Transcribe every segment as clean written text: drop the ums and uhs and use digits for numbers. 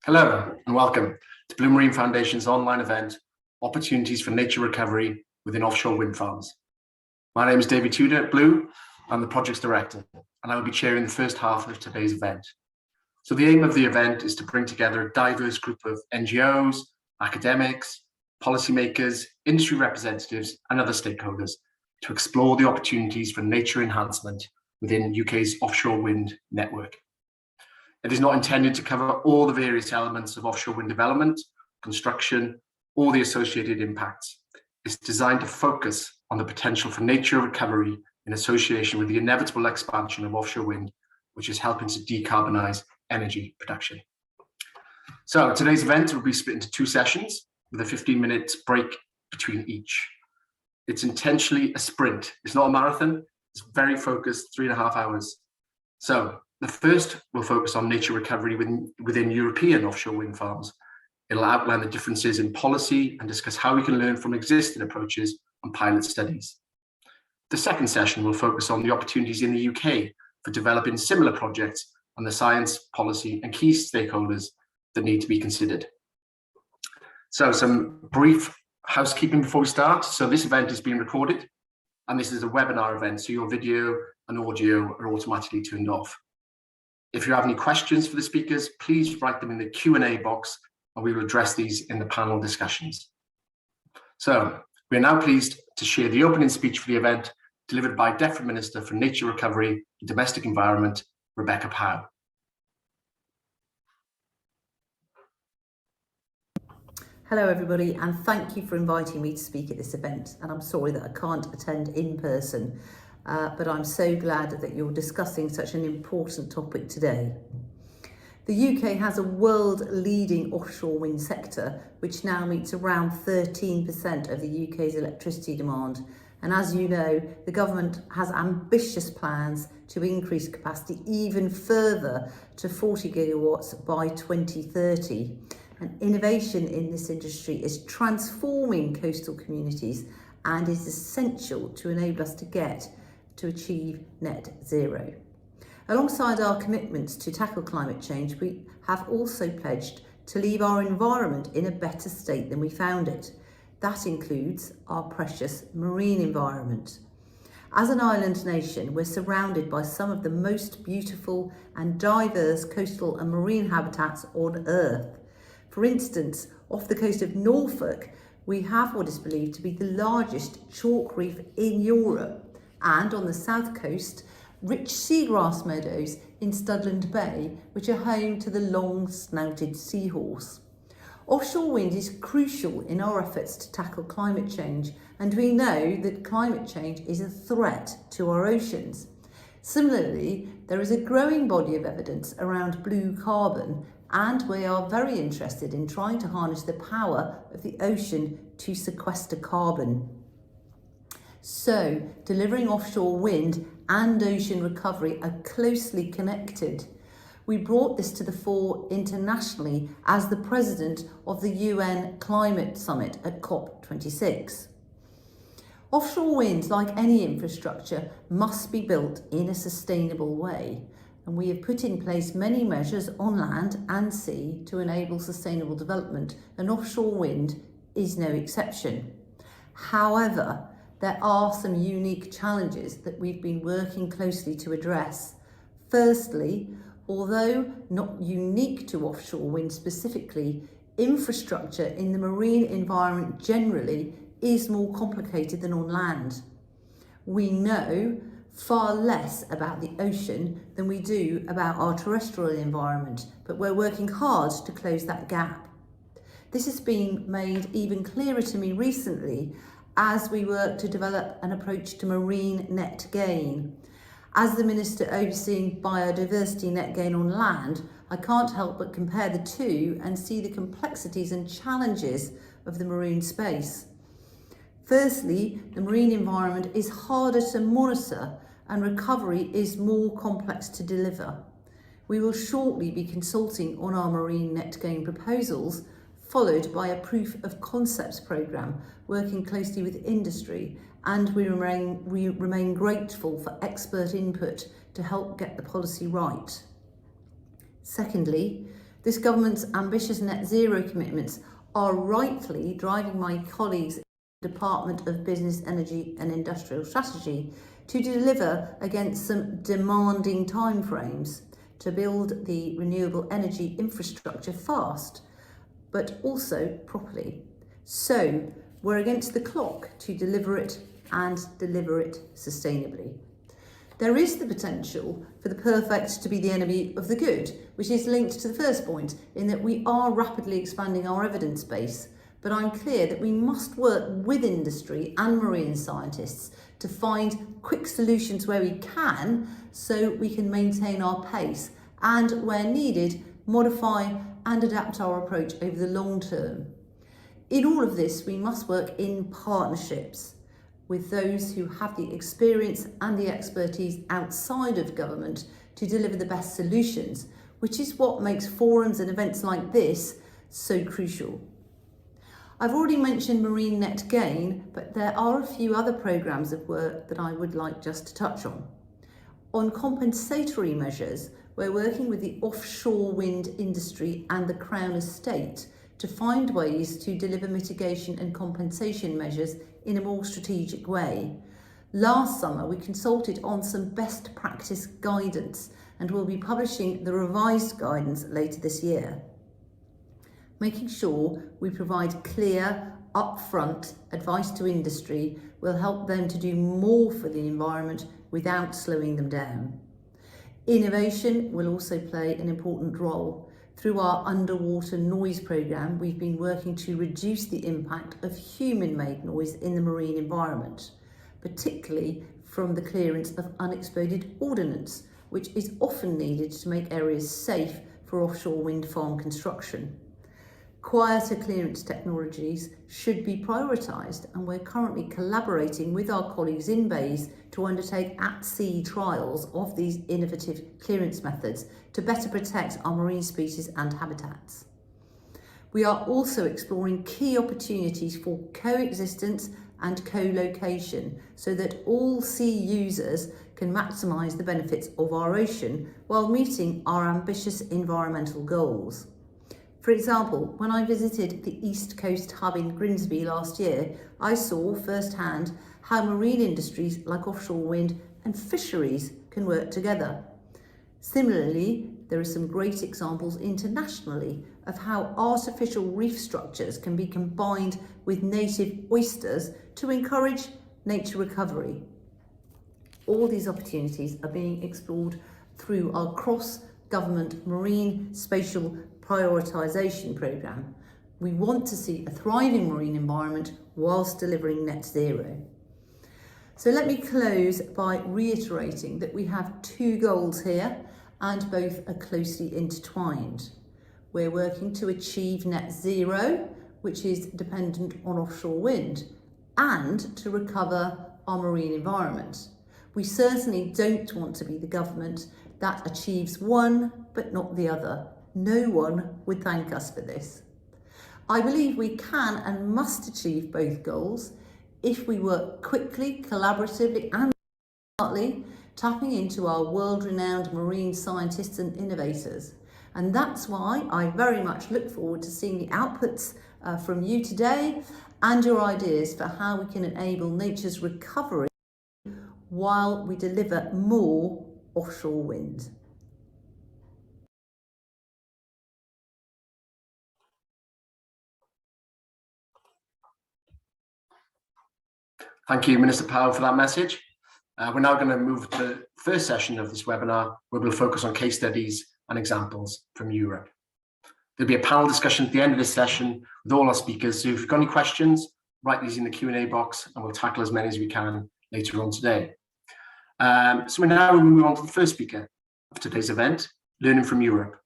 Hello and welcome to Blue Marine Foundation's online event, Opportunities for Nature Recovery within Offshore Wind Farms. My name is David Tudor at Blue. I'm the Projects Director, and I will be chairing the first half of today's event. So the aim of the event is to bring together a diverse group of NGOs, academics, policymakers, industry representatives, and other stakeholders to explore the opportunities for nature enhancement within UK's offshore wind network. It is not intended to cover all the various elements of offshore wind development, construction, or the associated impacts. It's designed to focus on the potential for nature recovery in association with the inevitable expansion of offshore wind, which is helping to decarbonise energy production. So today's event will be split into two sessions with a 15-minute break between each. It's intentionally a sprint. It's not a marathon. It's very focused, 3.5 hours. So the first will focus on nature recovery within European offshore wind farms. It'll outline the differences in policy and discuss how we can learn from existing approaches and pilot studies. The second session will focus on the opportunities in the UK for developing similar projects and the science, policy, and key stakeholders that need to be considered. So some brief housekeeping before we start. So this event is being recorded, and this is a webinar event, so your video and audio are automatically turned off. If you have any questions for the speakers, please write them in the Q&A box and we will address these in the panel discussions. So we are now pleased to share the opening speech for the event delivered by DEFRA Minister for Nature Recovery and Domestic Environment, Rebecca Powell. Hello everybody, and thank you for inviting me to speak at this event. And I'm sorry that I can't attend in person. But I'm so glad that you're discussing such an important topic today. The UK has a world-leading offshore wind sector, which now meets around 13% of the UK's electricity demand. And as you know, the government has ambitious plans to increase capacity even further to 40 gigawatts by 2030. And innovation in this industry is transforming coastal communities and is essential to enable us to achieve net zero. Alongside our commitments to tackle climate change, we have also pledged to leave our environment in a better state than we found it. That includes our precious marine environment. As an island nation, we're surrounded by some of the most beautiful and diverse coastal and marine habitats on Earth. For instance, off the coast of Norfolk, we have what is believed to be the largest chalk reef in Europe. And on the south coast, rich seagrass meadows in Studland Bay, which are home to the long-snouted seahorse. Offshore wind is crucial in our efforts to tackle climate change, and we know that climate change is a threat to our oceans. Similarly, there is a growing body of evidence around blue carbon, and we are very interested in trying to harness the power of the ocean to sequester carbon. So, delivering offshore wind and ocean recovery are closely connected. We brought this to the fore internationally as the president of the UN Climate Summit at COP26. Offshore wind, like any infrastructure, must be built in a sustainable way. And we have put in place many measures on land and sea to enable sustainable development, and offshore wind is no exception. However, there are some unique challenges that we've been working closely to address. Firstly, although not unique to offshore wind specifically, infrastructure in the marine environment generally is more complicated than on land. We know far less about the ocean than we do about our terrestrial environment, but we're working hard to close that gap. This has been made even clearer to me recently as we work to develop an approach to marine net gain. As the Minister overseeing biodiversity net gain on land, I can't help but compare the two and see the complexities and challenges of the marine space. Firstly, the marine environment is harder to monitor and recovery is more complex to deliver. We will shortly be consulting on our marine net gain proposals, followed by a proof of concepts programme working closely with industry, and we remain grateful for expert input to help get the policy right. Secondly, This government's ambitious net zero commitments are rightly driving my colleagues in the Department of Business, Energy and Industrial Strategy to deliver against some demanding timeframes to build the renewable energy infrastructure fast, but also properly. So we're against the clock to deliver it and deliver it sustainably. There is the potential for the perfect to be the enemy of the good, which is linked to the first point, in that we are rapidly expanding our evidence base, but I'm clear that we must work with industry and marine scientists to find quick solutions where we can, so we can maintain our pace and, where needed, modify and adapt our approach over the long term. In all of this, we must work in partnerships with those who have the experience and the expertise outside of government to deliver the best solutions, which is what makes forums and events like this so crucial. I've already mentioned Marine Net Gain, but there are a few other programmes of work that I would like just to touch on. On compensatory measures, we're working with the offshore wind industry and the Crown Estate to find ways to deliver mitigation and compensation measures in a more strategic way. Last summer, we consulted on some best practice guidance and will be publishing the revised guidance later this year. Making sure we provide clear, upfront advice to industry will help them to do more for the environment without slowing them down. Innovation will also play an important role. Through our underwater noise programme, we've been working to reduce the impact of human-made noise in the marine environment, particularly from the clearance of unexploded ordnance, which is often needed to make areas safe for offshore wind farm construction. Quieter clearance technologies should be prioritised, and we're currently collaborating with our colleagues in bays to undertake at-sea trials of these innovative clearance methods to better protect our marine species and habitats. We are also exploring key opportunities for coexistence and co-location so that all sea users can maximise the benefits of our ocean while meeting our ambitious environmental goals. For example, when I visited the East Coast Hub in Grimsby last year, I saw firsthand how marine industries like offshore wind and fisheries can work together. Similarly, there are some great examples internationally of how artificial reef structures can be combined with native oysters to encourage nature recovery. All these opportunities are being explored through our cross-government marine spatial prioritisation programme. We want to see a thriving marine environment whilst delivering net zero. So let me close by reiterating that we have two goals here, and both are closely intertwined. We're working to achieve net zero, which is dependent on offshore wind, and to recover our marine environment. We certainly don't want to be the government that achieves one but not the other. No one would thank us for this. I believe we can and must achieve both goals if we work quickly, collaboratively and smartly, tapping into our world-renowned marine scientists and innovators. And that's why I very much look forward to seeing the outputs from you today and your ideas for how we can enable nature's recovery while we deliver more offshore wind. Thank you, Minister Powell, for that message. We're now going to move to the first session of this webinar, where we'll focus on case studies and examples from Europe. There'll be a panel discussion at the end of this session with all our speakers. So if you've got any questions, write these in the Q&A box and we'll tackle as many as we can later on today. So now we'll move on to the first speaker of today's event, Learning from Europe.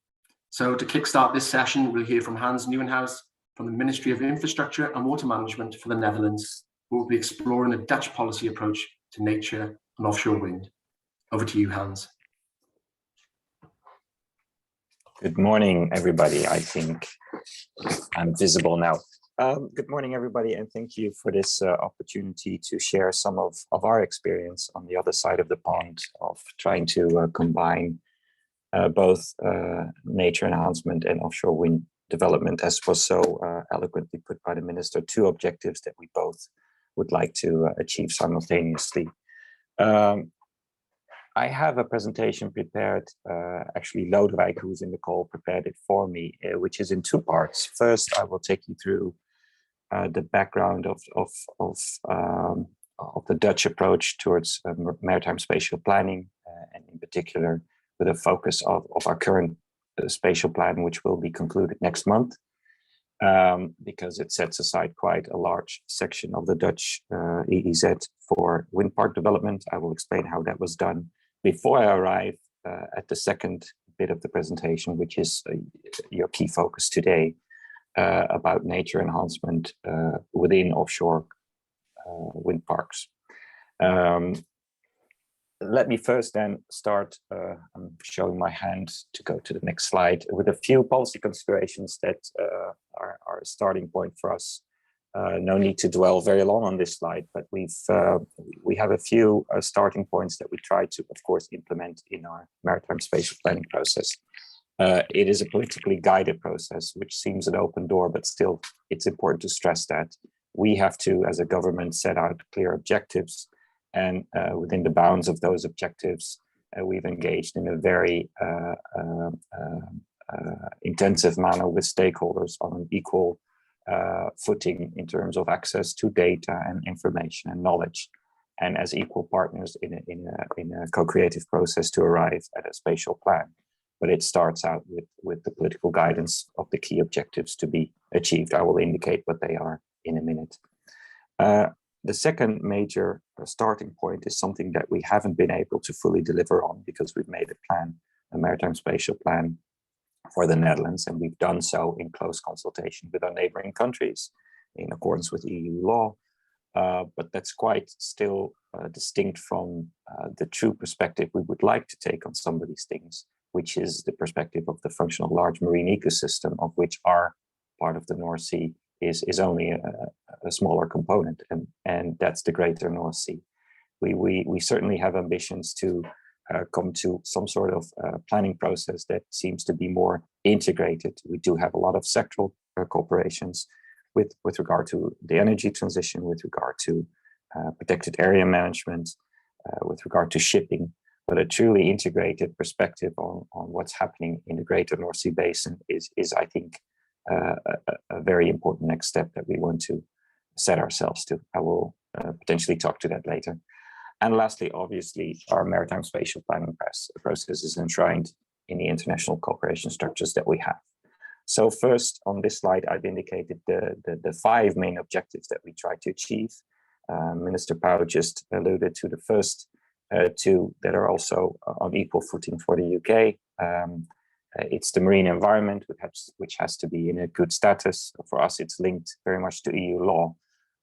So to kickstart this session, we'll hear from Hans Nieuwenhuis from the Ministry of Infrastructure and Water Management for the Netherlands, who will be exploring a Dutch policy approach to nature and offshore wind. Over to you, Hans. Good morning, everybody. I think I'm visible now. Good morning, everybody, and thank you for this opportunity to share some of our experience on the other side of the pond of trying to combine both nature enhancement and offshore wind development, as was so eloquently put by the minister, two objectives that we both would like to achieve simultaneously. I have a presentation prepared, actually Lodewijk, who's in the call, prepared it for me, which is in two parts. First, I will take you through the background of the Dutch approach towards maritime spatial planning, and in particular with a focus of our current spatial plan, which will be concluded next month, because it sets aside quite a large section of the Dutch EEZ for wind park development. I will explain how that was done before I arrive at the second bit of the presentation, which is your key focus today, about nature enhancement within offshore wind parks. Let me first then start, I'm showing my hand to go to the next slide, with a few policy considerations that are a starting point for us. No need to dwell very long on this slide, but we have a few starting points that we try to, of course, implement in our maritime spatial planning process. It is a politically guided process, which seems an open door, but still it's important to stress that we have to, as a government, set out clear objectives. And within the bounds of those objectives, we've engaged in a very intensive manner with stakeholders on an equal footing in terms of access to data and information and knowledge, and as equal partners in a co-creative process to arrive at a spatial plan. But it starts out with the political guidance of the key objectives to be achieved. I will indicate what they are in a minute. The second major starting point is something that we haven't been able to fully deliver on, because we've made a maritime spatial plan for the Netherlands, and we've done so in close consultation with our neighboring countries in accordance with EU law. But that's quite still distinct from the true perspective we would like to take on some of these things, which is the perspective of the functional large marine ecosystem, of which our part of the North Sea is only a smaller component, and that's the greater North Sea. We certainly have ambitions to come to some sort of planning process that seems to be more integrated. We do have a lot of sectoral cooperations with regard to the energy transition, with regard to protected area management, with regard to shipping, but a truly integrated perspective on what's happening in the greater North Sea basin is I think, a very important next step that we want to set ourselves to. I will potentially talk to that later. And lastly, obviously, our maritime spatial planning process is enshrined in the international cooperation structures that we have. So first, on this slide, I've indicated the five main objectives that we try to achieve. Minister Pauw just alluded to the first two that are also on equal footing for the UK. It's the marine environment, which has to be in a good status. For us, it's linked very much to EU law.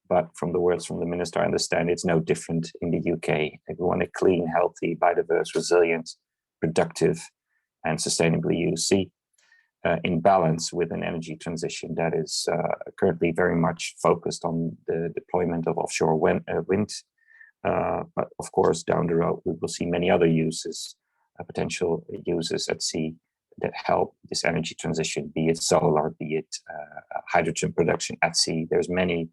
But from the words from the minister, I understand it's no different in the UK. If we want a clean, healthy, biodiverse, resilient, productive, and sustainably used sea, in balance with an energy transition that is currently very much focused on the deployment of offshore wind. But of course, down the road, we will see many other uses, potential uses at sea that help this energy transition, be it solar, be it hydrogen production at sea. There's many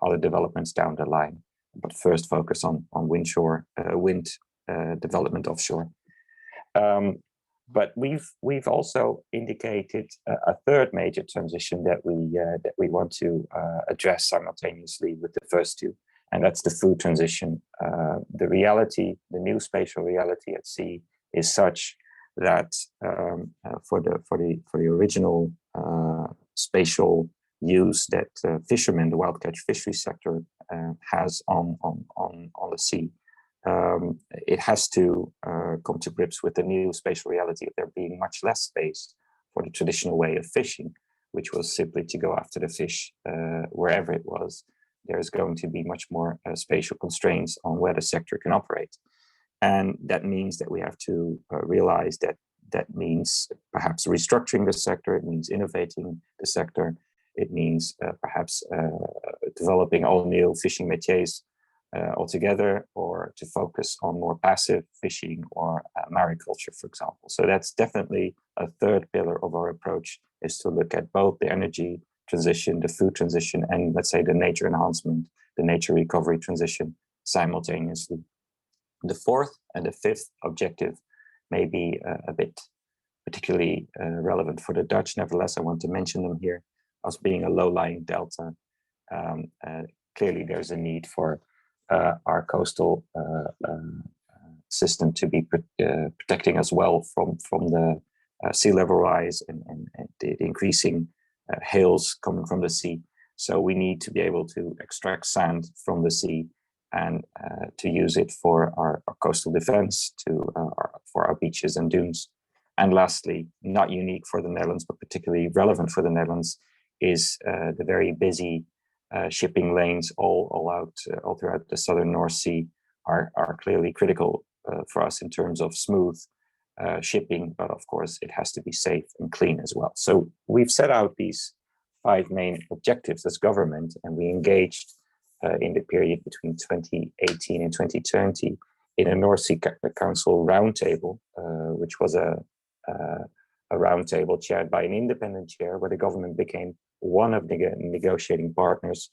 other developments down the line, but first focus on wind development offshore. But we've also indicated a third major transition that we want to address simultaneously with the first two, and that's the food transition. The reality, the new spatial reality at sea, is such that for the original spatial use that fishermen, the wild catch fishery sector, has on the sea, it has to come to grips with the new spatial reality of there being much less space for the traditional way of fishing, which was simply to go after the fish wherever it was. There's going to be much more spatial constraints on where the sector can operate. And that means that we have to realize that means perhaps restructuring the sector, it means innovating the sector, it means perhaps developing all new fishing métiers altogether, or to focus on more passive fishing or mariculture, for example. So that's definitely a third pillar of our approach, is to look at both the energy transition, the food transition, and let's say the nature enhancement, the nature recovery transition simultaneously. The fourth and the fifth objective may be a bit particularly relevant for the Dutch. Nevertheless, I want to mention them here as being a low-lying delta. Clearly, there's a need for our coastal system to be protecting us well from the sea level rise and the increasing hails coming from the sea. So we need to be able to extract sand from the sea and to use it for our coastal defense, for our beaches and dunes. And lastly, not unique for the Netherlands, but particularly relevant for the Netherlands, is the very busy shipping lanes all throughout the southern North Sea are clearly critical for us in terms of smooth shipping, but of course it has to be safe and clean as well. So we've set out these 5 main objectives as government, and we engaged in the period between 2018 and 2020 in a North Sea Council roundtable, which was a roundtable chaired by an independent chair, where the government became one of the negotiating partners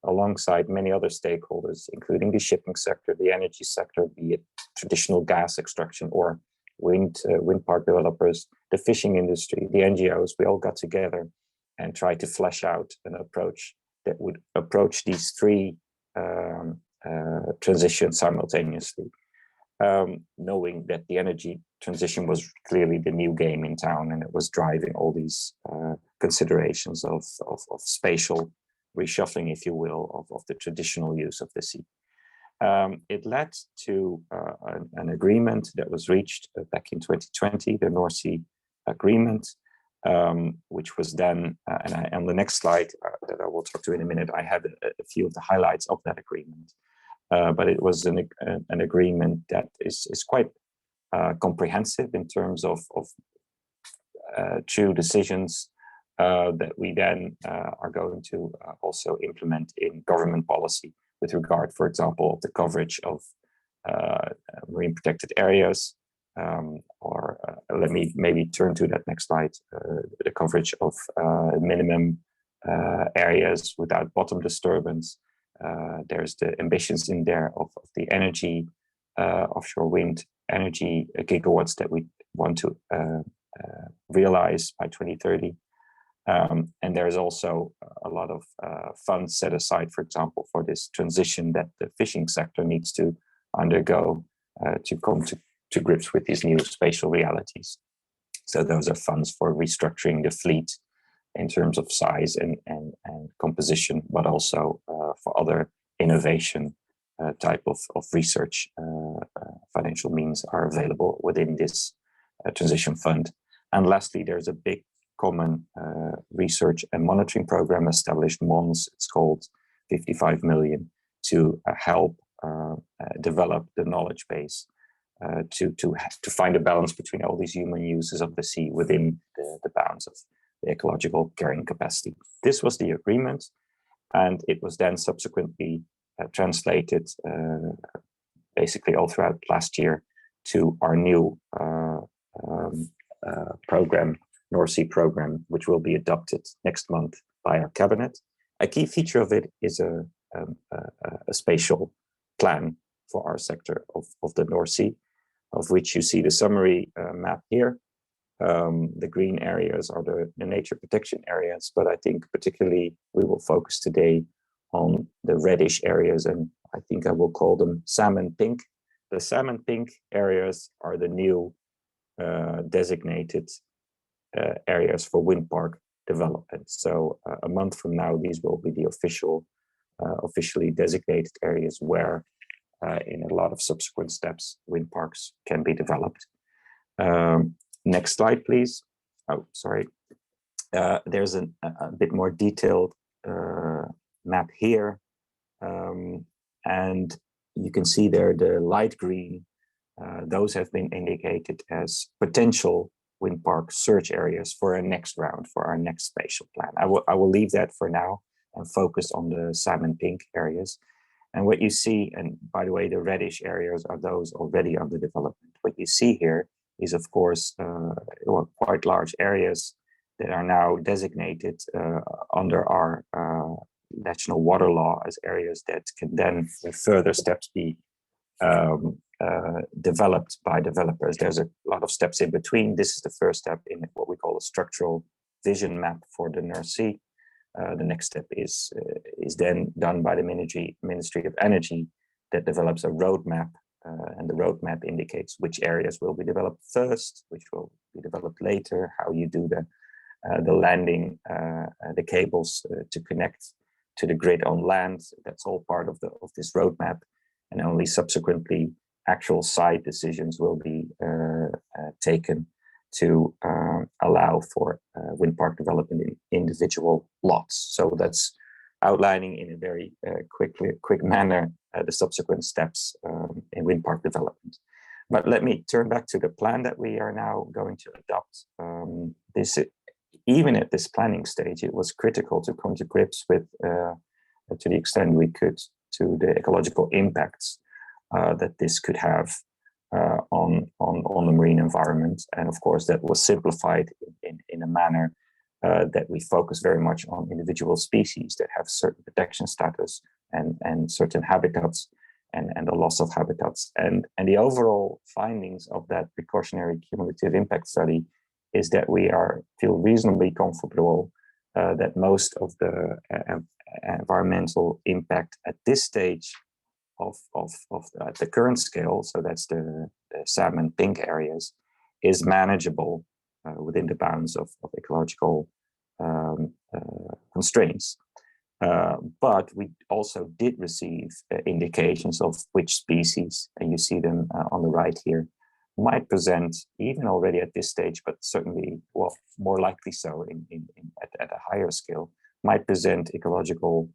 alongside many other stakeholders, including the shipping sector, the energy sector, be it traditional gas extraction or wind park developers, the fishing industry, the NGOs. We all got together and tried to flesh out an approach that would approach these 3 transitions simultaneously, knowing that the energy transition was clearly the new game in town, and it was driving all these considerations of spatial reshuffling, if you will, of the traditional use of the sea. It led to an agreement that was reached back in 2020, the North Sea Agreement, which was then, and on the next slide that I will talk to in a minute, I have a few of the highlights of that agreement. But it was an agreement that is quite comprehensive in terms of true decisions that we then are going to also implement in government policy with regard, for example, of the coverage of marine protected areas, or let me maybe turn to that next slide, the coverage of minimum areas without bottom disturbance. There's the ambitions in there of the energy, offshore wind energy gigawatts that we want to realize by 2030. And there's also a lot of funds set aside, for example, for this transition that the fishing sector needs to undergo to come to grips with these new spatial realities. So those are funds for restructuring the fleet in terms of size and composition, but also for other innovation type of research. Financial means are available within this transition fund. And lastly, there's a big common research and monitoring program established once. It's called 55 million to help develop the knowledge base to find a balance between all these human uses of the sea within the bounds of the ecological carrying capacity. This was the agreement, and it was then subsequently translated basically all throughout last year to our new program, North Sea program, which will be adopted next month by our cabinet. A key feature of it is a spatial plan for our sector of the North Sea, of which you see the summary map here. The green areas are the nature protection areas, but I think particularly we will focus today on the reddish areas, and I think I will call them salmon pink. The salmon pink areas are the new designated areas for wind park development. So a month from now, these will be the officially designated areas where in a lot of subsequent steps, wind parks can be developed. Next slide, please. Oh, sorry. There's a bit more detailed map here. And you can see there the light green, those have been indicated as potential wind park search areas for our next round, for our next spatial plan. I will leave that for now and focus on the salmon pink areas. And what you see, and by the way, the reddish areas are those already under development. What you see here is, of course, well, quite large areas that are now designated under our national water law as areas that can then, with further steps, be developed by developers. There's a lot of steps in between. This is the first step in what we call a structural vision map for the North Sea. The next step is then done by the Ministry of Energy that develops a roadmap, and the roadmap indicates which areas will be developed first, which will be developed later, how you do the landing, the cables to connect to the grid on land. That's all part of this roadmap, and only subsequently actual site decisions will be taken to allow for wind park development in individual lots. So that's outlining in a very quick manner the subsequent steps in wind park development. But let me turn back to the plan that we are now going to adopt. Even at this planning stage, it was critical to come to grips with, to the extent we could, to the ecological impacts that this could have on the marine environment. And of course, that was simplified in a manner that we focus very much on individual species that have certain protection status and certain habitats and the loss of habitats. And the overall findings of that precautionary cumulative impact study is that we feel reasonably comfortable that most of the environmental impact at this stage of the current scale, so that's the salmon pink areas, is manageable within the bounds of ecological constraints. But we also did receive indications of which species, and you see them on the right here, might present, even already at this stage, but certainly, well, more likely so at a higher scale, might present ecological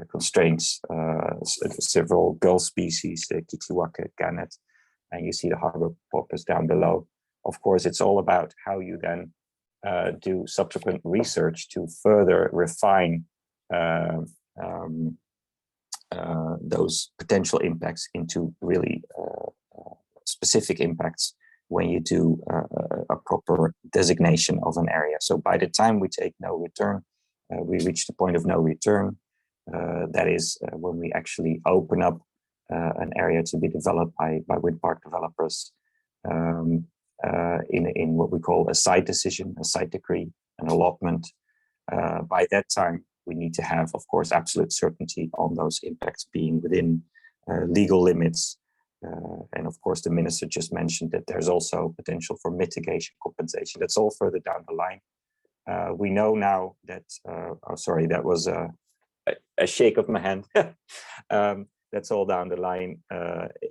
constraints. Several gull species, the kikiwaka, gannet, and you see the harbor porpoise down below. Of course, it's all about how you then do subsequent research to further refine those potential impacts into really specific impacts when you do a proper designation of an area. So by the time we take no return, we reach the point of no return. That is when we actually open up an area to be developed by wind park developers in what we call a site decision, a site decree, an allotment. By that time, we need to have, of course, absolute certainty on those impacts being within legal limits. And of course, the minister just mentioned that there's also potential for mitigation compensation. That's all further down the line. We know now that, oh, sorry, that was a shake of my hand. That's all down the line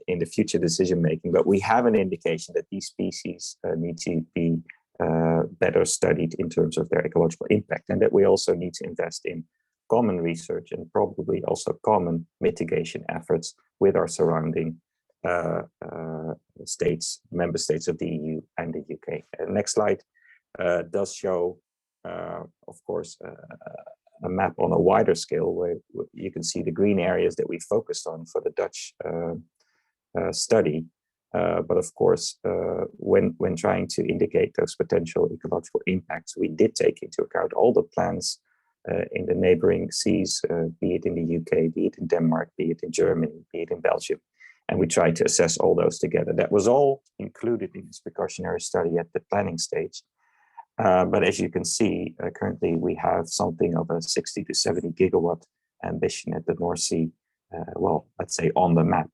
in the future decision making. But we have an indication that these species need to be better studied in terms of their ecological impact, and that we also need to invest in common research and probably also common mitigation efforts with our surrounding states, member states of the EU and the UK. Next slide does show, of course, a map on a wider scale where you can see the green areas that we focused on for the Dutch study. But of course, when trying to indicate those potential ecological impacts, we did take into account all the plans in the neighboring seas, be it in the UK, be it in Denmark, be it in Germany, be it in Belgium. And we tried to assess all those together. That was all included in this precautionary study at the planning stage. But as you can see, currently we have something of a 60 to 70 gigawatt ambition at the North Sea, well, let's say on the map.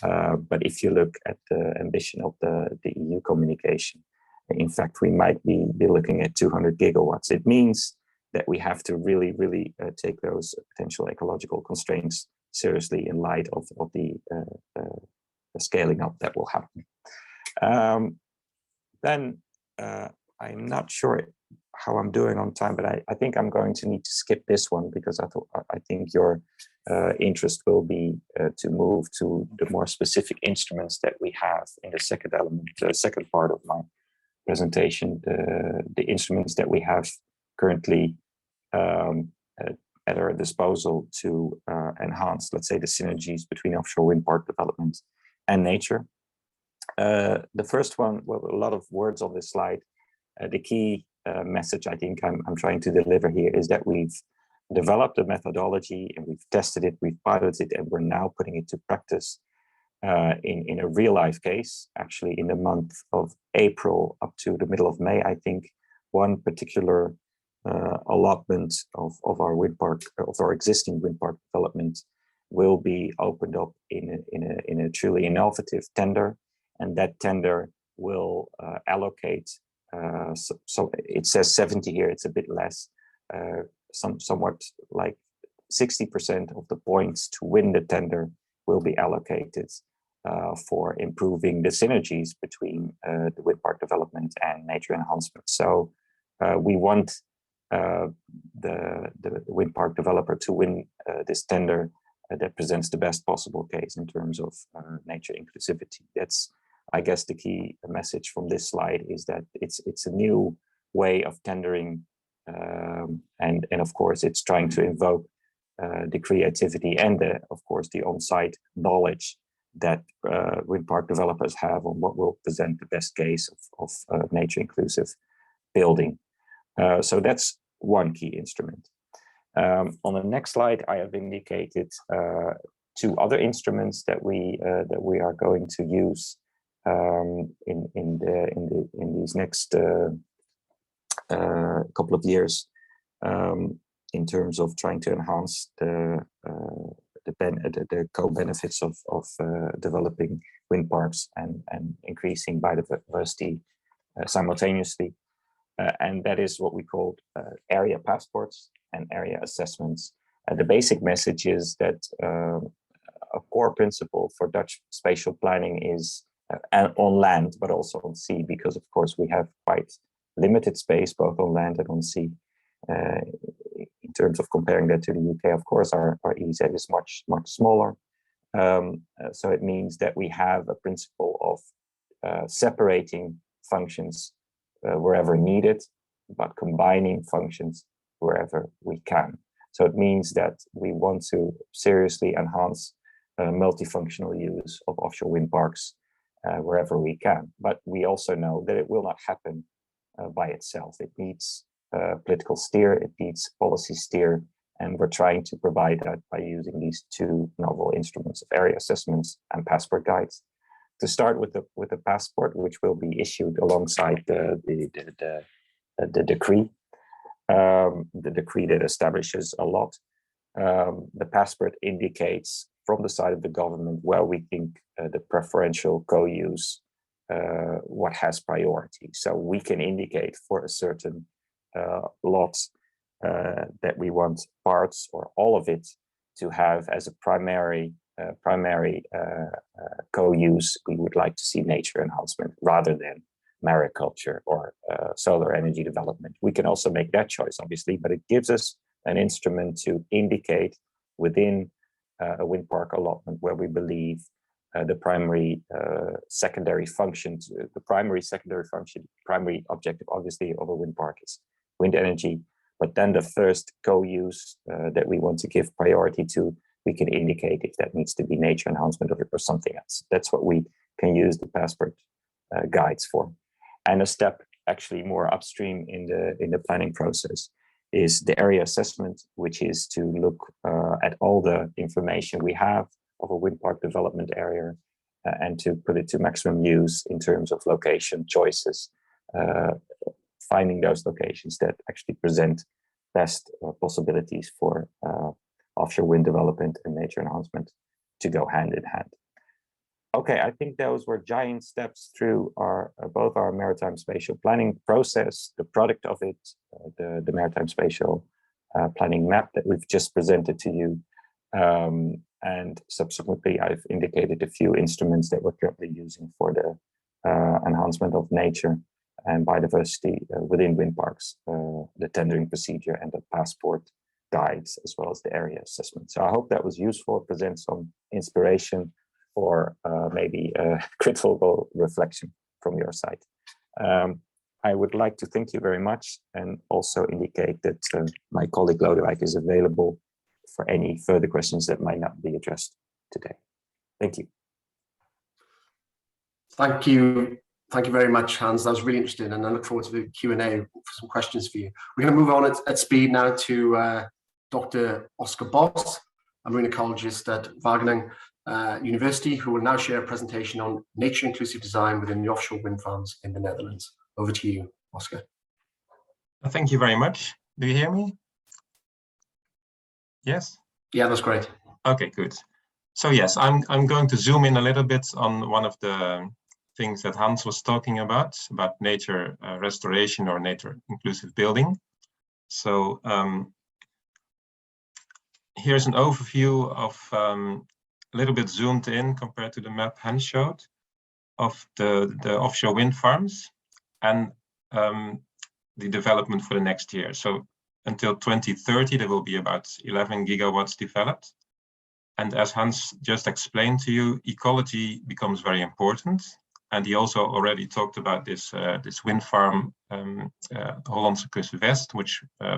But if you look at the ambition of the EU communication, in fact, we might be looking at 200 gigawatts. It means that we have to really take those potential ecological constraints seriously in light of the scaling up that will happen. Then I'm not sure how I'm doing on time, but I think I'm going to need to skip this one because I think your interest will be to move to the more specific instruments that we have in the second element, the second part of my presentation, the instruments that we have currently at our disposal to enhance, let's say, the synergies between offshore wind park development and nature. The first one, well, a lot of words on this slide. The key message I think I'm trying to deliver here is that we've developed a methodology and we've tested it, we've piloted it, and we're now putting it to practice in a real life case. Actually, in the month of April up to the middle of May, I think one particular allotment of our wind park, of our existing wind park development, will be opened up in a truly innovative tender, and that tender will allocate. So it says 70 here; it's a bit less. Somewhat like 60% of the points to win the tender will be allocated for improving the synergies between the wind park development and nature enhancement. So we want the wind park developer to win this tender that presents the best possible case in terms of nature inclusivity. That's, I guess, the key message from this slide, is that it's a new way of tendering, and of course it's trying to invoke the creativity and of course the on-site knowledge that wind park developers have on what will present the best case of nature inclusive building. So that's one key instrument. On the next slide, I have indicated two other instruments that we are going to use in these next couple of years, in terms of trying to enhance the co-benefits of developing wind parks and increasing biodiversity simultaneously. And that is what we call area passports and area assessments. The basic message is that a core principle for Dutch spatial planning is on land, but also on sea, because of course we have quite limited space both on land and on sea. In terms of comparing that to the UK, of course, our EZ is much smaller. So it means that we have a principle of separating functions wherever needed, but combining functions wherever we can. So it means that we want to seriously enhance multifunctional use of offshore wind parks wherever we can. But we also know that it will not happen by itself. It needs political steer, it needs policy steer, and we're trying to provide that by using these two novel instruments of area assessments and passport guides. To start with the passport, which will be issued alongside the decree, the decree that establishes a lot. The passport indicates from the side of the government where we think the preferential co-use, what has priority. So we can indicate for a certain lot that we want parts or all of it to have as a primary co-use. We would like to see nature enhancement rather than mariculture or solar energy development. We can also make that choice, obviously, but it gives us an instrument to indicate within a wind park allotment where we believe the primary secondary functions, primary objective, obviously, of a wind park is wind energy, but then the first co-use that we want to give priority to, we can indicate if that needs to be nature enhancement or something else. That's what we can use the passport guides for. And a step actually more upstream in the planning process is the area assessment, which is to look at all the information we have of a wind park development area and to put it to maximum use in terms of location choices, finding those locations that actually present best possibilities for offshore wind development and nature enhancement to go hand in hand. Okay, I think those were giant steps through both our maritime spatial planning process, the product of it, the maritime spatial planning map that we've just presented to you. And subsequently, I've indicated a few instruments that we're currently using for the enhancement of nature and biodiversity within wind parks, the tendering procedure and the passport guides, as well as the area assessment. So I hope that was useful. It presents some inspiration or maybe a critical reflection from your side. I would like to thank you very much and also indicate that my colleague Lodewijk is available for any further questions that might not be addressed today. Thank you. Thank you. Thank you very much, Hans. That was really interesting, and I look forward to the Q&A for some questions for you. We're going to move on at speed now to Dr. Oscar Bos, a marine ecologist at Wageningen University, who will now share a presentation on nature-inclusive design within the offshore wind farms in the Netherlands. Over to you, Oscar. Thank you very much. Do you hear me? Yes? Yeah, that's great. Okay, good. So yes, I'm going to zoom in a little bit on one of the things that Hans was talking about nature restoration or nature inclusive building. So here's an overview of a little bit zoomed in compared to the map Hans showed of the offshore wind farms and the development for the next year. So until 2030, there will be about 11 gigawatts developed. And as Hans just explained to you, ecology becomes very important. And he also already talked about this wind farm, Hollandse Kust West,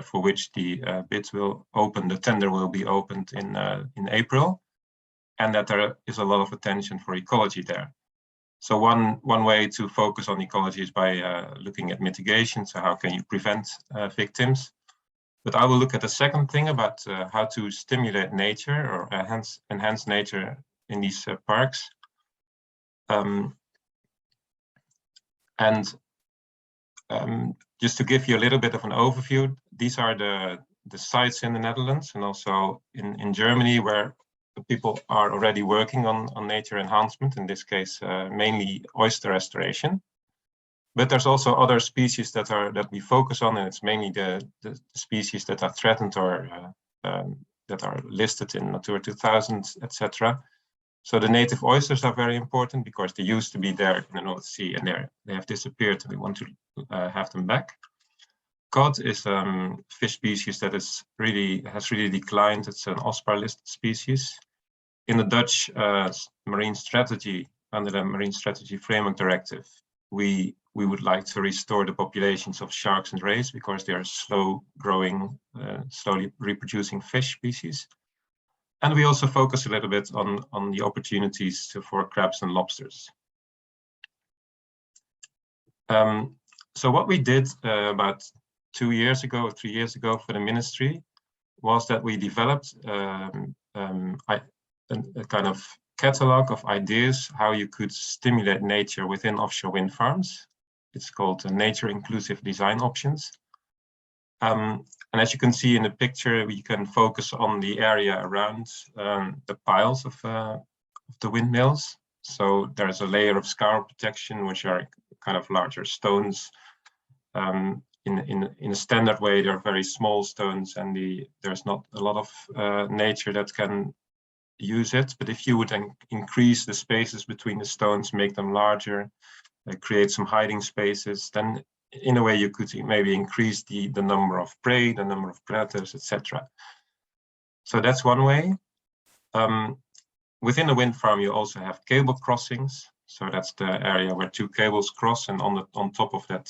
for which the bids will open, the tender will be opened in April, and that there is a lot of attention for ecology there. So one way to focus on ecology is by looking at mitigation. So how can you prevent victims? But I will look at the second thing about how to stimulate nature or enhance nature in these parks. Just to give you a little bit of an overview, these are the sites in the Netherlands and also in Germany where the people are already working on nature enhancement, in this case mainly oyster restoration. But there's also other species that we focus on, and it's mainly the species that are threatened or that are listed in Natura 2000, etc. So the native oysters are very important because they used to be there in the North Sea and they have disappeared, and we want to have them back. Cod is a fish species that has really declined. It's an OSPAR listed species. In the Dutch marine strategy, under the Marine Strategy Framework Directive, we would like to restore the populations of sharks and rays because they are slow growing, slowly reproducing fish species. And we also focus a little bit on the opportunities for crabs and lobsters. So what we did about 2 years ago or 3 years ago for the ministry was that we developed a kind of catalog of ideas how you could stimulate nature within offshore wind farms. It's called nature inclusive design options. And as you can see in the picture, we can focus on the area around the piles of the windmills. So there's a layer of scour protection, which are kind of larger stones. In a standard way, they're very small stones, and there's not a lot of nature that can use it. But if you would increase the spaces between the stones, make them larger, create some hiding spaces, then in a way you could maybe increase the number of prey, the number of predators, etc. So that's one way. Within a wind farm, you also have cable crossings. So that's the area where two cables cross, and on top of that,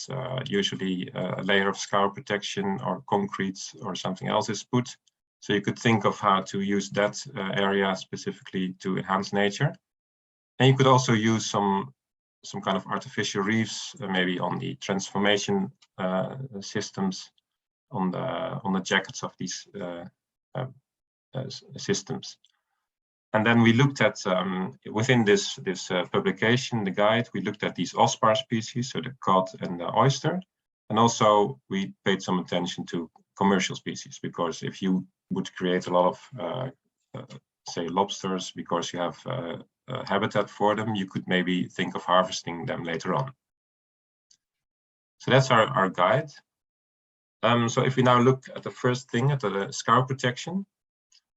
usually a layer of scour protection or concrete or something else is put. So you could think of how to use that area specifically to enhance nature. And you could also use some kind of artificial reefs, maybe on the transformation systems, on the jackets of these systems. And then we looked at, within this publication, the guide, we looked at these OSPAR species, so the cod and the oyster. And also we paid some attention to commercial species, because if you would create a lot of, say, lobsters, because you have a habitat for them, you could maybe think of harvesting them later on. So that's our guide. So if we now look at the first thing, at the scour protection.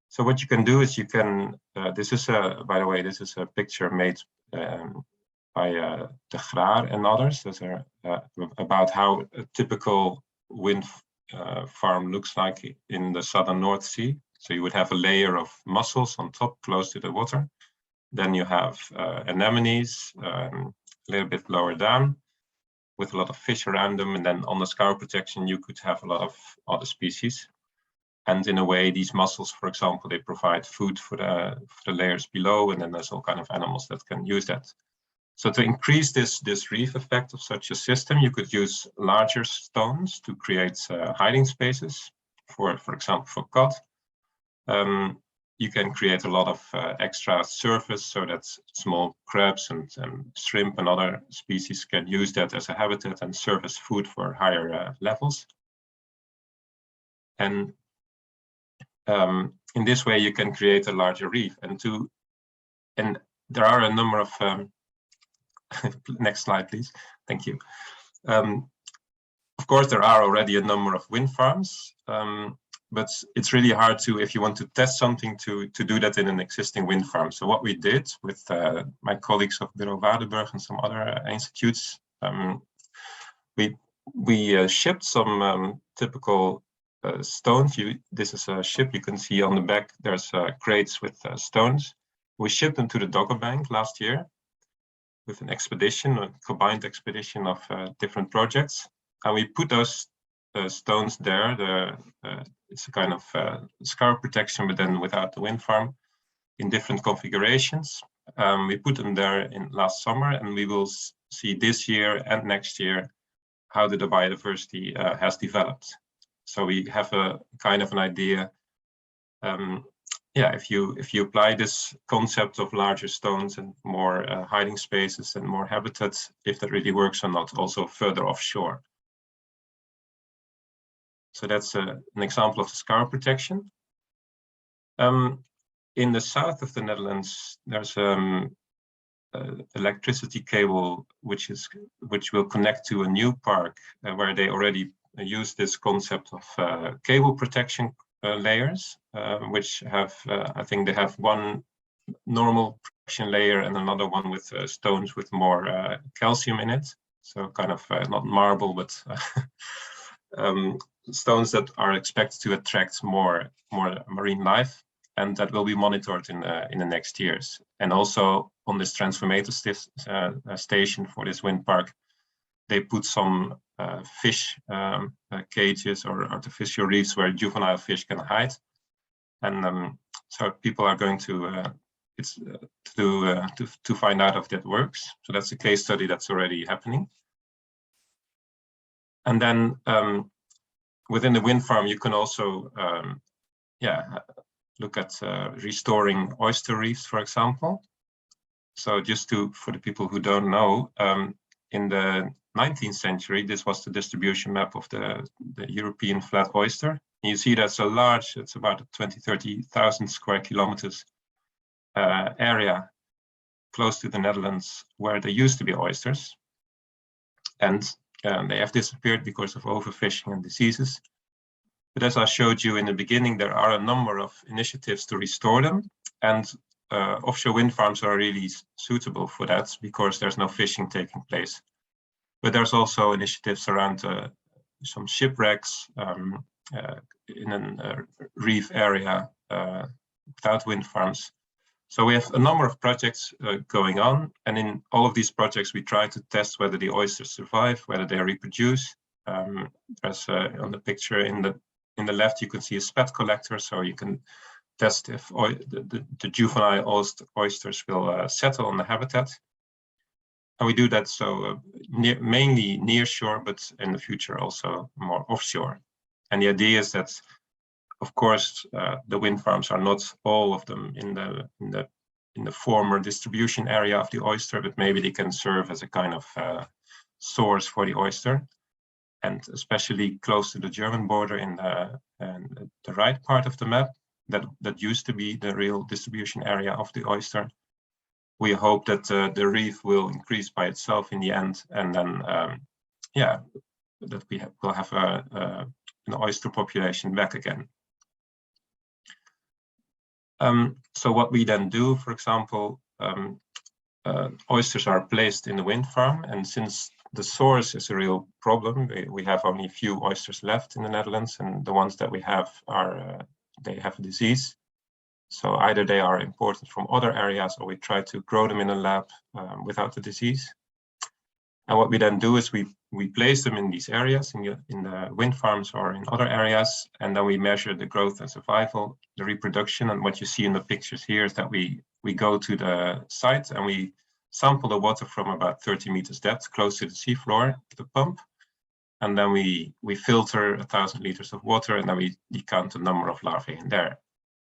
So what you can do is you can, this is by the way, this is a picture made by De Graar and others. Those are about how a typical wind farm looks like in the southern North Sea. So you would have a layer of mussels on top, close to the water. Then you have anemones a little bit lower down, with a lot of fish around them, and then on the scour protection you could have a lot of other species. And in a way, these mussels, for example, they provide food for the layers below, and then there's all kind of animals that can use that. So to increase this reef effect of such a system, you could use larger stones to create hiding spaces, for example, for cod. You can create a lot of extra surface so that small crabs and shrimp and other species can use that as a habitat and serve as food for higher levels. And in this way, you can create a larger reef. And there are a number of next slide, please. Thank you. Of course, there are already a number of wind farms, but it's really hard to, if you want to test something, to do that in an existing wind farm. So what we did with my colleagues of Bureau Waardenburg and some other institutes, we shipped some typical stones. This is a ship. You can see on the back there's crates with stones. We shipped them to the Dogger Bank last year with an expedition, a combined expedition of different projects, and we put those stones there. It's a kind of scour protection, but then without the wind farm, in different configurations. We put them there in last summer, and we will see this year and next year how the biodiversity has developed. So we have a kind of an idea. Yeah, if you apply this concept of larger stones and more hiding spaces and more habitats, if that really works or not, also further offshore. So that's an example of the scour protection. In the south of the Netherlands, there's electricity cable which will connect to a new park where they already use this concept of cable protection layers, which have, I think they have one normal protection layer and another one with stones with more calcium in it. So kind of not marble, but stones that are expected to attract more marine life, and that will be monitored in the next years. And also on this transformator station for this wind park, they put some fish cages or artificial reefs where juvenile fish can hide, and so people are going to find out if that works. So that's a case study that's already happening. And then within the wind farm, you can also look at restoring oyster reefs, for example. So just for the people who don't know, in the 19th century, this was the distribution map of the European flat oyster. And you see that's a large, it's about 20-30,000 square kilometers area close to the Netherlands where there used to be oysters. And they have disappeared because of overfishing and diseases. But as I showed you in the beginning, there are a number of initiatives to restore them. And offshore wind farms are really suitable for that because there's no fishing taking place. But there's also initiatives around some shipwrecks in a reef area without wind farms. So we have a number of projects going on, and in all of these projects we try to test whether the oysters survive, whether they reproduce. There's on the picture in the left you can see a spat collector, so you can test if the juvenile oysters will settle on the habitat. And we do that so mainly near shore, but in the future also more offshore. And the idea is that, of course, the wind farms are not all of them in the former distribution area of the oyster, but maybe they can serve as a kind of source for the oyster. And especially close to the German border in the right part of the map, that used to be the real distribution area of the oyster. We hope that the reef will increase by itself in the end, and then that we will have an oyster population back again. So what we then do, for example, oysters are placed in the wind farm, and since the source is a real problem, we have only a few oysters left in the Netherlands, and the ones that we have they have a disease. So either they are imported from other areas, or we try to grow them in a lab without the disease. And what we then do is we we place them in these areas, in the wind farms or in other areas, and then we measure the growth and survival, the reproduction. And what you see in the pictures here is that we go to the site and we sample the water from about 30 meters depth, close to the seafloor, with a pump. And then we filter 1,000 liters of water, and then we count the number of larvae in there.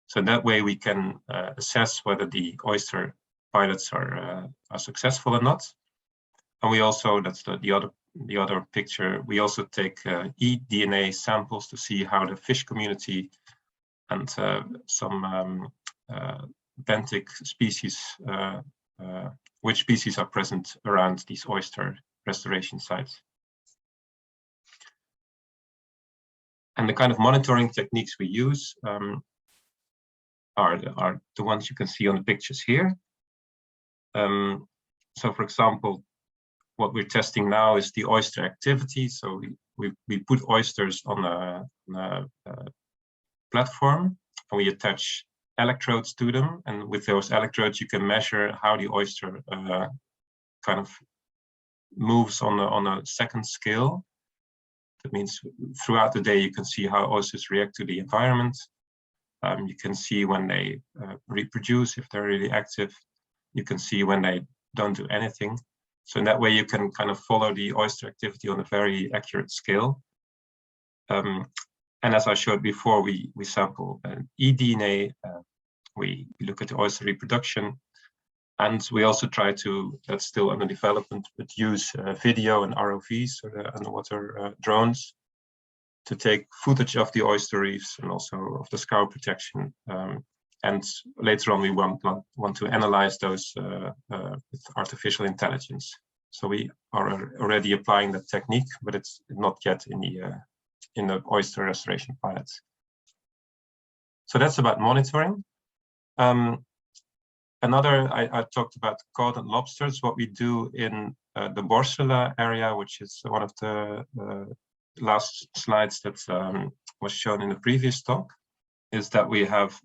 So that way we can assess whether the oyster pilots are successful or not. And we also, that's the other picture, we also take eDNA samples to see how the fish community and some benthic species, which species are present around these oyster restoration sites. And the kind of monitoring techniques we use are the ones you can see on the pictures here. So for example, what we're testing now is the oyster activity. So we put oysters on a platform, and we attach electrodes to them. And with those electrodes, you can measure how the oyster kind of moves on a second scale. That means throughout the day, you can see how oysters react to the environment. You can see when they reproduce, if they're really active. You can see when they don't do anything. So in that way, you can kind of follow the oyster activity on a very accurate scale. And as I showed before, we sample eDNA. We look at the oyster reproduction. And we also try to, that's still under development, but use video and ROVs, or the underwater drones, to take footage of the oyster reefs and also of the scour protection. And later on, we want to analyze those with artificial intelligence. So we are already applying that technique, but it's not yet in the oyster restoration pilots. So that's about monitoring. I talked about cod and lobsters. What we do in the Borsela area, which is one of the last slides that was shown in the previous talk, is that we have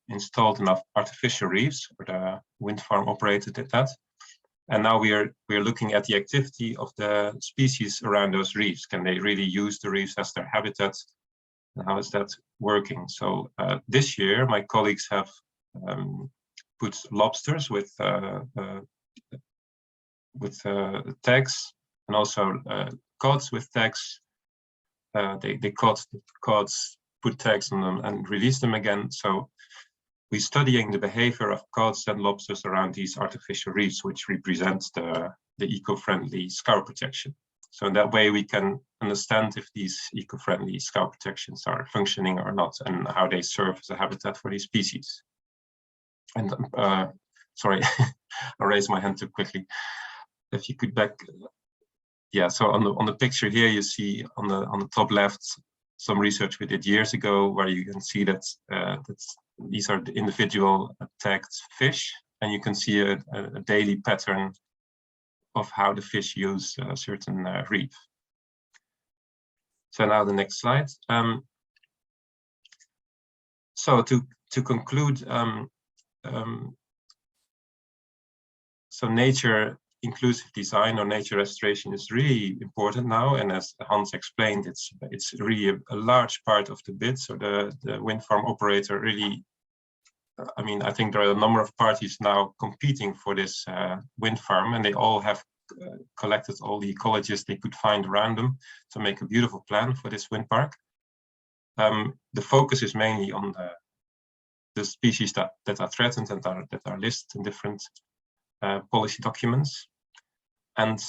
installed enough artificial reefs, or the wind farm operator did that. And now we are looking at the activity of the species around those reefs. Can they really use the reefs as their habitat? And how is that working? So this year, my colleagues have put lobsters with tags, and also cods with tags. They caught the cods, put tags on them, and release them again. So we're studying the behavior of cods and lobsters around these artificial reefs, which represents the eco-friendly scour protection. So in that way, we can understand if these eco-friendly scour protections are functioning or not, and how they serve as a habitat for these species. And sorry, I raised my hand too quickly. If you could back, yeah. So on the picture here, you see on the top left some research we did years ago, where you can see that these are the individual tagged fish, and you can see a daily pattern of how the fish use a certain reef. So now the next slide. So to conclude. So nature inclusive design or nature restoration is really important now, and as Hans explained, it's really a large part of the bid. So the wind farm operator really, I mean, I think there are a number of parties now competing for this wind farm, and they all have collected all the ecologists they could find around them to make a beautiful plan for this wind park. The focus is mainly on the species that are threatened and that are listed in different policy documents. And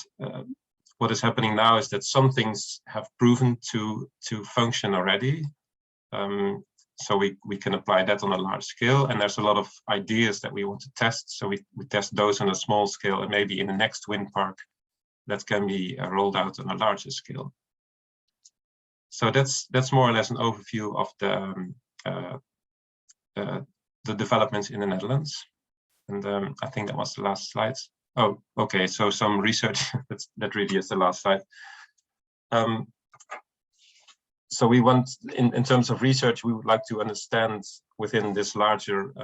what is happening now is that some things have proven to function already. So we can apply that on a large scale, and there's a lot of ideas that we want to test. So we test those on a small scale, and maybe in the next wind park that can be rolled out on a larger scale. So that's more or less an overview of the developments in the Netherlands. And I think that was the last slide. Oh, okay, so some research, that really is the last slide. So we want, in terms of research, we would like to understand within this larger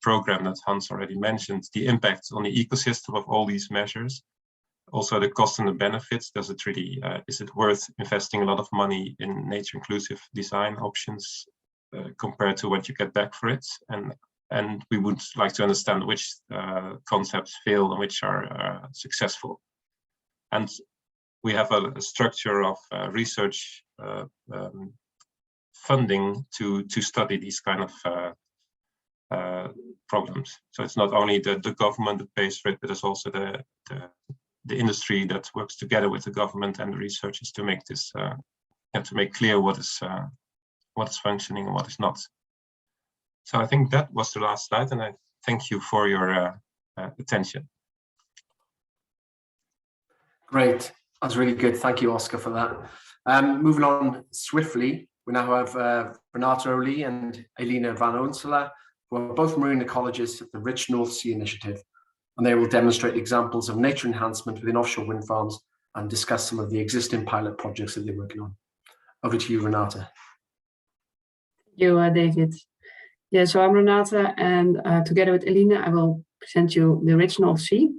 program that Hans already mentioned, the impact on the ecosystem of all these measures, also the cost and the benefits. Does it really, is it worth investing a lot of money in nature inclusive design options compared to what you get back for it? And we would like to understand which concepts fail and which are successful. And we have a structure of research funding to study these kind of problems. So it's not only the government that pays for it, but it's also the industry that works together with the government and the researchers to make this to make clear what is functioning and what is not. So I think that was the last slide, and I thank you for your attention. Great, that's really good. Thank you, Oscar, for that. Moving on swiftly, we now have Renata Oli and Elina Van Onsela, who are both marine ecologists at the Rich North Sea Initiative, and they will demonstrate examples of nature enhancement within offshore wind farms and discuss some of the existing pilot projects that they're working on. Over to you, Renata. Thank you, David. Yeah, so I'm Renata, and together with Elina, I will present you the Rich North Sea.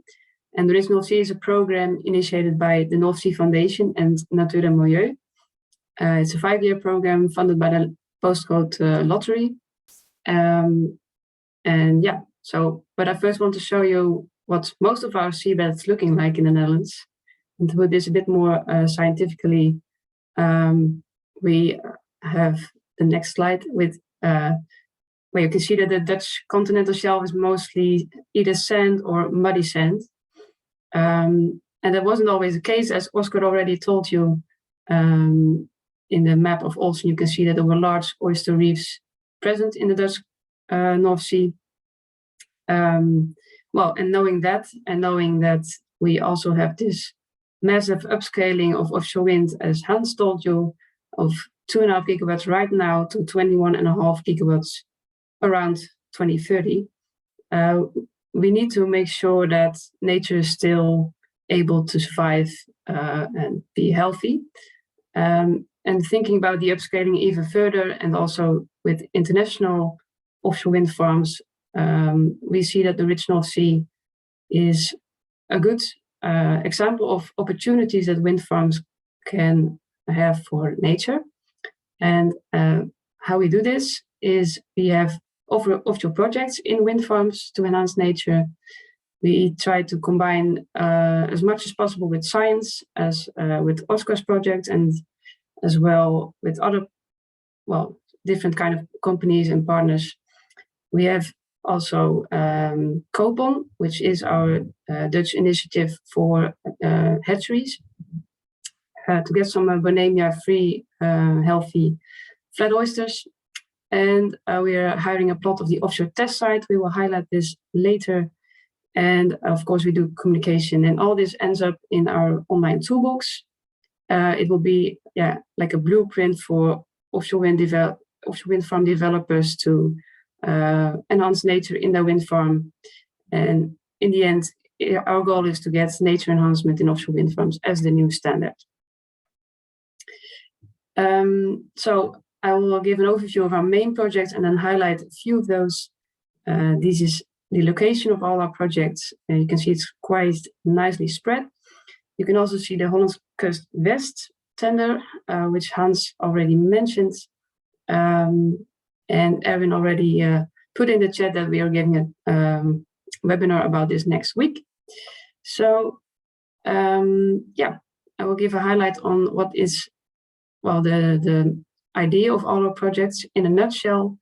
And the Rich North Sea is a program initiated by the North Sea Foundation and Natuur en Milieu. It's a 5-year program funded by the postcode lottery. And yeah, so, but I first want to show you what most of our seabed is looking like in the Netherlands. And to put this a bit more scientifically, we have the next slide with where you can see that the Dutch continental shelf is mostly either sand or muddy sand. And that wasn't always the case, as Oscar already told you. In the map of Olsen, you can see that there were large oyster reefs present in the Dutch North Sea. Well, and knowing that we also have this massive upscaling of offshore wind, as Hans told you, of 2.5 gigawatts right now to 21.5 gigawatts around 2030. We need to make sure that nature is still able to survive and be healthy. And thinking about the upscaling even further, and also with international offshore wind farms, we see that the Rich North Sea is a good example of opportunities that wind farms can have for nature. And how we do this is we have offshore projects in wind farms to enhance nature. We try to combine as much as possible with science, as with Oscar's project, and as well with other, well, different kind of companies and partners. We have also COPON, which is our Dutch initiative for hatcheries, to get some Bonamia-free, healthy flat oysters. And we are hiring a plot of the offshore test site. We will highlight this later. And of course, we do communication, and all this ends up in our online toolbox. It will be, yeah, like a blueprint for offshore wind farm developers to enhance nature in their wind farm. And in the end, our goal is to get nature enhancement in offshore wind farms as the new standard. So I will give an overview of our main projects and then highlight a few of those. This is the location of all our projects. You can see it's quite nicely spread. You can also see the Hollandse Kust West tender, which Hans already mentioned. And Erwin already put in the chat that we are giving a webinar about this next week. So yeah, I will give a highlight on what is, well, the idea of all our projects in a nutshell.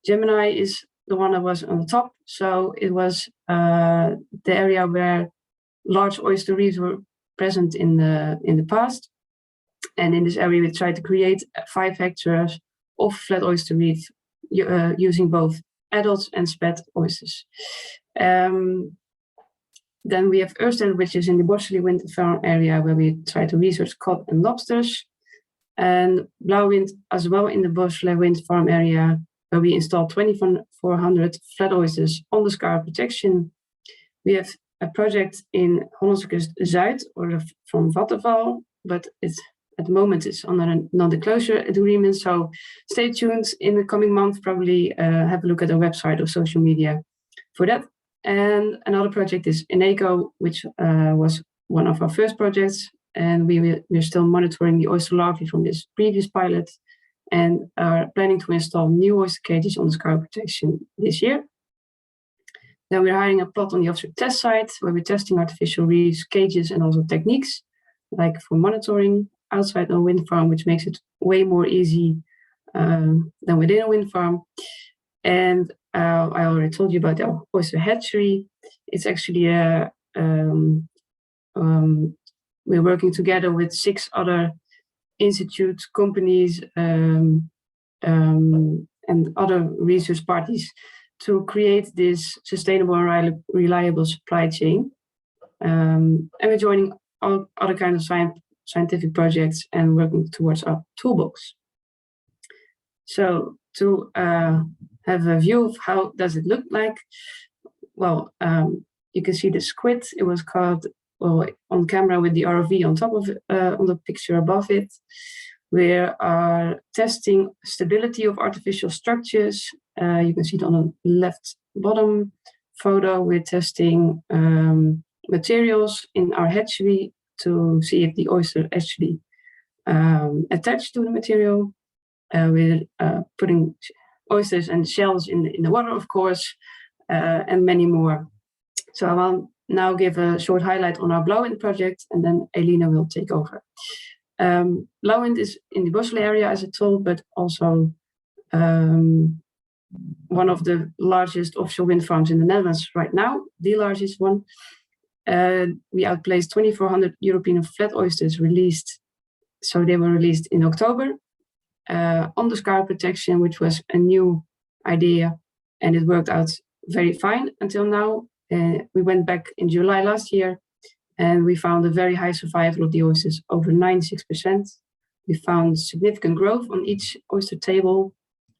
Gemini is the one that was on the top. So it was the area where large oyster reefs were present in the past. And in this area, we tried to create 5 hectares of flat oyster reef using both adults and spat oysters. Then we have Oyster, which is in the Borsely wind farm area, where we try to research cod and lobsters. And blowin as well in the Borsely wind farm area, where we installed 2,400 flat oysters on the scar protection. We have a project in Hollandse Kust Zuid, or from Vattenfall, but it's at the moment it's under a non-disclosure agreement. So stay tuned in the coming month, probably have a look at our website or social media for that. And another project is Eneco, which was one of our first projects, and we're still monitoring the oyster larvae from this previous pilot, and are planning to install new oyster cages on the scour protection this year. Then we're hiring a plot on the offshore test site where we're testing artificial reefs, cages, and also techniques like for monitoring outside a wind farm, which makes it way more easy than within a wind farm. And I already told you about the oyster hatchery. It's actually we're working together with 6 other institutes, companies, and other research parties to create this sustainable and reliable supply chain. And we're joining all other kinds of scientific projects and working towards our toolbox. So to have a view of how does it look like, well, you can see the squid. It was caught on camera with the ROV on top of it, on the picture above it. We are testing stability of artificial structures. You can see it on the left bottom photo. We're testing materials in our hatchery to see if the oyster actually attached to the material. We're putting oysters and shells in the water, of course, and many more. So I will now give a short highlight on our blowin project, and then Elina will take over. Blowin is in the Bossel area, as I told, but also one of the largest offshore wind farms in the Netherlands right now, the largest one. We outplaced 2,400 European flat oysters released. So they were released in October on the scour protection, which was a new idea, and it worked out very fine until now. We went back in July last year, and we found a very high survival of the oysters, over 96%. We found significant growth on each oyster table,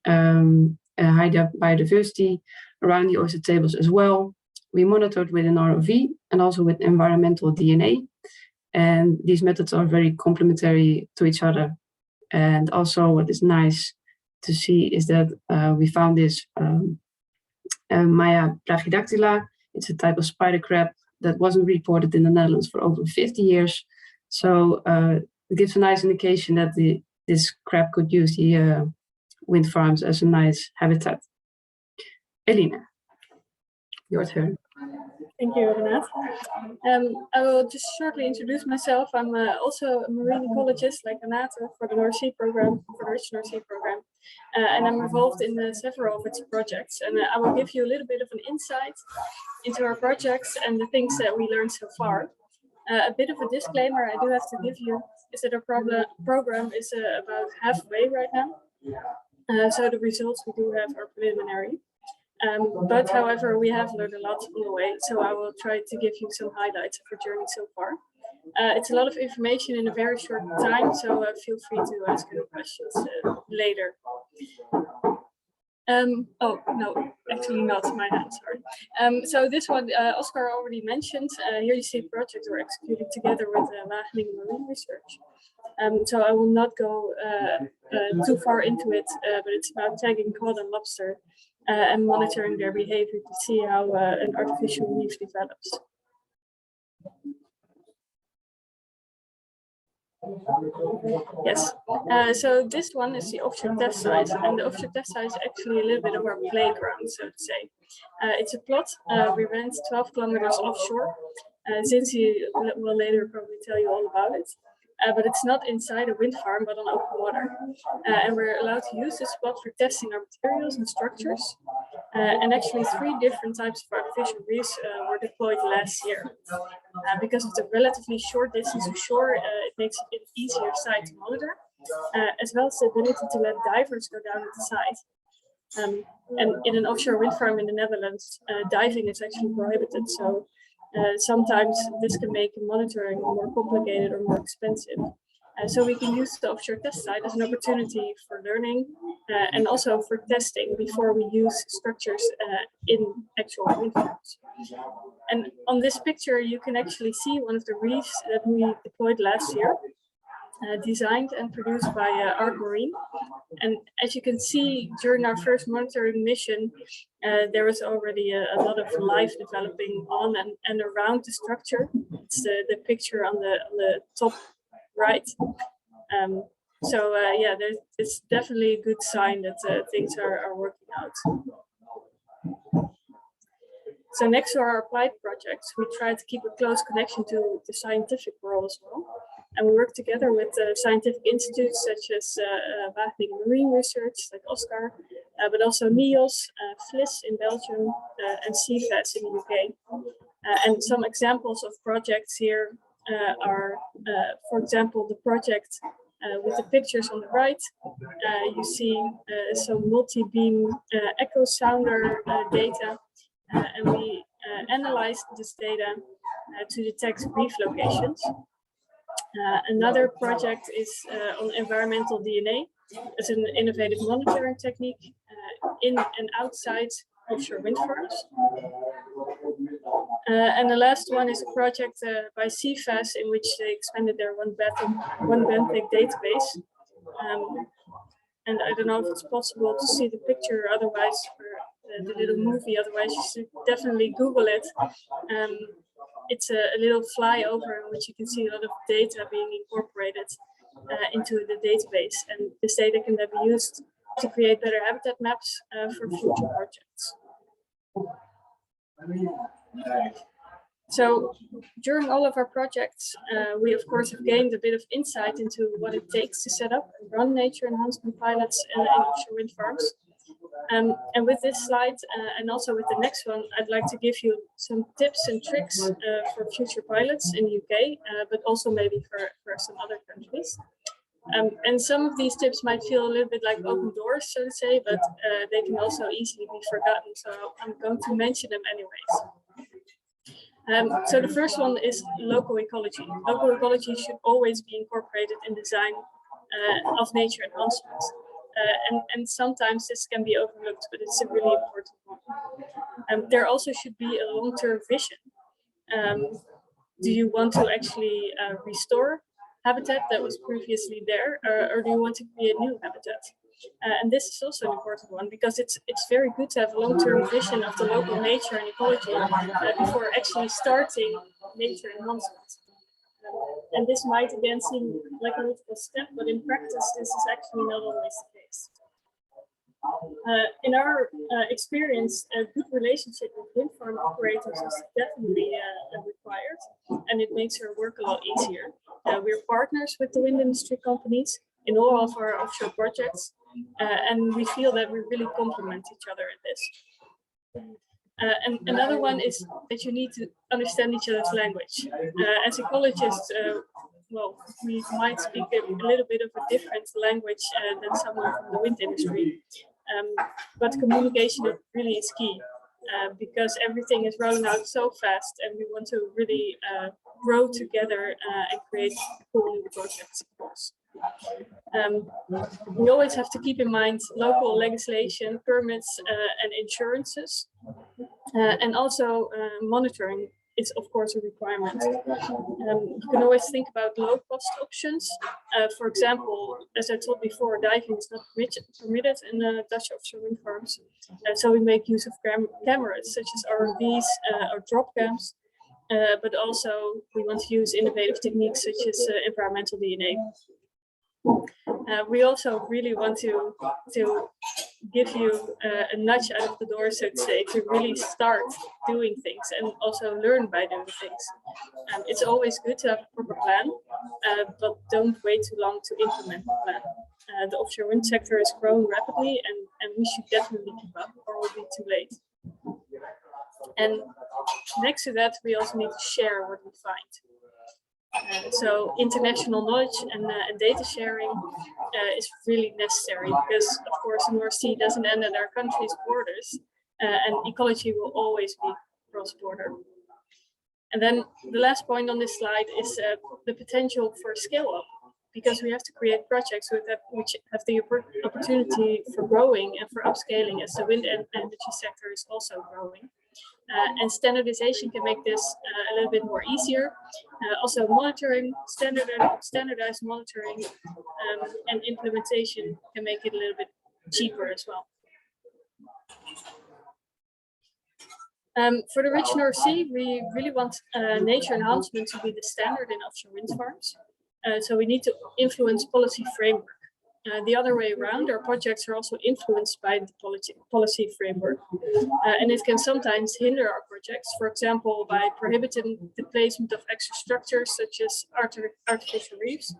high biodiversity around the oyster tables as well. We monitored with an ROV and also with environmental DNA. And these methods are very complementary to each other. And also what is nice to see is that we found this Maya plagiodactyla. It's a type of spider crab that wasn't reported in the Netherlands for over 50 years. So it gives a nice indication that this crab could use the wind farms as a nice habitat. Elina, your turn. Thank you, Renate. I will just shortly introduce myself. I'm also a marine ecologist like Renate for the North Sea program, for the Rich North Sea program. And I'm involved in several of its projects. And I will give you a little bit of an insight into our projects and the things that we learned so far. A bit of a disclaimer I do have to give you is that our program is about halfway right now. So the results we do have are preliminary. But however, we have learned a lot on the way, so I will try to give you some highlights of our journey so far. It's a lot of information in a very short time, so feel free to ask any questions later. Oh, no, actually not my hand, sorry. So this one, Oscar already mentioned. Here you see a project we're executing together with Wageningen Marine Research. So I will not go too far into it, but it's about tagging cod and lobster and monitoring their behavior to see how an artificial reef develops. Yes, so this one is the offshore test site, and the offshore test site is actually a little bit of our playground, so to say. It's a plot, we rent 12 kilometers offshore. Zinzi will later probably tell you all about it. But it's not inside a wind farm, but on open water. And we're allowed to use this spot for testing our materials and structures. And actually 3 different types of artificial reefs were deployed last year. Because of the relatively short distance to shore, it makes it an easier site to monitor, as well as the ability to let divers go down at the site. And in an offshore wind farm in the Netherlands, diving is actually prohibited. So sometimes this can make monitoring more complicated or more expensive. So we can use the offshore test site as an opportunity for learning and also for testing before we use structures in actual wind farms. And on this picture, you can actually see one of the reefs that we deployed last year, designed and produced by Arc Marine. And as you can see, during our first monitoring mission, there was already a lot of life developing on and around the structure. It's the picture on the top right. Yeah, it's definitely a good sign that things are working out. So next to our applied projects, we try to keep a close connection to the scientific world as well. And we work together with scientific institutes such as Wageningen Marine Research, like Oscar, but also NIOS, FLIS in Belgium, and CFAS in the UK. And some examples of projects here are, for example, the project with the pictures on the right. You see some multi-beam echo sounder data. And we analyzed this data to detect reef locations. Another project is on environmental DNA. It's an innovative monitoring technique in and outside offshore wind farms. And the last one is a project by CFAS in which they expanded their one Benthic database. And I don't know if it's possible to see the picture otherwise, or the little movie, otherwise you should definitely Google it. It's a little flyover in which you can see a lot of data being incorporated into the database. And this data can then be used to create better habitat maps for future projects. So during all of our projects, we of course have gained a bit of insight into what it takes to set up and run nature enhancement pilots in offshore wind farms. And with this slide, and also with the next one, I'd like to give you some tips and tricks for future pilots in the UK, but also maybe for some other countries. And some of these tips might feel a little bit like open doors, so to say, but they can also easily be forgotten. So I'm going to mention them anyways. So the first one is local ecology. Local ecology should always be incorporated in design of nature enhancement. And sometimes this can be overlooked, but it's a really important one. There also should be a long-term vision. Do you want to actually restore habitat that was previously there, or do you want to create new habitat? And this is also an important one because it's very good to have a long-term vision of the local nature and ecology before actually starting nature enhancement. And this might again seem like a little step, but in practice, this is actually not always the case. In our experience, a good relationship with wind farm operators is definitely required, and it makes our work a lot easier. We're partners with the wind industry companies in all of our offshore projects, and we feel that we really complement each other in this. And another one is that you need to understand each other's language. As ecologists, well, we might speak a little bit of a different language than someone from the wind industry, but communication really is key because everything is rolling out so fast, and we want to really grow together and create cool new projects, of course. We always have to keep in mind local legislation, permits, and insurances, and also monitoring is of course a requirement. You can always think about low-cost options. For example, as I told before, diving is not permitted in Dutch offshore wind farms, so we make use of cameras such as ROVs or drop cams, but also we want to use innovative techniques such as environmental DNA. We also really want to give you a nudge out of the door, so to say, to really start doing things and also learn by doing things. It's always good to have a proper plan, but don't wait too long to implement the plan. The offshore wind sector is growing rapidly, and we should definitely keep up, or we'll be too late. And next to that, we also need to share what we find. So international knowledge and data sharing is really necessary because, of course, the North Sea doesn't end at our country's borders, and ecology will always be cross-border. And then the last point on this slide is the potential for scale-up, because we have to create projects which have the opportunity for growing and for upscaling as the wind energy sector is also growing. And standardization can make this a little bit more easier. Also monitoring, standardized monitoring and implementation can make it a little bit cheaper as well. For the rich North Sea, we really want nature enhancement to be the standard in offshore wind farms. So we need to influence policy framework. The other way around, our projects are also influenced by the policy framework. And it can sometimes hinder our projects, for example, by prohibiting the placement of extra structures such as artificial reefs,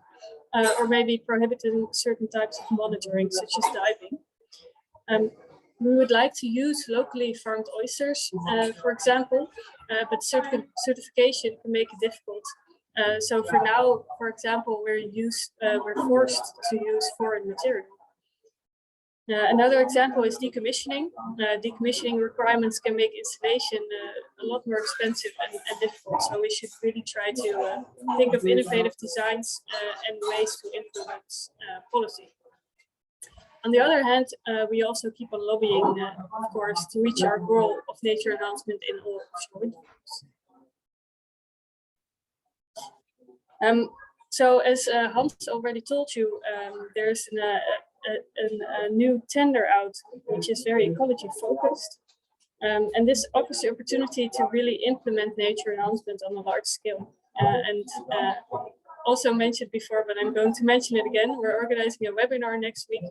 or maybe prohibiting certain types of monitoring such as diving. We would like to use locally farmed oysters, for example, but certification can make it difficult. So for now, for example, we're forced to use foreign material. Another example is decommissioning. Decommissioning requirements can make installation a lot more expensive and difficult. So we should really try to think of innovative designs and ways to influence policy. On the other hand, we also keep on lobbying, of course, to reach our goal of nature enhancement in all offshore wind farms. So as Hans already told you, there's a new tender out, which is very ecology focused. And this offers the opportunity to really implement nature enhancement on a large scale. Also mentioned before, but I'm going to mention it again. We're organizing a webinar next week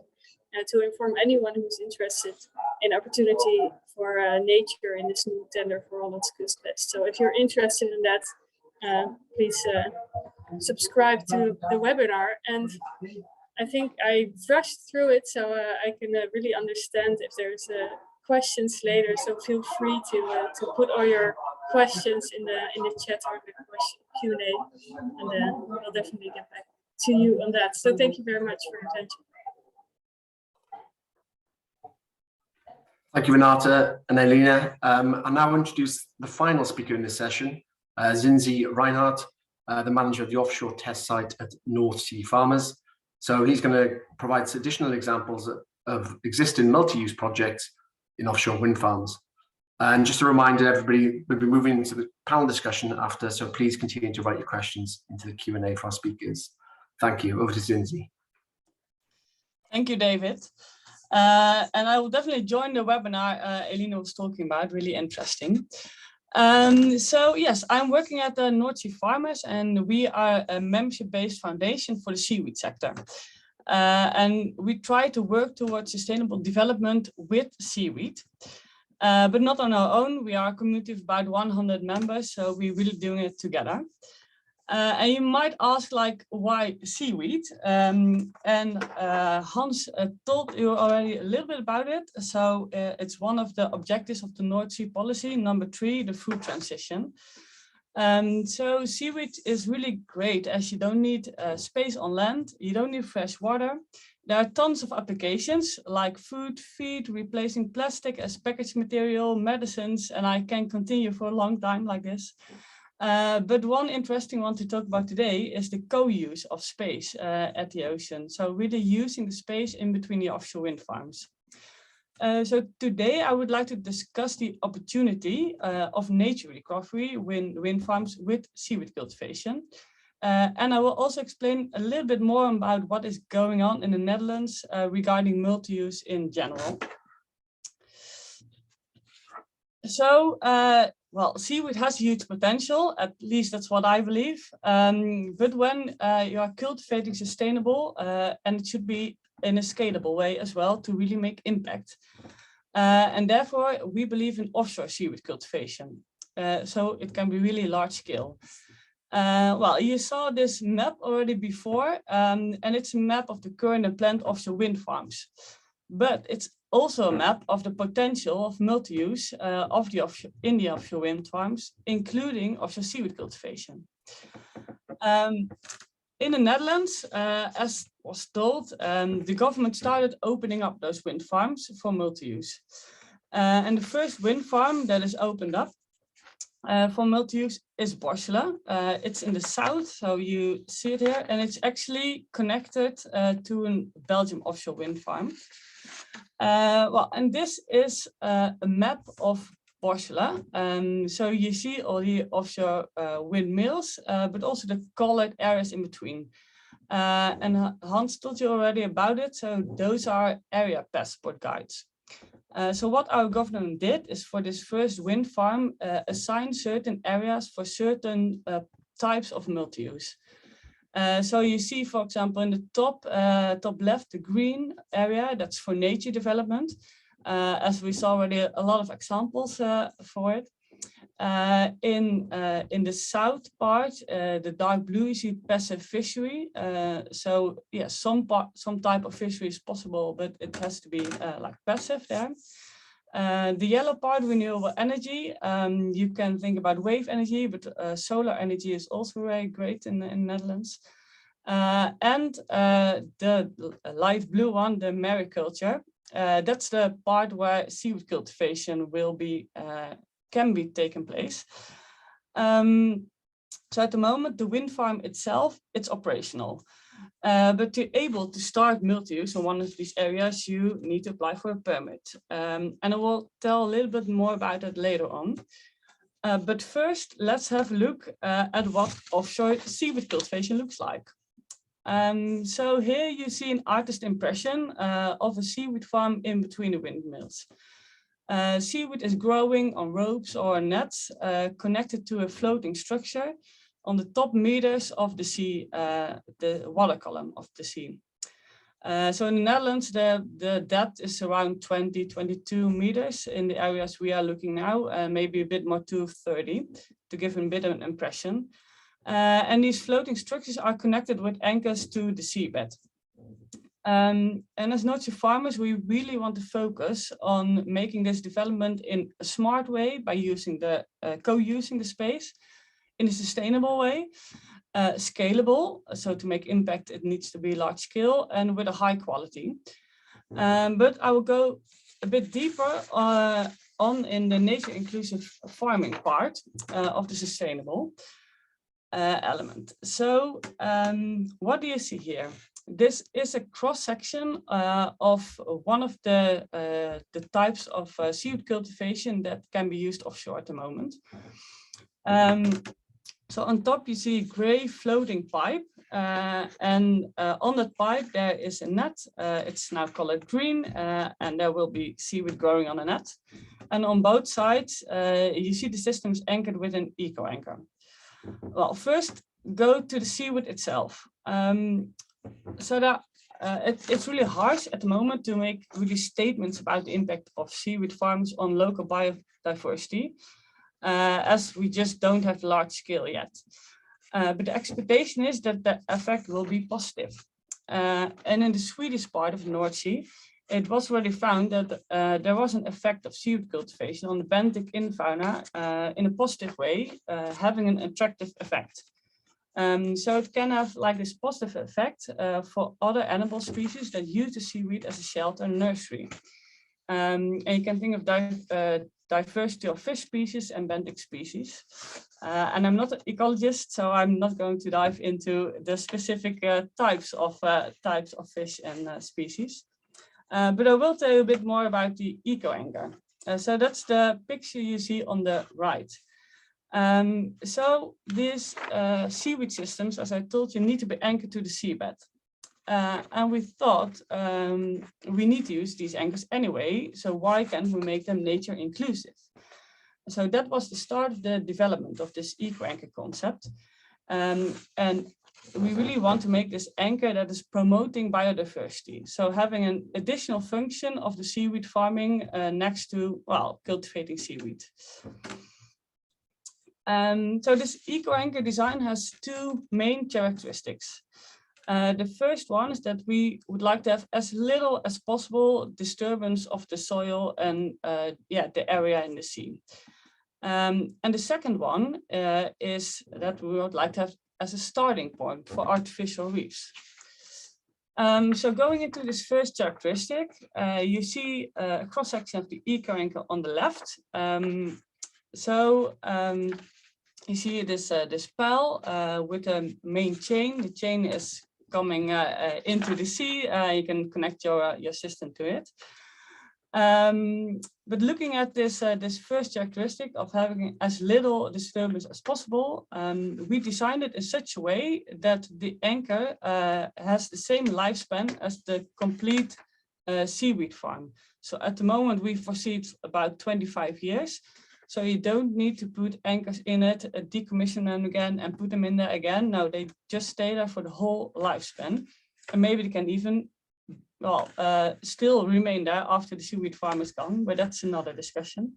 to inform anyone who's interested in opportunity for nature in this new tender for Hollandse Kustwest. So if you're interested in that, please subscribe to the webinar. And I think I rushed through it, so I can really understand if there's questions later. So feel free to put all your questions in the chat or the Q&A, and we'll definitely get back to you on that. So thank you very much for your attention. Thank you, Renata and Elina. I'll now introduce the final speaker in this session, Zinzi Reinhardt, the manager of the offshore test site at North Sea Farmers. So he's going to provide additional examples of existing multi-use projects in offshore wind farms. And just a reminder, everybody, we'll be moving into the panel discussion after, so please continue to write your questions into the Q&A for our speakers. Thank you. Over to Zinzi. Thank you, David. And I will definitely join the webinar Elina was talking about, really interesting. So yes, I'm working at the North Sea Farmers, and we are a membership-based foundation for the seaweed sector. And we try to work towards sustainable development with seaweed, but not on our own. We are a community of about 100 members, so we're really doing it together. And you might ask, like, why seaweed? And Hans told you already a little bit about it. So it's one of the objectives of the North Sea policy, number 3, the food transition. So seaweed is really great, as you don't need space on land, you don't need fresh water. There are tons of applications like food, feed, replacing plastic as packaged material, medicines, and I can continue for a long time like this. But one interesting one to talk about today is the co-use of space at the ocean. So really using the space in between the offshore wind farms. So today I would like to discuss the opportunity of nature recovery wind farms with seaweed cultivation. And I will also explain a little bit more about what is going on in the Netherlands regarding multi-use in general. So, well, seaweed has huge potential, at least that's what I believe. But when you are cultivating sustainable, and it should be in a scalable way as well to really make impact. And therefore, we believe in offshore seaweed cultivation. So it can be really large scale. Well, you saw this map already before, and it's a map of the current and planned offshore wind farms. But it's also a map of the potential of multi-use of the offshore wind farms, including offshore seaweed cultivation. In the Netherlands, as was told, the government started opening up those wind farms for multi-use. And the first wind farm that is opened up for multi-use is Borssele. It's in the south, so you see it here, and it's actually connected to a Belgian offshore wind farm. Well, and this is a map of Borssele. So you see all the offshore windmills, but also the colored areas in between. And Hans told you already about it. So those are area passport guides. So what our government did is for this first wind farm, assign certain areas for certain types of multi-use. So you see, for example, in the top left, the green area, that's for nature development. As we saw already, a lot of examples for it. In the south part, the dark blue, you see passive fishery. So yeah, some type of fishery is possible, but it has to be like passive there. The yellow part, renewable energy. You can think about wave energy, but solar energy is also very great in the Netherlands. And the light blue one, the mariculture. That's the part where seaweed cultivation will be can be taken place. So at the moment, the wind farm itself, it's operational. But to be able to start multi-use in one of these areas, you need to apply for a permit. And I will tell a little bit more about that later on. But first, let's have a look at what offshore seaweed cultivation looks like. So here you see an artist impression of a seaweed farm in between the windmills. Seaweed is growing on ropes or nets connected to a floating structure on the top meters of the sea, the water column of the sea. So in the Netherlands, the depth is around 22 meters in the areas we are looking now, maybe a bit more to 30 to give a bit of an impression. And these floating structures are connected with anchors to the seabed. And as North Sea farmers, we really want to focus on making this development in a smart way by using the co-using the space in a sustainable way, scalable. So to make impact, it needs to be large scale and with a high quality. But I will go a bit deeper on in the nature inclusive farming part of the sustainable element. So what do you see here? This is a cross-section of one of the types of seaweed cultivation that can be used offshore at the moment. So on top you see a gray floating pipe, and on that pipe there is a net. It's now colored green, and there will be seaweed growing on a net. And on both sides you see the system is anchored with an eco anchor. Well, first go to the seaweed itself. So that it's really harsh at the moment to make really statements about the impact of seaweed farms on local biodiversity, as we just don't have large scale yet. But the expectation is that the effect will be positive. And in the Swedish part of the North Sea, it was already found that there was an effect of seaweed cultivation on the Benthic fauna in a positive way, having an attractive effect. So it can have like this positive effect for other animal species that use the seaweed as a shelter and nursery. And you can think of diversity of fish species and benthic species. And I'm not an ecologist, so I'm not going to dive into the specific types of fish and species. But I will tell you a bit more about the eco anchor. So that's the picture you see on the right. So these seaweed systems, as I told you, need to be anchored to the seabed. And we thought we need to use these anchors anyway, so why can't we make them nature inclusive? So that was the start of the development of this eco anchor concept. And we really want to make this anchor that is promoting biodiversity. So having an additional function of the seaweed farming next to, well, cultivating seaweed. So this eco anchor design has two main characteristics. The first one is that we would like to have as little as possible disturbance of the soil and the area in the sea. And the second one is that we would like to have as a starting point for artificial reefs. So going into this first characteristic, you see a cross-section of the eco anchor on the left. You see this pile with a main chain. The chain is coming into the sea. You can connect your system to it. But looking at this first characteristic of having as little disturbance as possible, we designed it in such a way that the anchor has the same lifespan as the complete seaweed farm. So at the moment we foresee about 25 years. So you don't need to put anchors in it, decommission them again and put them in there again. No, they just stay there for the whole lifespan. And maybe they can even, well, still remain there after the seaweed farm is gone, but that's another discussion.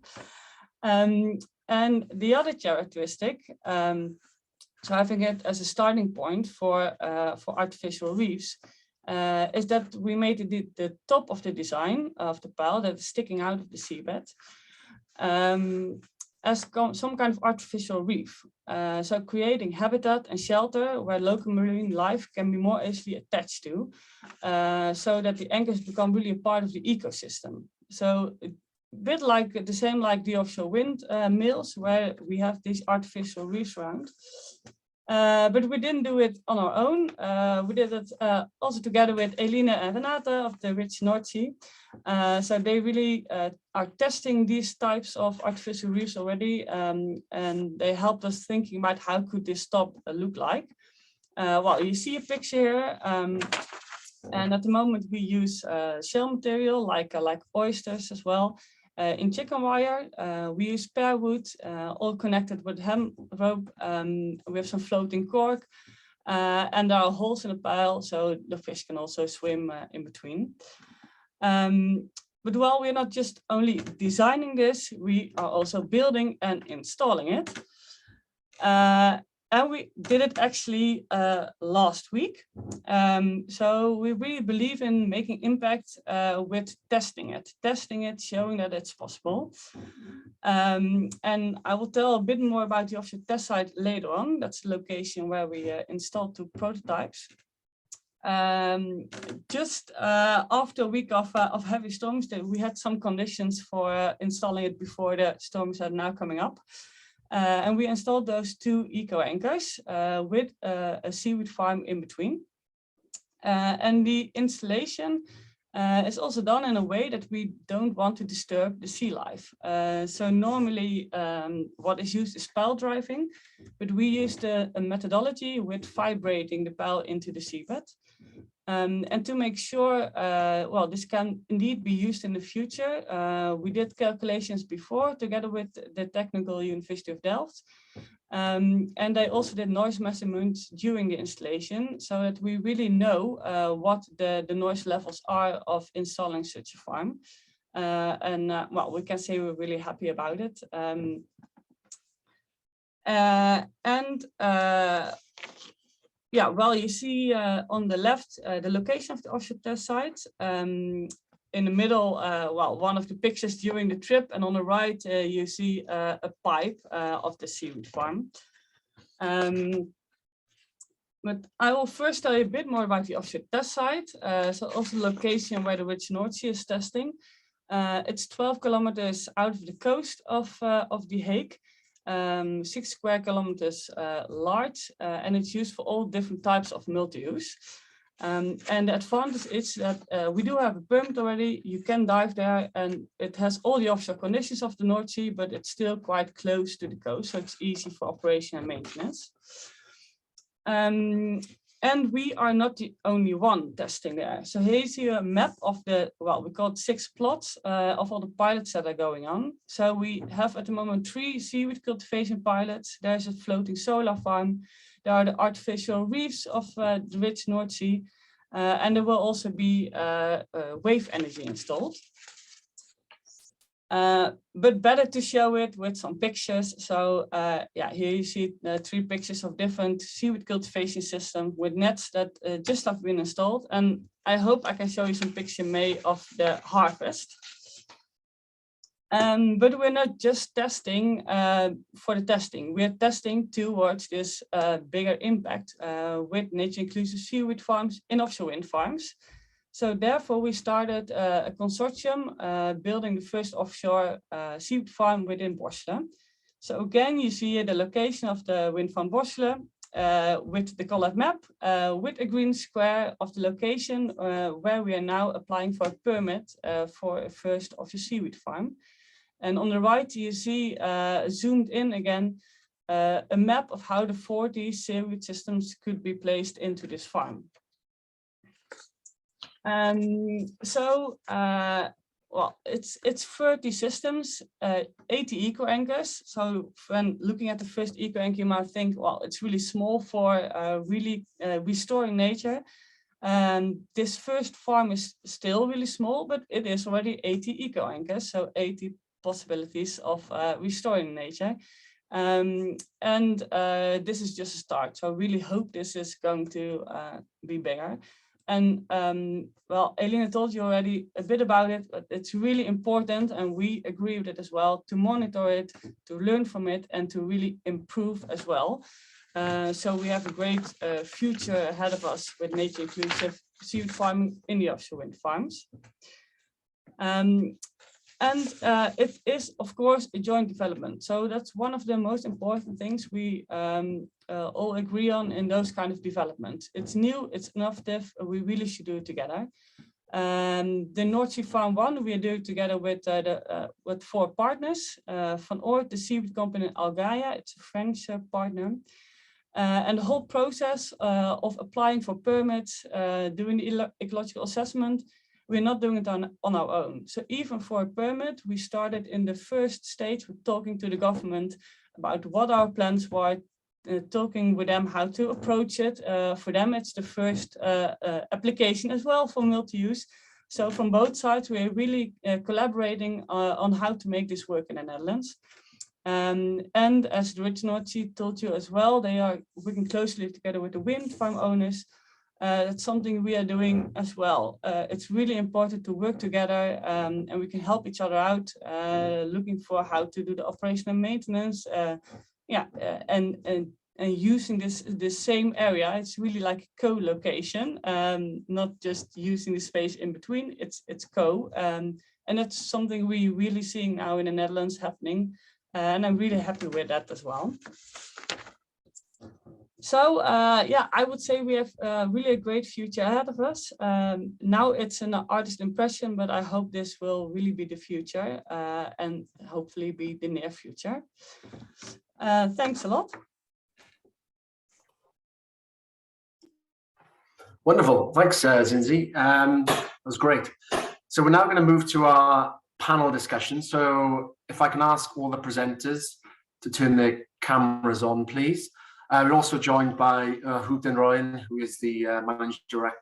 And the other characteristic, so having it as a starting point for artificial reefs, is that we made the top of the design of the pile that is sticking out of the seabed as some kind of artificial reef. So creating habitat and shelter where local marine life can be more easily attached to, so that the anchors become really a part of the ecosystem. So a bit like the same like the offshore wind mills, where we have these artificial reefs around. But we didn't do it on our own. We did it also together with Eline and Renate of the Rich North Sea. So they really are testing these types of artificial reefs already, and they helped us thinking about how could this top look like. Well, you see a picture here, and at the moment we use shell material like oysters as well. In chicken wire, we use pear wood, all connected with hem rope. We have some floating cork, and there are holes in the pile, so the fish can also swim in between. But while we're not just only designing this, we are also building and installing it. And we did it actually last week. So we really believe in making impact with testing it, showing that it's possible. And I will tell a bit more about the offshore test site later on. That's the location where we installed 2 prototypes. Just after a week of heavy storms, we had some conditions for installing it before the storms are now coming up. And we installed those 2 eco anchors with a seaweed farm in between. And the installation is also done in a way that we don't want to disturb the sea life. So normally what is used is pile driving, but we used a methodology with vibrating the pile into the seabed. And to make sure, well, this can indeed be used in the future, we did calculations before together with the Technical University of Delft. And they also did noise measurements during the installation so that we really know what the noise levels are of installing such a farm. Well, we can say we're really happy about it. Yeah, well, you see on the left, the location of the offshore test site. In the middle, well, one of the pictures during the trip, and on the right, you see a pipe of the seaweed farm. But I will first tell you a bit more about the offshore test site. So also the location where the Rich North Sea is testing. It's 12 kilometers out of the coast of The Hague. 6 square kilometers large, and it's used for all different types of multi-use. And the advantage is that we do have a permit already. You can dive there, and it has all the offshore conditions of the North Sea, but it's still quite close to the coast, so it's easy for operation and maintenance. And we are not the only one testing there. So here's a map of the, well, we call it 6 plots of all the pilots that are going on. So we have at the moment 3 seaweed cultivation pilots. There's a floating solar farm. There are the artificial reefs of the Rich North Sea. And there will also be wave energy installed. But better to show it with some pictures. So yeah, here you see 3 pictures of different seaweed cultivation systems with nets that just have been installed. And I hope I can show you some picture May of the harvest. But we're not just testing for the testing. We're testing towards this bigger impact with nature inclusive seaweed farms in offshore wind farms. So therefore, we started a consortium building the first offshore seaweed farm within Borselen. So again, you see the location of the wind farm Borselen with the colored map, with a green square of the location where we are now applying for a permit for a first offshore seaweed farm. And on the right, you see zoomed in again, a map of how the 40 seaweed systems could be placed into this farm. Well, it's 30 systems, 80 eco anchors. So when looking at the first eco anchor, you might think, well, it's really small for really restoring nature. This first farm is still really small, but it is already 80 eco anchors, so 80 possibilities of restoring nature. This is just a start. So I really hope this is going to be bigger. And well, Elina told you already a bit about it, but it's really important, and we agree with it as well, to monitor it, to learn from it, and to really improve as well. So we have a great future ahead of us with nature inclusive seaweed farming in the offshore wind farms. It is, of course, a joint development. So that's one of the most important things we all agree on in those kind of developments. It's new, it's innovative, we really should do it together. The North Sea Farm 1 we are doing together with 4 partners, Van Oort, the seaweed company in Algaia, it's a French partner. And the whole process of applying for permits, doing the ecological assessment, we're not doing it on our own. So even for a permit, we started in the first stage with talking to the government about what our plans were, talking with them how to approach it. For them, it's the first application as well for multi-use. So from both sides, we're really collaborating on how to make this work in the Netherlands. And as the Rich North Sea told you as well, they are working closely together with the wind farm owners. That's something we are doing as well. It's really important to work together, and we can help each other out, looking for how to do the operational maintenance, and using this same area. It's really like co-location, not just using the space in between. It's co, and that's something we really seeing now in the Netherlands happening, and I'm really happy with that as well. So yeah, I would say we have really a great future ahead of us. Now it's an artist impression, but I hope this will really be the future and hopefully be the near future. Thanks a lot. Wonderful, thanks Zinzi. That was great. So we're now going to move to our panel discussion. So if I can ask all the presenters to turn their cameras on, please. We're also joined by Huub den Rooyen, who is the Managing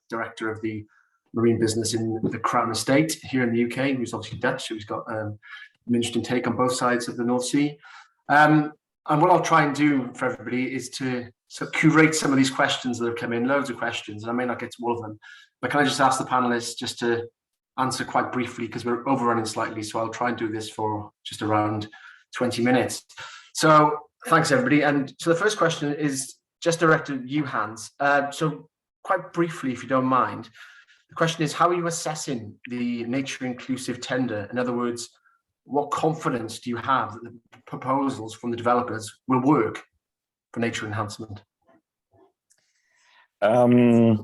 Director of the marine business in the Crown Estate here in the UK, who's obviously Dutch, who's got an interesting take on both sides of the North Sea. And what I'll try and do for everybody is to curate some of these questions that have come in, loads of questions, and I may not get to all of them, but can I just ask the panelists just to answer quite briefly, because we're overrunning slightly, so I'll try and do this for just around 20 minutes. So thanks, everybody. And so the first question is just directed at you, Hans. So quite briefly, if you don't mind, the question is, how are you assessing the nature inclusive tender? In other words, what confidence do you have that the proposals from the developers will work for nature enhancement? I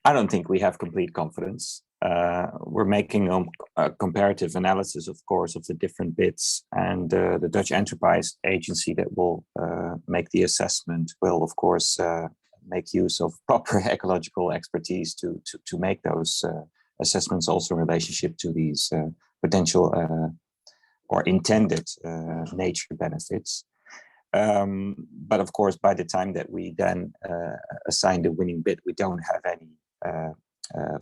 don't think we have complete confidence. We're making a comparative analysis, of course, of the different bids, and the Dutch Enterprise Agency that will make the assessment will, of course, make use of proper ecological expertise to make those assessments also in relationship to these potential or intended nature benefits. But of course, by the time that we then assign the winning bid, we don't have any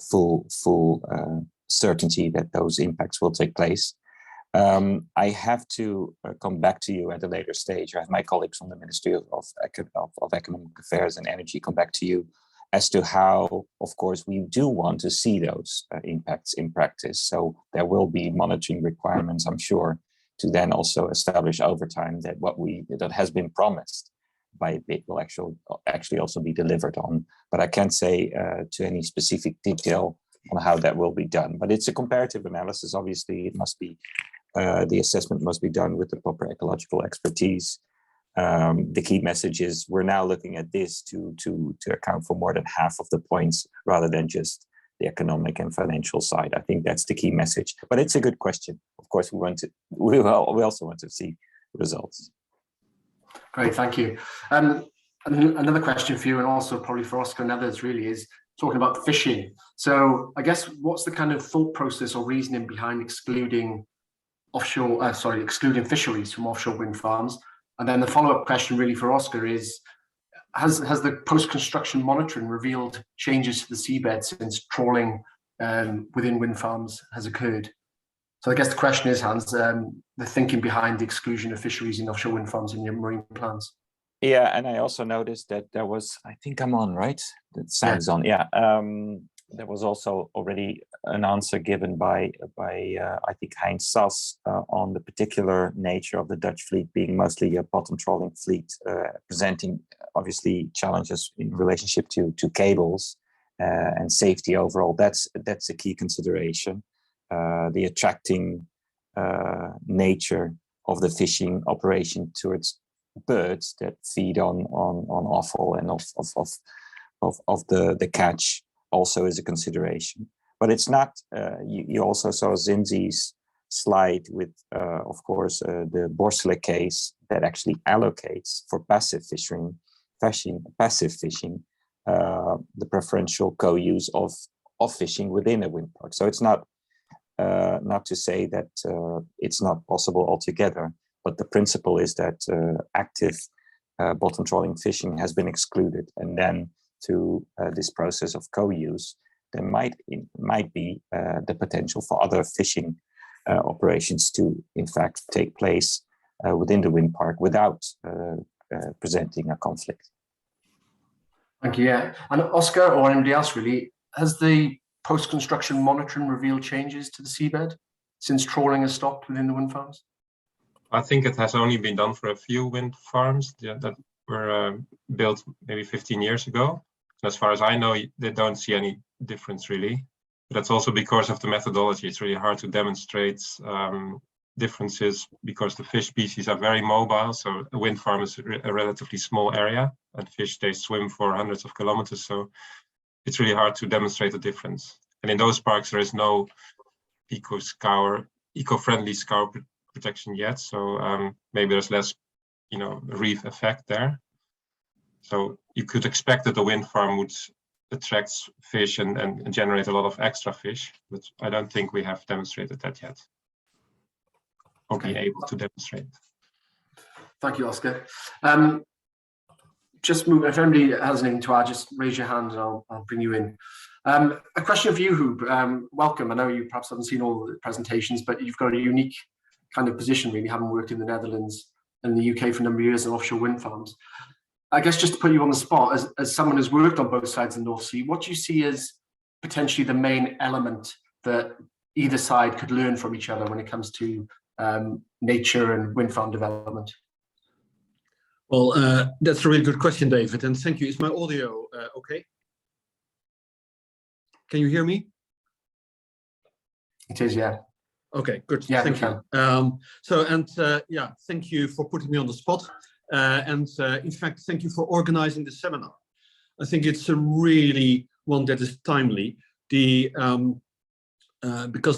full certainty that those impacts will take place. I have to come back to you at a later stage. I have my colleagues from the Ministry of Economic Affairs and Energy come back to you as to how, of course, we do want to see those impacts in practice. So there will be monitoring requirements, I'm sure, to then also establish over time that that has been promised by a bid will actually also be delivered on. But I can't say to any specific detail on how that will be done. But it's a comparative analysis. Obviously, it must be the assessment must be done with the proper ecological expertise. The key message is we're now looking at this to account for more than half of the points rather than just the economic and financial side. I think that's the key message. But it's a good question. Of course, we also want to see results. Great, thank you. Another question for you, and also probably for Oscar and others, really, is talking about fishing. So I guess what's the kind of thought process or reasoning behind excluding excluding fisheries from offshore wind farms? And then the follow-up question really for Oscar is, has the post-construction monitoring revealed changes to the seabed since trawling within wind farms has occurred? So I guess the question is, Hans, the thinking behind the exclusion of fisheries in offshore wind farms in your marine plans. Yeah, and I also noticed that there was, I think I'm on, right? That sounds on, yeah. There was also already an answer given by I think Heinz Sass on the particular nature of the Dutch fleet being mostly a bottom trawling fleet, presenting obviously challenges in relationship to cables and safety overall. That's a key consideration. The attracting nature of the fishing operation towards birds that feed on offal and of the catch also is a consideration. But it's not, you also saw Zinzi's slide with, of course, the Borsele case that actually allocates for passive fishing, the preferential co-use of fishing within a wind park. So it's not to say that it's not possible altogether, but the principle is that active bottom trawling fishing has been excluded, and then to this process of co-use, there might be the potential for other fishing operations to, in fact, take place within the wind park without presenting a conflict. Thank you. Yeah, and Oscar or anybody else really, has the post-construction monitoring revealed changes to the seabed since trawling has stopped within the wind farms? I think it has only been done for a few wind farms that were built maybe 15 years ago. As far as I know, they don't see any difference really. But that's also because of the methodology. It's really hard to demonstrate differences because the fish species are very mobile. So a wind farm is a relatively small area, and fish, they swim for hundreds of kilometers. So it's really hard to demonstrate a difference. And in those parks, there is no eco-friendly scour protection yet. So maybe there's less, reef effect there. So you could expect that the wind farm would attract fish and generate a lot of extra fish, but I don't think we have demonstrated that yet, or be able to demonstrate. Thank you, Oscar. Just move, if anybody has anything to add, just raise your hand and I'll bring you in. A question for you, Hub. Welcome. I know you perhaps haven't seen all the presentations, but you've got a unique kind of position, really, having worked in the Netherlands and the UK for a number of years in offshore wind farms. I guess just to put you on the spot, as someone who's worked on both sides of the North Sea, what do you see as potentially the main element that either side could learn from each other when it comes to nature and wind farm development? Well, that's a really good question, David, and thank you. Is my audio okay? Can you hear me? It is, yeah. Okay, good. Yeah, thank you. Thank you for putting me on the spot. In fact, thank you for organizing the seminar. I think it's a really one that is timely. Because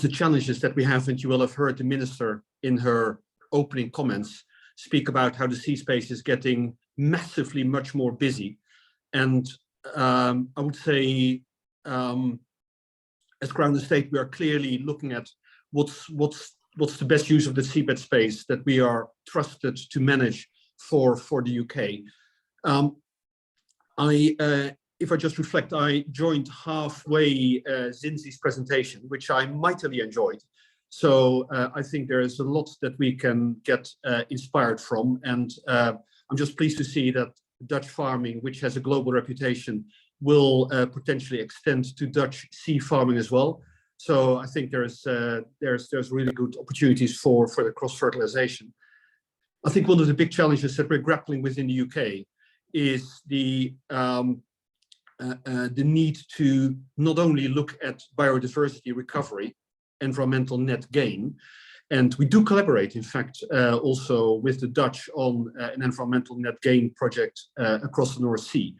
the challenges that we have, and you will have heard the minister in her opening comments speak about how the sea space is getting massively much more busy. And I would say, as Crown Estate, we are clearly looking at what's the best use of the seabed space that we are trusted to manage for the UK. If I just reflect, I joined halfway Zinzi's presentation, which I mightily enjoyed. So I think there is a lot that we can get inspired from. And I'm just pleased to see that Dutch farming, which has a global reputation, will potentially extend to Dutch sea farming as well. So I think there's really good opportunities for the cross-fertilization. I think one of the big challenges that we're grappling with in the UK is the need to not only look at biodiversity recovery, environmental net gain, and we do collaborate, in fact, also with the Dutch on an environmental net gain project across the North Sea.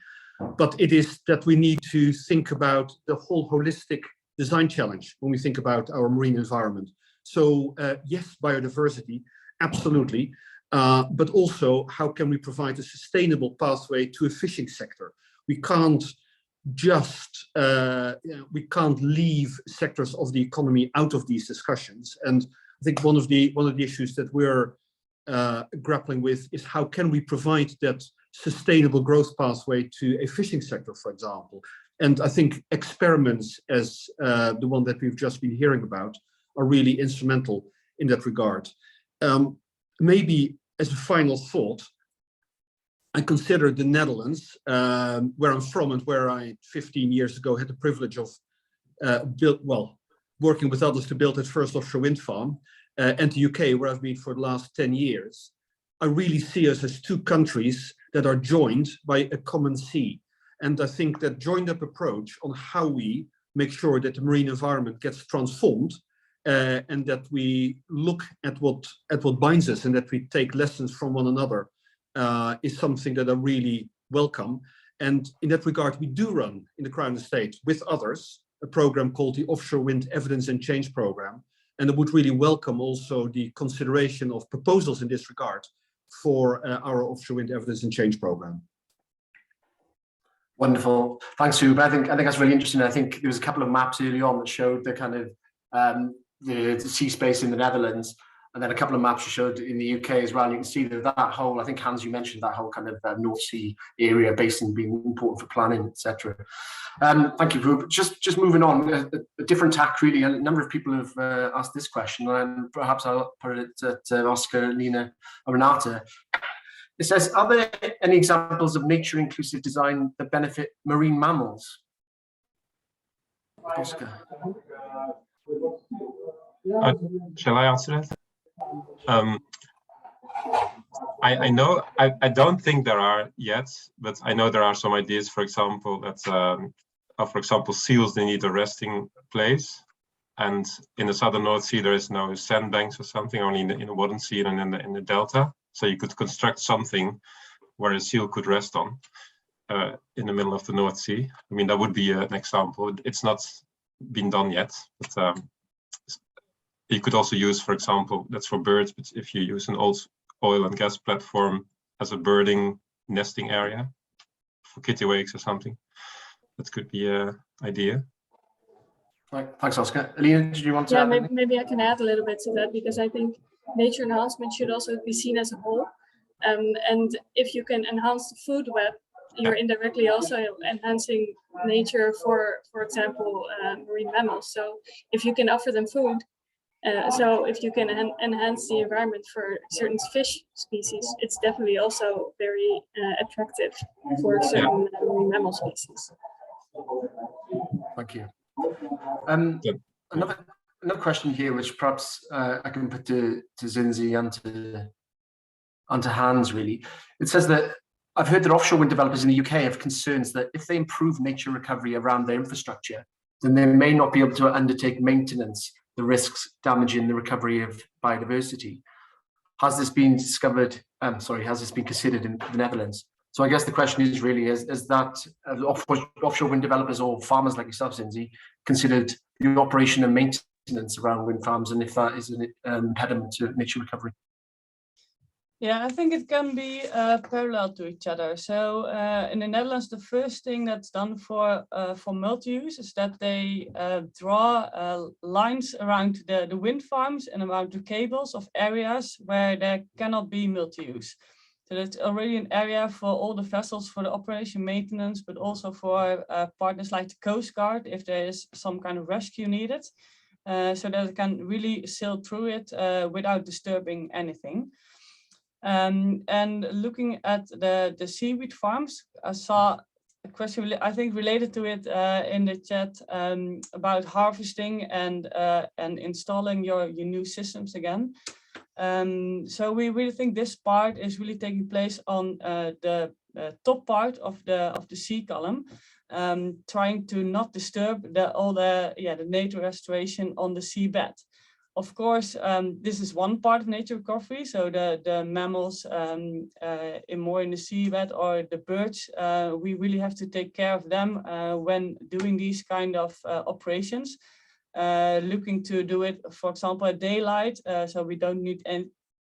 But it is that we need to think about the whole holistic design challenge when we think about our marine environment. So yes, biodiversity, absolutely. But also, how can we provide a sustainable pathway to a fishing sector? We can't just we can't leave sectors of the economy out of these discussions. And I think one of the issues that we're grappling with is how can we provide that sustainable growth pathway to a fishing sector, for example. And I think experiments as the one that we've just been hearing about are really instrumental in that regard. Maybe as a final thought, I consider the Netherlands, where I'm from and where I 15 years ago had the privilege of working with others to build that first offshore wind farm, and the UK, where I've been for the last 10 years. I really see us as two countries that are joined by a common sea. And I think that joined up approach on how we make sure that the marine environment gets transformed, and that we look at what binds us and that we take lessons from one another, is something that I really welcome. And in that regard, we do run in the Crown Estate with others a program called the Offshore Wind Evidence and Change Program. And I would really welcome also the consideration of proposals in this regard for our Offshore Wind Evidence and Change Program. Wonderful. Thanks, Hub. I think that's really interesting. I think there was a couple of maps early on that showed the kind of the sea space in the Netherlands, and then a couple of maps showed in the UK as well. You can see that whole, I think Hans, you mentioned that whole kind of North Sea area basin being important for planning, etc. Thank you, Hub. Just moving on, a different tack really. A number of people have asked this question, and perhaps I'll put it at Oscar, Nina, or Renata. It says, are there any examples of nature-inclusive design that benefit marine mammals? Oscar. Shall I answer that? I know, I don't think there are yet, but I know there are some ideas, for example, that, for example, seals, they need a resting place. And in the southern North Sea, there is no sandbanks or something, only in the Wadden Sea and in the delta. So you could construct something where a seal could rest on in the middle of the North Sea. I mean, that would be an example. It's not been done yet, but you could also use, for example, that's for birds, but if you use an old oil and gas platform as a birding nesting area for kittiwakes or something, that could be an idea. Right. Thanks, Oscar. Alina, did you want to? Yeah, maybe I can add a little bit to that, because I think nature enhancement should also be seen as a whole. And if you can enhance the food web, you're indirectly also enhancing nature for example, marine mammals. So if you can offer them food, so if you can enhance the environment for certain fish species, it's definitely also very attractive for certain marine mammal species. Thank you. Another question here, which perhaps I can put to Zinzi and to Hans, really. It says that I've heard that offshore wind developers in the UK have concerns that if they improve nature recovery around their infrastructure, then they may not be able to undertake maintenance, the risks damaging the recovery of biodiversity. Has this been considered in the Netherlands? So I guess the question is really, is that offshore wind developers or farmers like yourself, Zinzi, considered the operation and maintenance around wind farms, and if that is an impediment to nature recovery? Yeah, I think it can be parallel to each other. So in the Netherlands, the first thing that's done for multi-use is that they draw lines around the wind farms and around the cables of areas where there cannot be multi-use. So that's already an area for all the vessels for the operation maintenance, but also for partners like the Coast Guard if there is some kind of rescue needed, so that it can really sail through it without disturbing anything. And looking at the seaweed farms, I saw a question, I think, related to it in the chat about harvesting and installing your new systems again. So we really think this part is really taking place on the top part of the sea column, trying to not disturb the nature restoration on the seabed. Of course, this is one part of nature recovery. So the mammals in the seabed or the birds, we really have to take care of them when doing these kind of operations. Looking to do it, for example, at daylight, so we don't need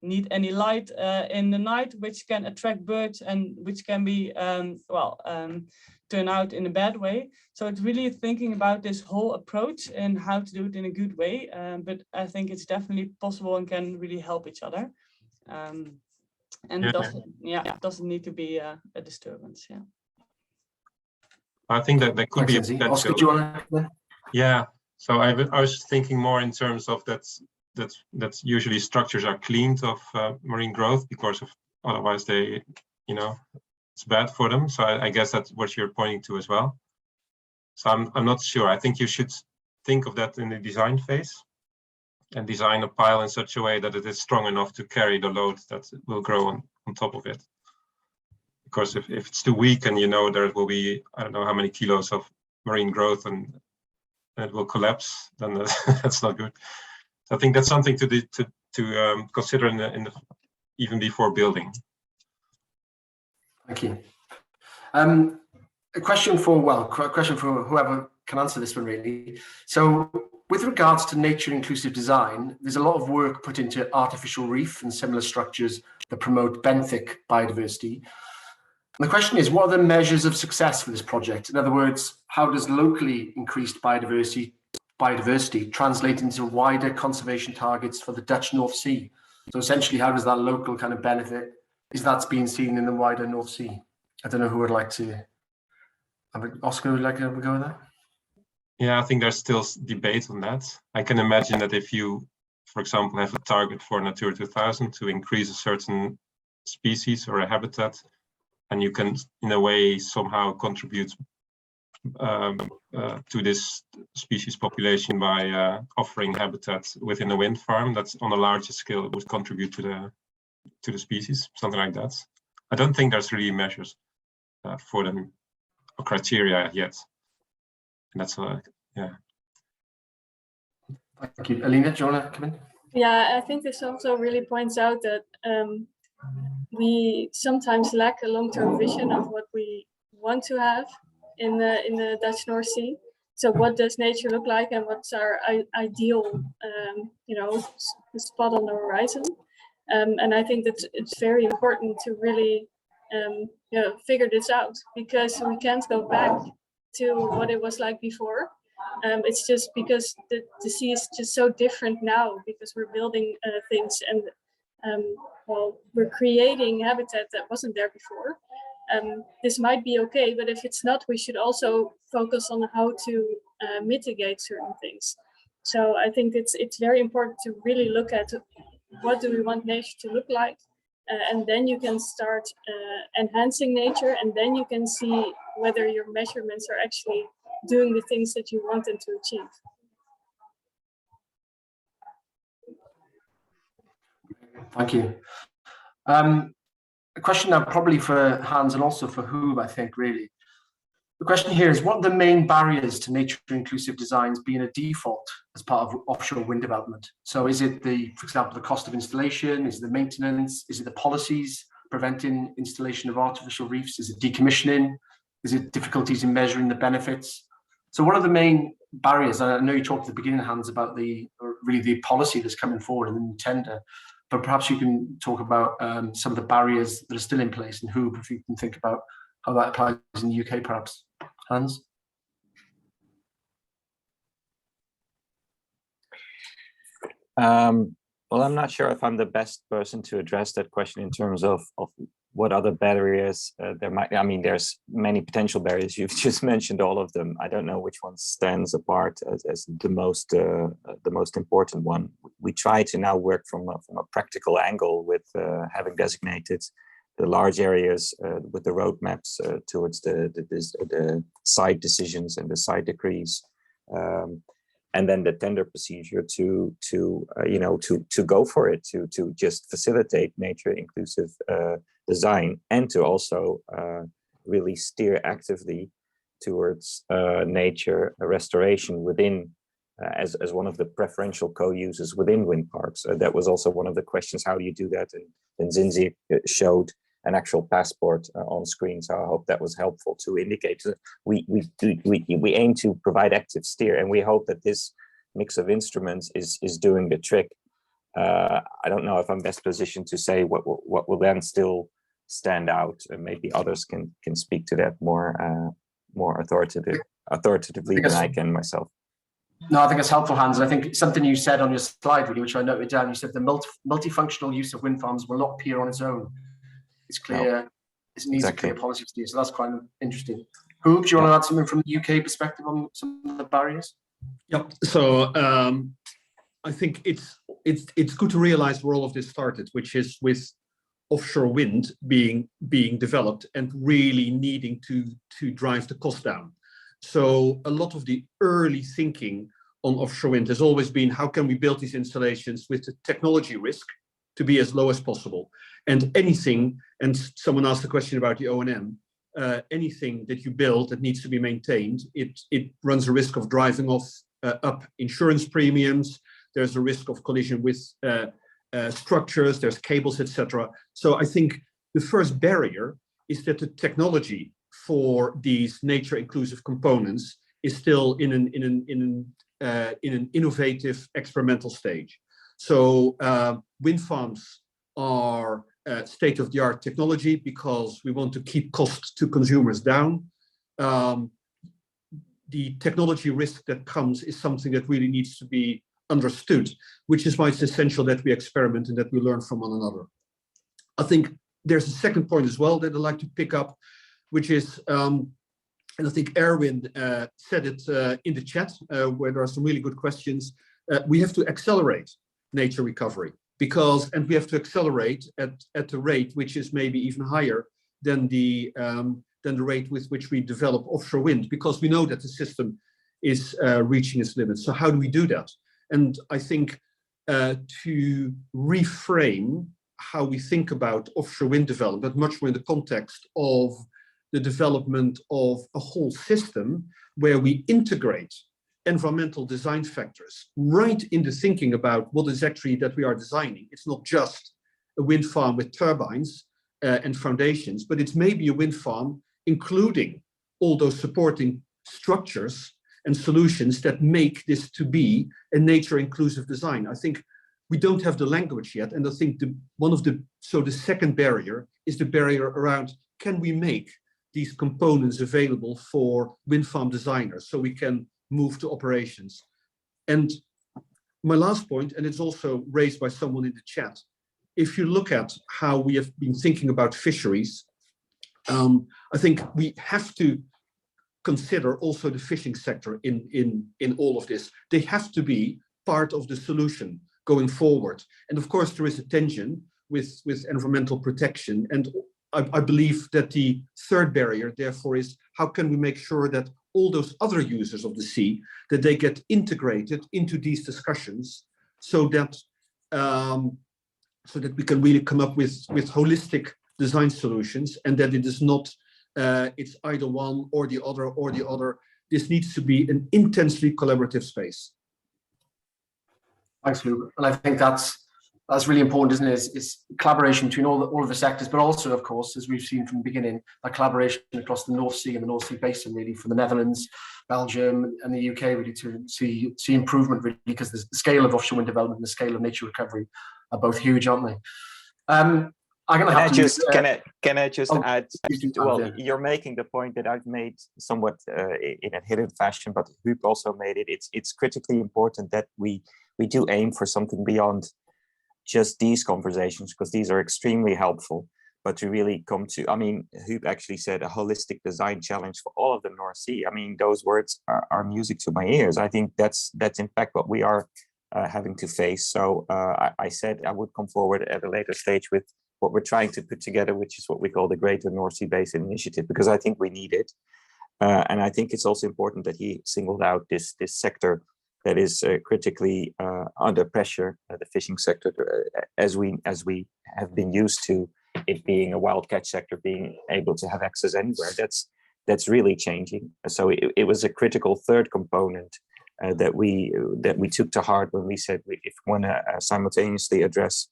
need any light in the night, which can attract birds and which can be turn out in a bad way. So it's really thinking about this whole approach and how to do it in a good way. But I think it's definitely possible and can really help each other. And it doesn't need to be a disturbance. Yeah. I think that there could be a potential. Oscar, do you want to? Yeah. So I was thinking more in terms of that's usually structures are cleaned of marine growth because of otherwise they, it's bad for them. So I guess that's what you're pointing to as well. So I'm not sure. I think you should think of that in the design phase and design a pile in such a way that it is strong enough to carry the load that will grow on top of it. Because if it's too weak and there will be, I don't know how many kilos of marine growth and it will collapse, then that's not good. So I think that's something to consider in the even before building. Thank you. A question for whoever can answer this one really. So with regards to nature inclusive design, there's a lot of work put into artificial reef and similar structures that promote benthic biodiversity. And the question is, what are the measures of success for this project? In other words, how does locally increased biodiversity translate into wider conservation targets for the Dutch North Sea? So essentially, how does that local kind of benefit, is that's being seen in the wider North Sea? I don't know who would like to, Oscar, would you like to have a go with that? Yeah, I think there's still debate on that. I can imagine that if you, for example, have a target for Natura 2000 to increase a certain species or a habitat, and you can, in a way, somehow contribute to this species population by offering habitat within a wind farm that's on a larger scale, it would contribute to the species, something like that. I don't think there's really measures for them or criteria yet. And that's yeah. Thank you. Alina, do you want to come in? Yeah, I think this also really points out that we sometimes lack a long-term vision of what we want to have in the Dutch North Sea. So what does nature look like, and what's our ideal, spot on the horizon? And I think that it's very important to really, figure this out, because we can't go back to what it was like before. It's just because the sea is just so different now, because we're building things and we're creating habitat that wasn't there before. This might be okay, but if it's not, we should also focus on how to mitigate certain things. So I think it's very important to really look at what do we want nature to look like, and then you can start enhancing nature, and then you can see whether your measurements are actually doing the things that you want them to achieve. Thank you. A question now probably for Hans and also for Hoob, I think, really. The question here is, what are the main barriers to nature-inclusive designs being a default as part of offshore wind development? So is it, for example, the cost of installation? Is it the maintenance? Is it the policies preventing installation of artificial reefs? Is it decommissioning? Is it difficulties in measuring the benefits? So what are the main barriers? I know you talked at the beginning, Hans, about the policy that's coming forward in the tender, but perhaps you can talk about some of the barriers that are still in place, and Hoob, if you can think about how that applies in the UK, perhaps. Hans? Well, I'm not sure if I'm the best person to address that question in terms of what other barriers there might. I mean, there's many potential barriers. You've just mentioned all of them. I don't know which one stands apart as the most important one. We try to now work from a practical angle with having designated the large areas with the roadmaps towards the site decisions and the site decrees, and then the tender procedure to go for it, to just facilitate nature inclusive design, and to also really steer actively towards nature restoration within as one of the preferential co-users within wind parks. That was also one of the questions: how do you do that? And Zinzi showed an actual passport on screen, so I hope that was helpful to indicate. We aim to provide active steer, and we hope that this mix of instruments is doing the trick. I don't know if I'm best positioned to say what will then still stand out, and maybe others can speak to that more authoritatively than I can myself. No, I think it's helpful, Hans. I think something you said on your slide, really, which I noted down, you said the multifunctional use of wind farms will not appear on its own. It's clear, it needs a clear policy to do. So that's quite interesting. Huub, do you want to add something from the UK perspective on some of the barriers? Yep. So I think it's good to realize where all of this started, which is with offshore wind being developed and really needing to drive the cost down. So a lot of the early thinking on offshore wind has always been, how can we build these installations with the technology risk to be as low as possible? And anything, and someone asked a question about the O&M, anything that you build that needs to be maintained, it runs a risk of driving up insurance premiums. There's a risk of collision with structures, there's cables, etc. So I think the first barrier is that the technology for these nature inclusive components is still in an innovative experimental stage. So wind farms are state-of-the-art technology because we want to keep costs to consumers down. The technology risk that comes is something that really needs to be understood, which is why it's essential that we experiment and that we learn from one another. I think there's a second point as well that I'd like to pick up, which is, and I think Erwin said it in the chat, where there are some really good questions. We have to accelerate nature recovery and we have to accelerate at a rate which is maybe even higher than the rate with which we develop offshore wind, because we know that the system is reaching its limits. So how do we do that? And I think to reframe how we think about offshore wind development much more in the context of the development of a whole system where we integrate environmental design factors right in the thinking about what is actually that we are designing. It's not just a wind farm with turbines and foundations, but it's maybe a wind farm including all those supporting structures and solutions that make this to be a nature inclusive design. I think we don't have the language yet, and I think the second barrier is the barrier around, can we make these components available for wind farm designers so we can move to operations? And my last point, and it's also raised by someone in the chat, if you look at how we have been thinking about fisheries, I think we have to consider also the fishing sector in all of this. They have to be part of the solution going forward. And of course, there is a tension with environmental protection. And I believe that the third barrier, therefore, is how can we make sure that all those other users of the sea, that they get integrated into these discussions so that we can really come up with holistic design solutions, and that it is not it's either one or the other. This needs to be an intensely collaborative space. Thanks, Huub. And I think that's really important, isn't it? It's collaboration between all of the sectors, but also, of course, as we've seen from the beginning, that collaboration across the North Sea and the North Sea Basin, really, from the Netherlands, Belgium, and the UK, really, to see improvement, really, because the scale of offshore wind development and the scale of nature recovery are both huge, aren't they? Can I just add? Well, you're making the point that I've made somewhat in a hidden fashion, but Huub also made it. It's critically important that we do aim for something beyond just these conversations, because these are extremely helpful. But to really come to, I mean, Huub actually said a holistic design challenge for all of the North Sea. I mean, those words are music to my ears. I think that's in fact what we are having to face. So I said I would come forward at a later stage with what we're trying to put together, which is what we call the Greater North Sea Basin Initiative, because I think we need it. And I think it's also important that he singled out this sector that is critically under pressure, the fishing sector, as we have been used to it being a wild catch sector, being able to have access anywhere. That's really changing. So it was a critical third component that we took to heart when we said if we want to simultaneously address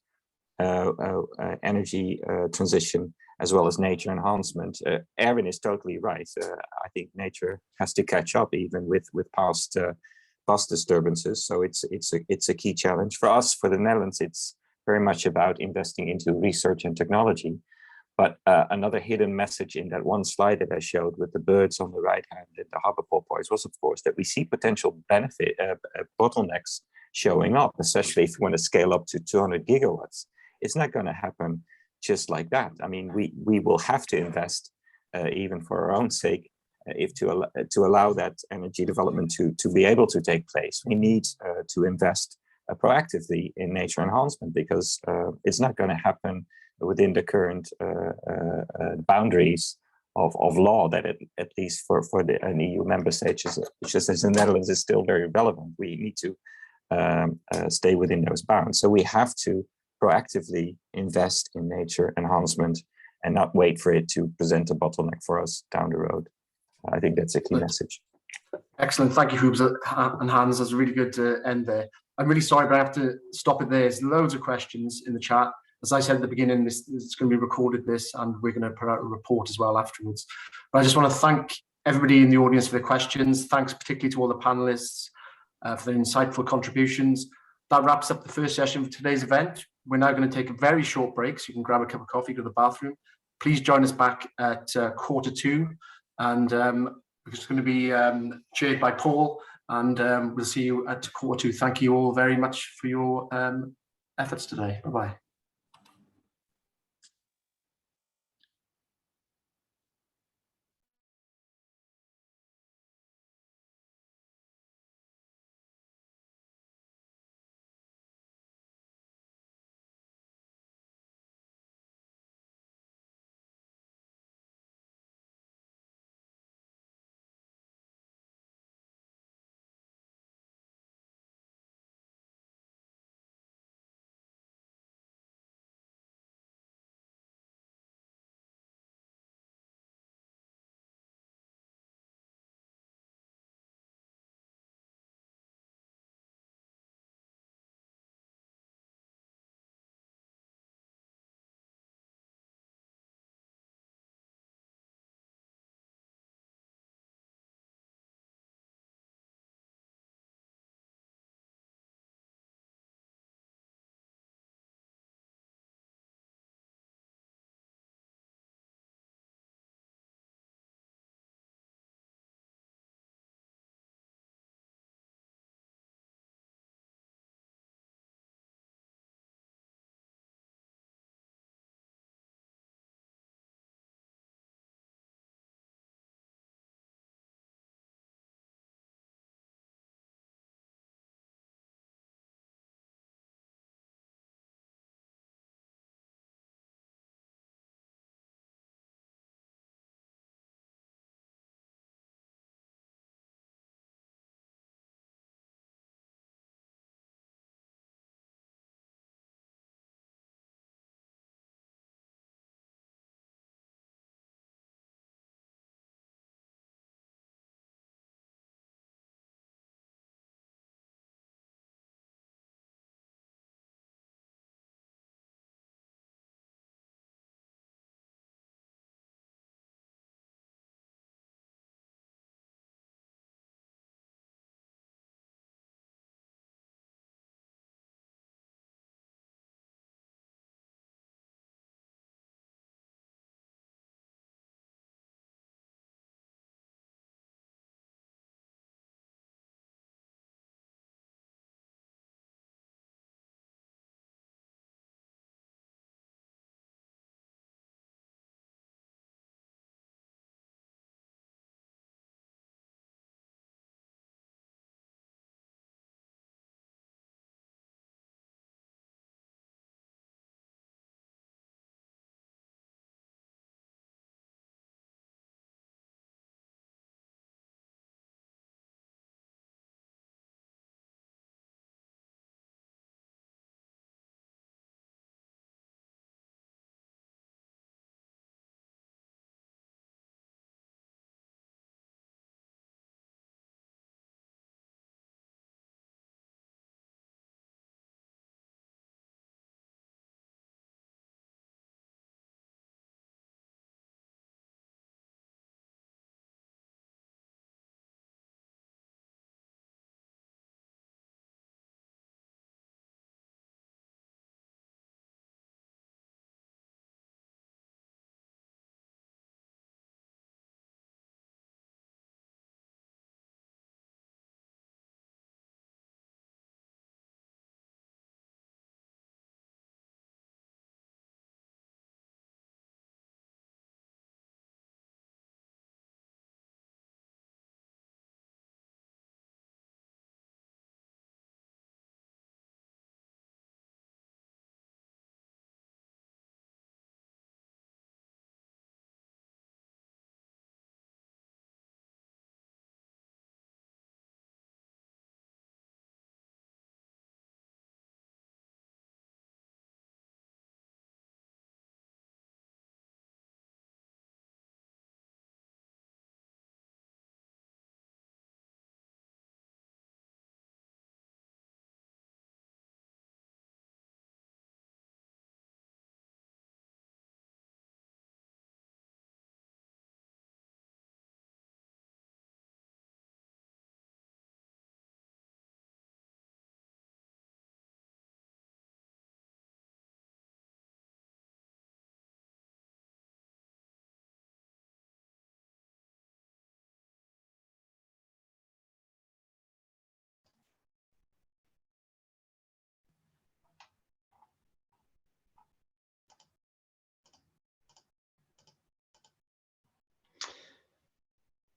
energy transition as well as nature enhancement. Erwin is totally right. I think nature has to catch up even with past cost disturbances. So it's a key challenge for us. For the Netherlands, it's very much about investing into research and technology. But another hidden message in that one slide that I showed with the birds on the right hand and the harbor porpoise was, of course, that we see potential benefit bottlenecks showing up, especially if you want to scale up to 200 gigawatts. It's not going to happen just like that. I mean, we will have to invest, even for our own sake, if to allow that energy development to be able to take place. We need to invest proactively in nature enhancement, because it's not going to happen within the current boundaries of law that at least for an EU member state, just as the Netherlands, is still very relevant. We need to stay within those bounds. So we have to proactively invest in nature enhancement and not wait for it to present a bottleneck for us down the road. I think that's a key message. Excellent. Thank you, Hubes and Hans. That's a really good end there. I'm really sorry, but I have to stop it there. There's loads of questions in the chat. As I said at the beginning, this is going to be recorded, and we're going to put out a report as well afterwards. But I just want to thank everybody in the audience for their questions. Thanks particularly to all the panelists for their insightful contributions. That wraps up the first session for today's event. We're now going to take a very short break, so you can grab a cup of coffee, go to the bathroom. Please join us back at 2:45, and it's going to be chaired by Paul, and we'll see you at 2:45. Thank you all very much for your efforts today. Bye-bye.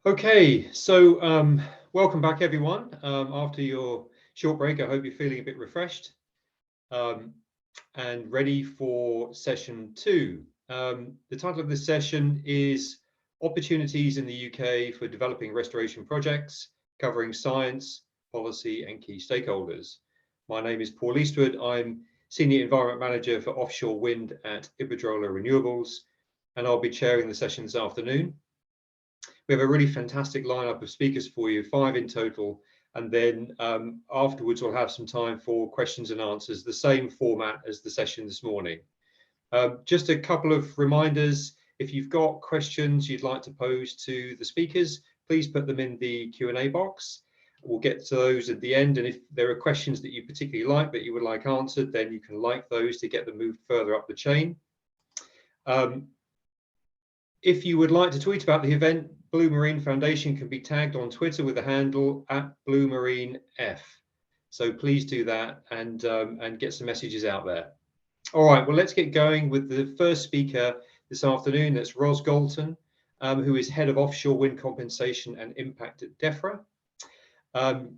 Okay, so welcome back everyone. After your short break, I hope you're feeling a bit refreshed and ready for session 2. The title of this session is Opportunities in the UK for Developing Restoration Projects, covering science, policy and key stakeholders. My name is Paul Eastwood. I'm Senior Environment Manager for Offshore Wind at Iberdrola Renewables, and I'll be chairing the session this afternoon. We have a really fantastic lineup of speakers for you, 5 in total, and then afterwards we'll have some time for questions and answers, the same format as the session this morning. Just a couple of reminders: if you've got questions you'd like to pose to the speakers, please put them in the Q&A box. We'll get to those at the end, and if there are questions that you particularly like that you would like answered, then you can like those to get them moved further up the chain. If you would like to tweet about the event, Blue Marine Foundation can be tagged on Twitter with the handle @BlueMarineF. So please do that and get some messages out there. All right, well, let's get going with the first speaker this afternoon. That's Ros Galton, who is Head of Offshore Wind Compensation and Impact at DEFRA.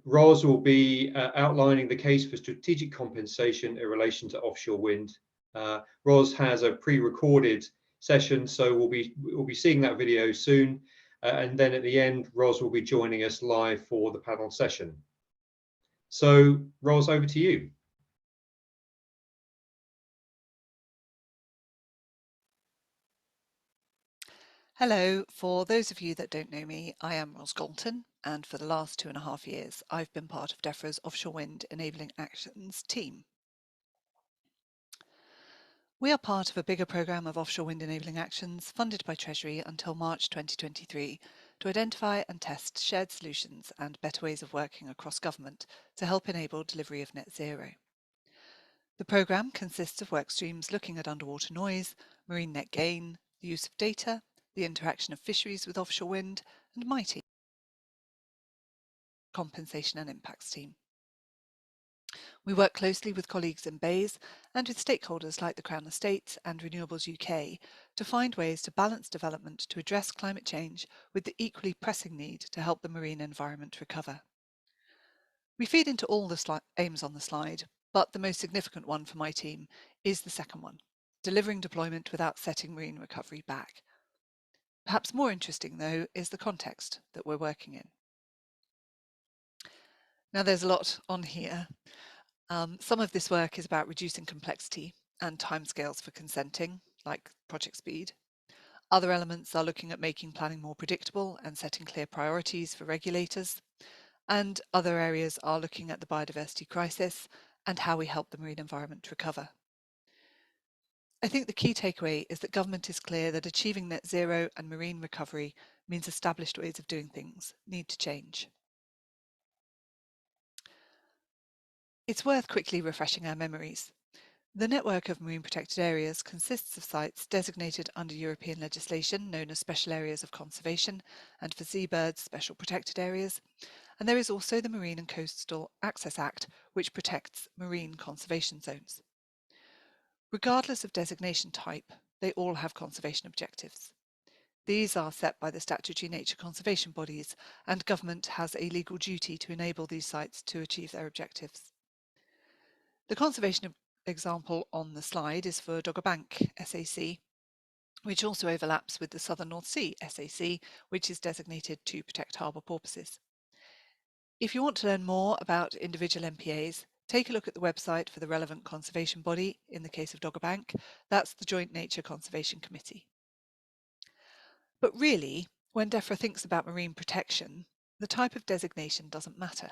Ros will be outlining the case for strategic compensation in relation to offshore wind. Ros has a pre-recorded session, so we'll be seeing that video soon, and then at the end Ros will be joining us live for the panel session. So Ros, over to you. Hello, for those of you that don't know me, I am Ros Galton, and for the last 2.5 years I've been part of DEFRA's Offshore Wind Enabling Actions team. We are part of a bigger programme of offshore wind enabling actions funded by Treasury until March 2023 to identify and test shared solutions and better ways of working across government to help enable delivery of net zero. The programme consists of work streams looking at underwater noise, marine net gain, the use of data, the interaction of fisheries with offshore wind, and my team, Compensation and Impacts team. We work closely with colleagues in BEIS and with stakeholders like the Crown Estate and Renewables UK to find ways to balance development to address climate change with the equally pressing need to help the marine environment recover. We feed into all the aims on the slide, but the most significant one for my team is the second one, delivering deployment without setting marine recovery back. Perhaps more interesting, though, is the context that we're working in. Now, there's a lot on here. Some of this work is about reducing complexity and timescales for consenting, like project speed. Other elements are looking at making planning more predictable and setting clear priorities for regulators. And other areas are looking at the biodiversity crisis and how we help the marine environment recover. I think the key takeaway is that government is clear that achieving net zero and marine recovery means established ways of doing things need to change. It's worth quickly refreshing our memories. The network of marine protected areas consists of sites designated under European legislation known as Special Areas of Conservation, and for seabirds, Special Protected Areas. And there is also the Marine and Coastal Access Act, which protects marine conservation zones. Regardless of designation type, they all have conservation objectives. These are set by the statutory nature conservation bodies, and government has a legal duty to enable these sites to achieve their objectives. The conservation example on the slide is for Dogger Bank SAC, which also overlaps with the Southern North Sea SAC, which is designated to protect harbour porpoises. If you want to learn more about individual MPAs, take a look at the website for the relevant conservation body. In the case of Dogger Bank, that's the Joint Nature Conservation Committee. But really, when DEFRA thinks about marine protection, the type of designation doesn't matter.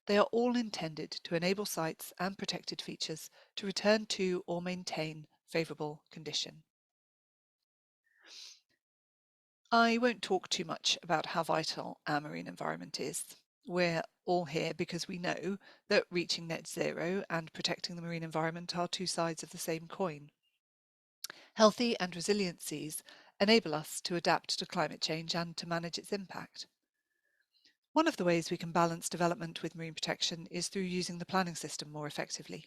They are all intended to enable sites and protected features to return to or maintain favourable condition. I won't talk too much about how vital our marine environment is. We're all here because we know that reaching net zero and protecting the marine environment are two sides of the same coin. Healthy and resilient seas enable us to adapt to climate change and to manage its impact. One of the ways we can balance development with marine protection is through using the planning system more effectively.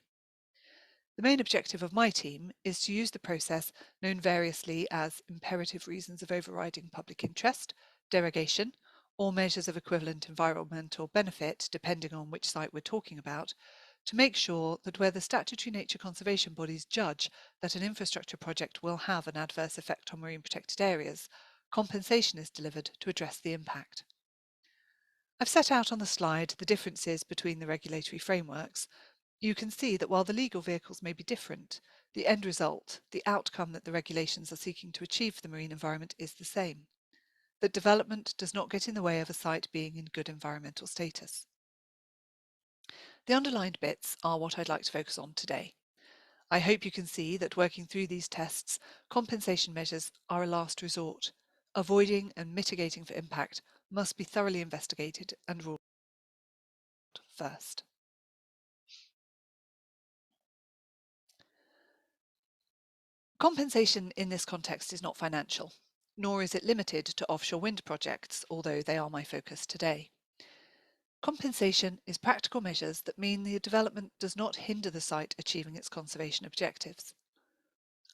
The main objective of my team is to use the process known variously as imperative reasons of overriding public interest, derogation, or measures of equivalent environmental benefit, depending on which site we're talking about, to make sure that where the statutory nature conservation bodies judge that an infrastructure project will have an adverse effect on marine protected areas, compensation is delivered to address the impact. I've set out on the slide the differences between the regulatory frameworks. You can see that while the legal vehicles may be different, the end result, the outcome that the regulations are seeking to achieve for the marine environment is the same, that development does not get in the way of a site being in good environmental status. The underlined bits are what I'd like to focus on today. I hope you can see that working through these tests, compensation measures are a last resort. Avoiding and mitigating for impact must be thoroughly investigated and ruled out first. Compensation in this context is not financial, nor is it limited to offshore wind projects, although they are my focus today. Compensation is practical measures that mean the development does not hinder the site achieving its conservation objectives.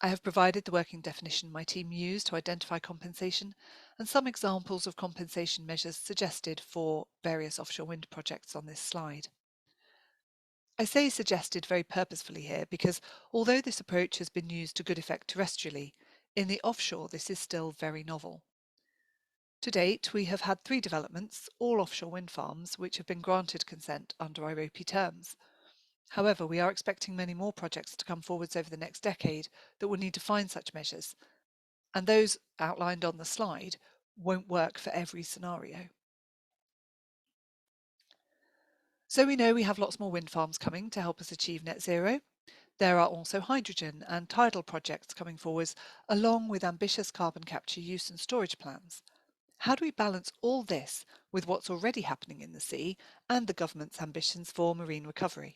I have provided the working definition my team used to identify compensation and some examples of compensation measures suggested for various offshore wind projects on this slide. I say suggested very purposefully here because although this approach has been used to good effect terrestrially, in the offshore this is still very novel. To date, we have had 3 developments, all offshore wind farms, which have been granted consent under IROPI terms. However, we are expecting many more projects to come forwards over the next decade that will need to find such measures, and those outlined on the slide won't work for every scenario. So we know we have lots more wind farms coming to help us achieve net zero. There are also hydrogen and tidal projects coming forwards, along with ambitious carbon capture use and storage plans. How do we balance all this with what's already happening in the sea and the government's ambitions for marine recovery?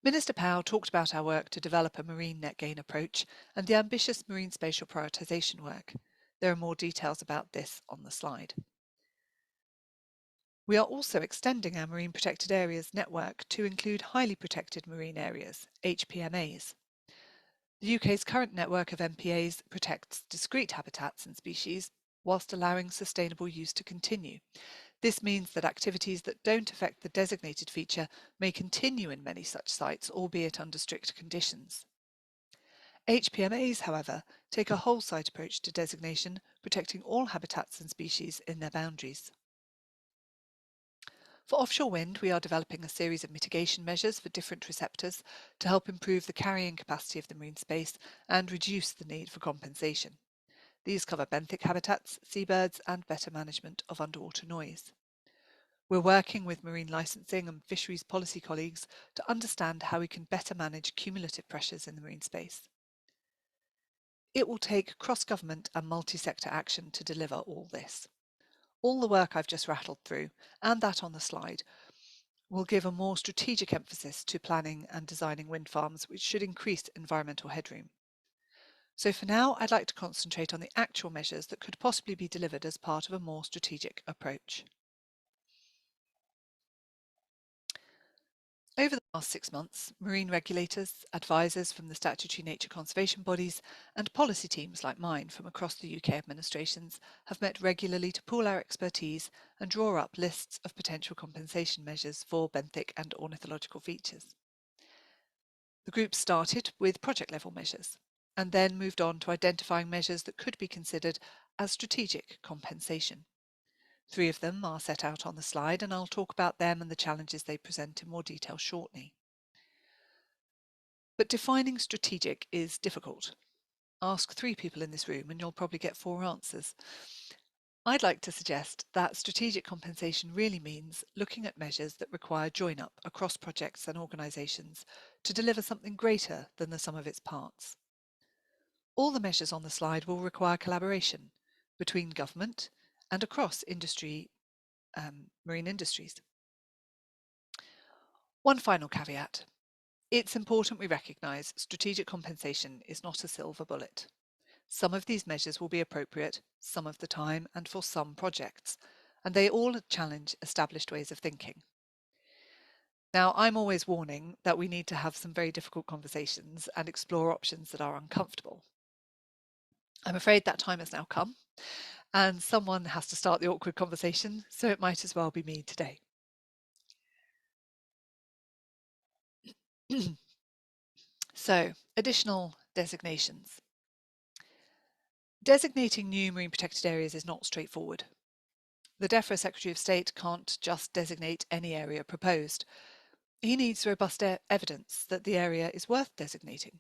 Minister Powell talked about our work to develop a marine net gain approach and the ambitious marine spatial prioritisation work. There are more details about this on the slide. We are also extending our marine protected areas network to include highly protected marine areas, HPMAs. The UK's current network of MPAs protects discrete habitats and species whilst allowing sustainable use to continue. This means that activities that don't affect the designated feature may continue in many such sites, albeit under strict conditions. HPMAs, however, take a whole site approach to designation, protecting all habitats and species in their boundaries. For offshore wind, we are developing a series of mitigation measures for different receptors to help improve the carrying capacity of the marine space and reduce the need for compensation. These cover benthic habitats, seabirds, and better management of underwater noise. We're working with marine licensing and fisheries policy colleagues to understand how we can better manage cumulative pressures in the marine space. It will take cross-government and multi-sector action to deliver all this. All the work I've just rattled through, and that on the slide, will give a more strategic emphasis to planning and designing wind farms, which should increase environmental headroom. So for now, I'd like to concentrate on the actual measures that could possibly be delivered as part of a more strategic approach. Over the last 6 months, marine regulators, advisors from the statutory nature conservation bodies, and policy teams like mine from across the UK administrations have met regularly to pool our expertise and draw up lists of potential compensation measures for benthic and ornithological features. The group started with project-level measures and then moved on to identifying measures that could be considered as strategic compensation. 3 of them are set out on the slide, and I'll talk about them and the challenges they present in more detail shortly. But defining strategic is difficult. Ask 3 people in this room and you'll probably get 4 answers. I'd like to suggest that strategic compensation really means looking at measures that require join-up across projects and organisations to deliver something greater than the sum of its parts. All the measures on the slide will require collaboration between government and across industry, marine industries. One final caveat. It's important we recognise strategic compensation is not a silver bullet. Some of these measures will be appropriate some of the time and for some projects, and they all challenge established ways of thinking. Now, I'm always warning that we need to have some very difficult conversations and explore options that are uncomfortable. I'm afraid that time has now come, And someone has to start the awkward conversation, so it might as well be me today. So, additional designations. Designating new marine protected areas is not straightforward. The DEFRA Secretary of State can't just designate any area proposed. He needs robust evidence that the area is worth designating.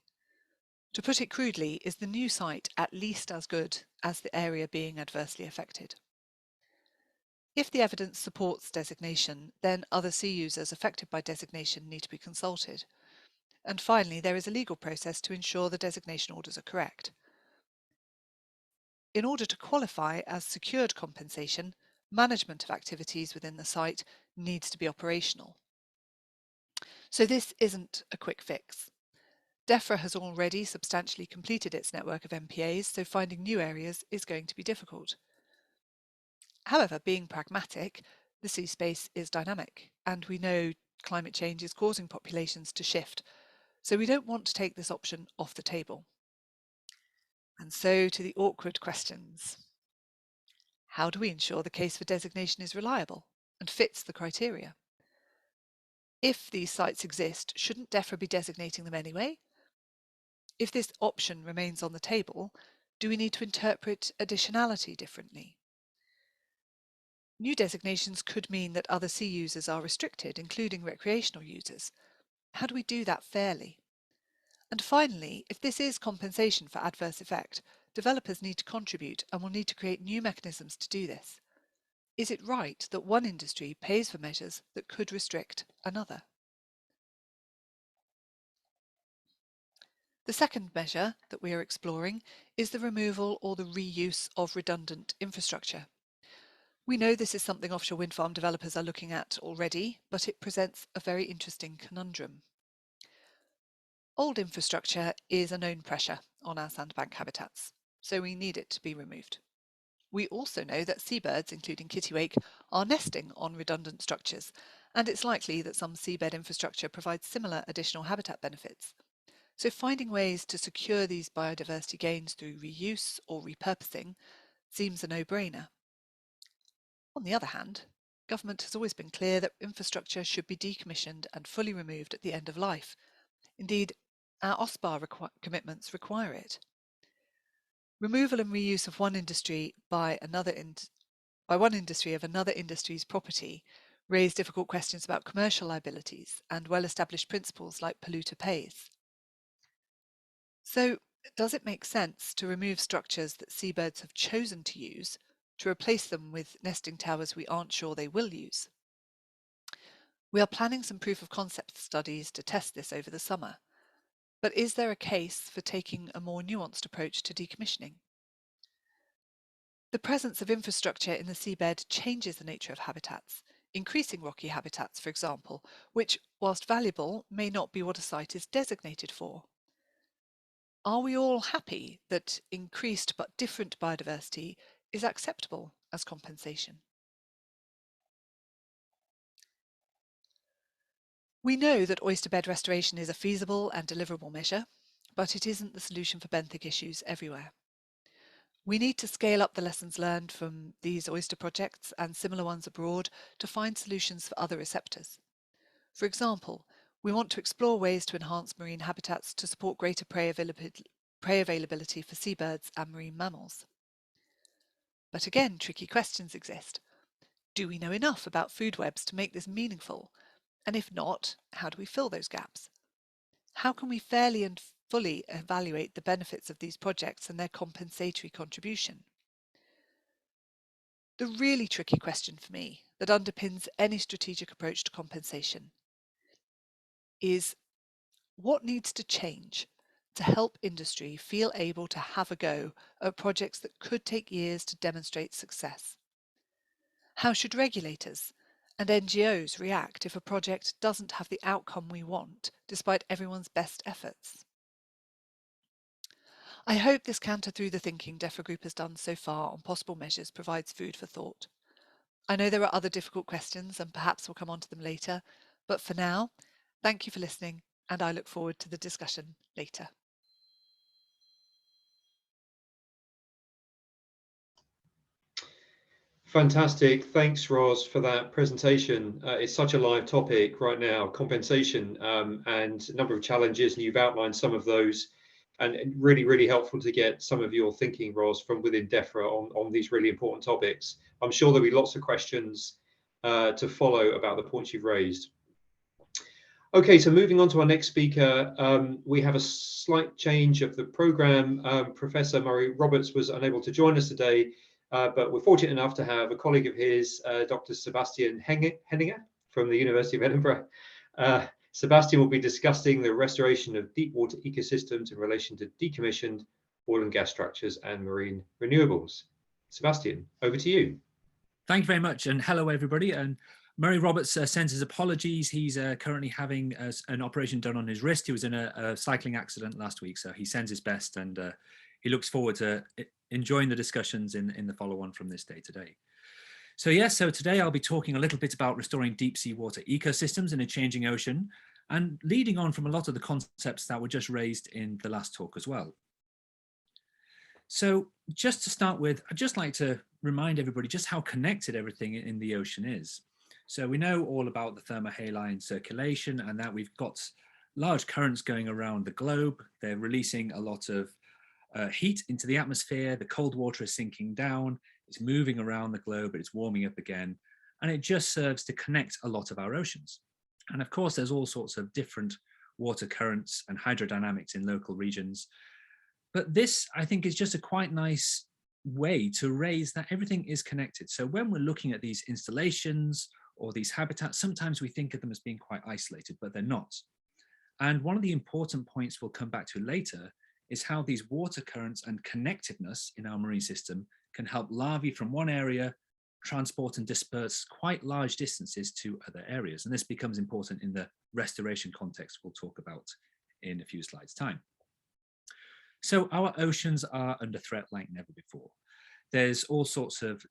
To put it crudely, is the new site at least as good as the area being adversely affected? If the evidence supports designation, then other sea users affected by designation need to be consulted. And finally, there is a legal process to ensure the designation orders are correct. In order to qualify as secured compensation, management of activities within the site needs to be operational. So this isn't a quick fix. DEFRA has already substantially completed its network of MPAs, so finding new areas is going to be difficult. However, being pragmatic, the sea space is dynamic, and we know climate change is causing populations to shift, so we don't want to take this option off the table. And so to the awkward questions. How do we ensure the case for designation is reliable and fits the criteria? If these sites exist, shouldn't DEFRA be designating them anyway? If this option remains on the table, do we need to interpret additionality differently? New designations could mean that other sea users are restricted, including recreational users. How do we do that fairly? And finally, if this is compensation for adverse effect, developers need to contribute and will need to create new mechanisms to do this. Is it right that one industry pays for measures that could restrict another? The second measure that we are exploring is the removal or the reuse of redundant infrastructure. We know this is something offshore wind farm developers are looking at already, but it presents a very interesting conundrum. Old infrastructure is a known pressure on our sandbank habitats, so we need it to be removed. We also know that seabirds, including kittiwake, are nesting on redundant structures, and it's likely that some seabed infrastructure provides similar additional habitat benefits. So finding ways to secure these biodiversity gains through reuse or repurposing seems a no-brainer. On the other hand, government has always been clear that infrastructure should be decommissioned and fully removed at the end of life. Indeed, our OSPAR commitments require it. Removal and reuse of one industry by one industry of another industry's property raise difficult questions about commercial liabilities and well-established principles like polluter pays. So, does it make sense to remove structures that seabirds have chosen to use to replace them with nesting towers we aren't sure they will use? We are planning some proof of concept studies to test this over the summer, but is there a case for taking a more nuanced approach to decommissioning? The presence of infrastructure in the seabed changes the nature of habitats, increasing rocky habitats, for example, which, whilst valuable, may not be what a site is designated for. Are we all happy that increased but different biodiversity is acceptable as compensation? We know that oyster bed restoration is a feasible and deliverable measure, but it isn't the solution for benthic issues everywhere. We need to scale up the lessons learned from these oyster projects and similar ones abroad to find solutions for other receptors. For example, we want to explore ways to enhance marine habitats to support greater prey availability for seabirds and marine mammals. But again, tricky questions exist. Do we know enough about food webs to make this meaningful? And if not, how do we fill those gaps? How can we fairly and fully evaluate the benefits of these projects and their compensatory contribution? The really tricky question for me that underpins any strategic approach to compensation is what needs to change to help industry feel able to have a go at projects that could take years to demonstrate success? How should regulators and NGOs react if a project doesn't have the outcome we want, despite everyone's best efforts? I hope this canter through the thinking DEFRA Group has done so far on possible measures provides food for thought. I know there are other difficult questions and perhaps we'll come on to them later, but for now, thank you for listening and I look forward to the discussion later. Fantastic. Thanks, Ros, for that presentation. It's such a live topic right now, compensation, and a number of challenges, and you've outlined some of those, and really, really helpful to get some of your thinking, Ros, from within DEFRA on these really important topics. I'm sure there'll be lots of questions to follow about the points you've raised. Okay, so moving on to our next speaker, we have a slight change of the programme. Professor Murray Roberts was unable to join us today, but we're fortunate enough to have a colleague of his, Dr. Sebastian Henninger from the University of Edinburgh. Sebastian will be discussing the restoration of deep water ecosystems in relation to decommissioned oil and gas structures and marine renewables. Sebastian, over to you. Thank you very much, and hello everybody. And Murray Roberts sends his apologies. He's currently having an operation done on his wrist. He was in a cycling accident last week, so he sends his best, and he looks forward to enjoying the discussions in the follow-on from this day today. So yes, so today I'll be talking a little bit about restoring deep sea water ecosystems in a changing ocean, and leading on from a lot of the concepts that were just raised in the last talk as well. So just to start with, I'd just like to remind everybody just how connected everything in the ocean is. So we know all about the thermohaline circulation, and that we've got large currents going around the globe. They're releasing a lot of heat into the atmosphere. The cold water is sinking down. It's moving around the globe, it's warming up again, and it just serves to connect a lot of our oceans. And of course, there's all sorts of different water currents and hydrodynamics in local regions. But this, I think, is just a quite nice way to raise that everything is connected. So when we're looking at these installations or these habitats, sometimes we think of them as being quite isolated, but they're not. And one of the important points we'll come back to later is how these water currents and connectedness in our marine system can help larvae from one area transport and disperse quite large distances to other areas. And this becomes important in the restoration context we'll talk about in a few slides' time. So our oceans are under threat like never before. There's all sorts of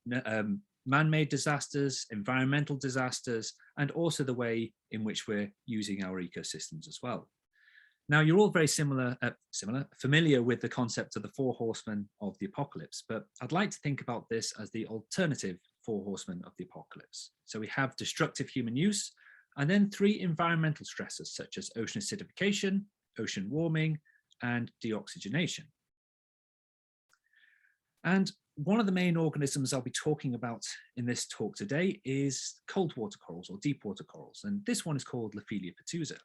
man-made disasters, environmental disasters, and also the way in which we're using our ecosystems as well. Now, you're all very familiar with the concept of the 4 horsemen of the apocalypse, but I'd like to think about this as the alternative 4 horsemen of the apocalypse. So we have destructive human use, and then 3 environmental stressors such as ocean acidification, ocean warming, and deoxygenation. And one of the main organisms I'll be talking about in this talk today is cold water corals or deep water corals, and this one is called Laphelia pertusa.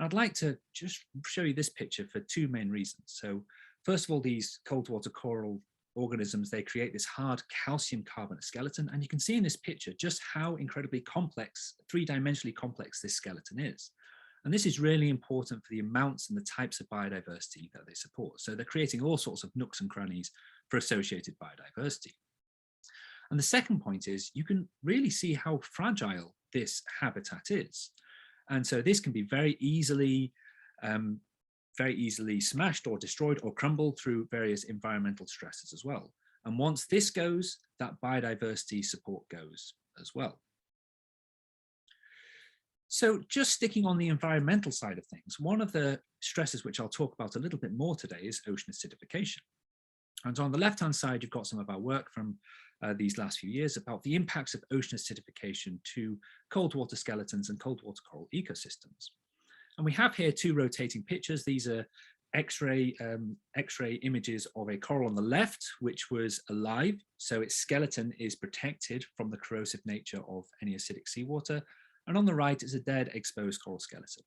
I'd like to just show you this picture for 2 main reasons. So first of all, these cold water coral organisms, they create this hard calcium carbonate skeleton, and you can see in this picture just how incredibly complex, 3-dimensionally complex this skeleton is. And this is really important for the amounts and the types of biodiversity that they support. So they're creating all sorts of nooks and crannies for associated biodiversity. And the second point is you can really see how fragile this habitat is. And so this can be very easily smashed or destroyed or crumbled through various environmental stresses as well. And once this goes, that biodiversity support goes as well. So just sticking on the environmental side of things, one of the stresses which I'll talk about a little bit more today is ocean acidification. And on the left-hand side, you've got some of our work from these last few years about the impacts of ocean acidification to cold water skeletons and cold water coral ecosystems. And we have here 2 rotating pictures. These are X-ray images of a coral on the left, which was alive. So its skeleton is protected from the corrosive nature of any acidic seawater. And on the right is a dead exposed coral skeleton.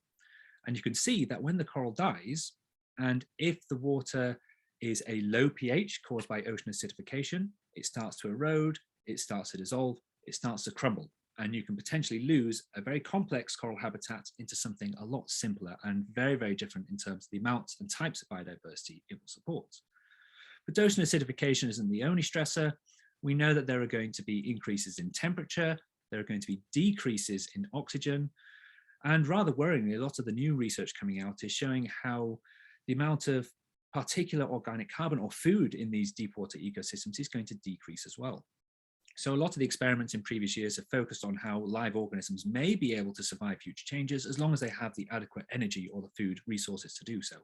And you can see that when the coral dies, and if the water is a low pH caused by ocean acidification, it starts to erode, it starts to dissolve, it starts to crumble. And you can potentially lose a very complex coral habitat into something a lot simpler and very, very different in terms of the amounts and types of biodiversity it will support. But ocean acidification isn't the only stressor. We know that there are going to be increases in temperature, there are going to be decreases in oxygen, and rather worryingly, a lot of the new research coming out is showing how the amount of particulate organic carbon or food in these deep water ecosystems is going to decrease as well. So a lot of the experiments in previous years have focused on how live organisms may be able to survive future changes as long as they have the adequate energy or the food resources to do so.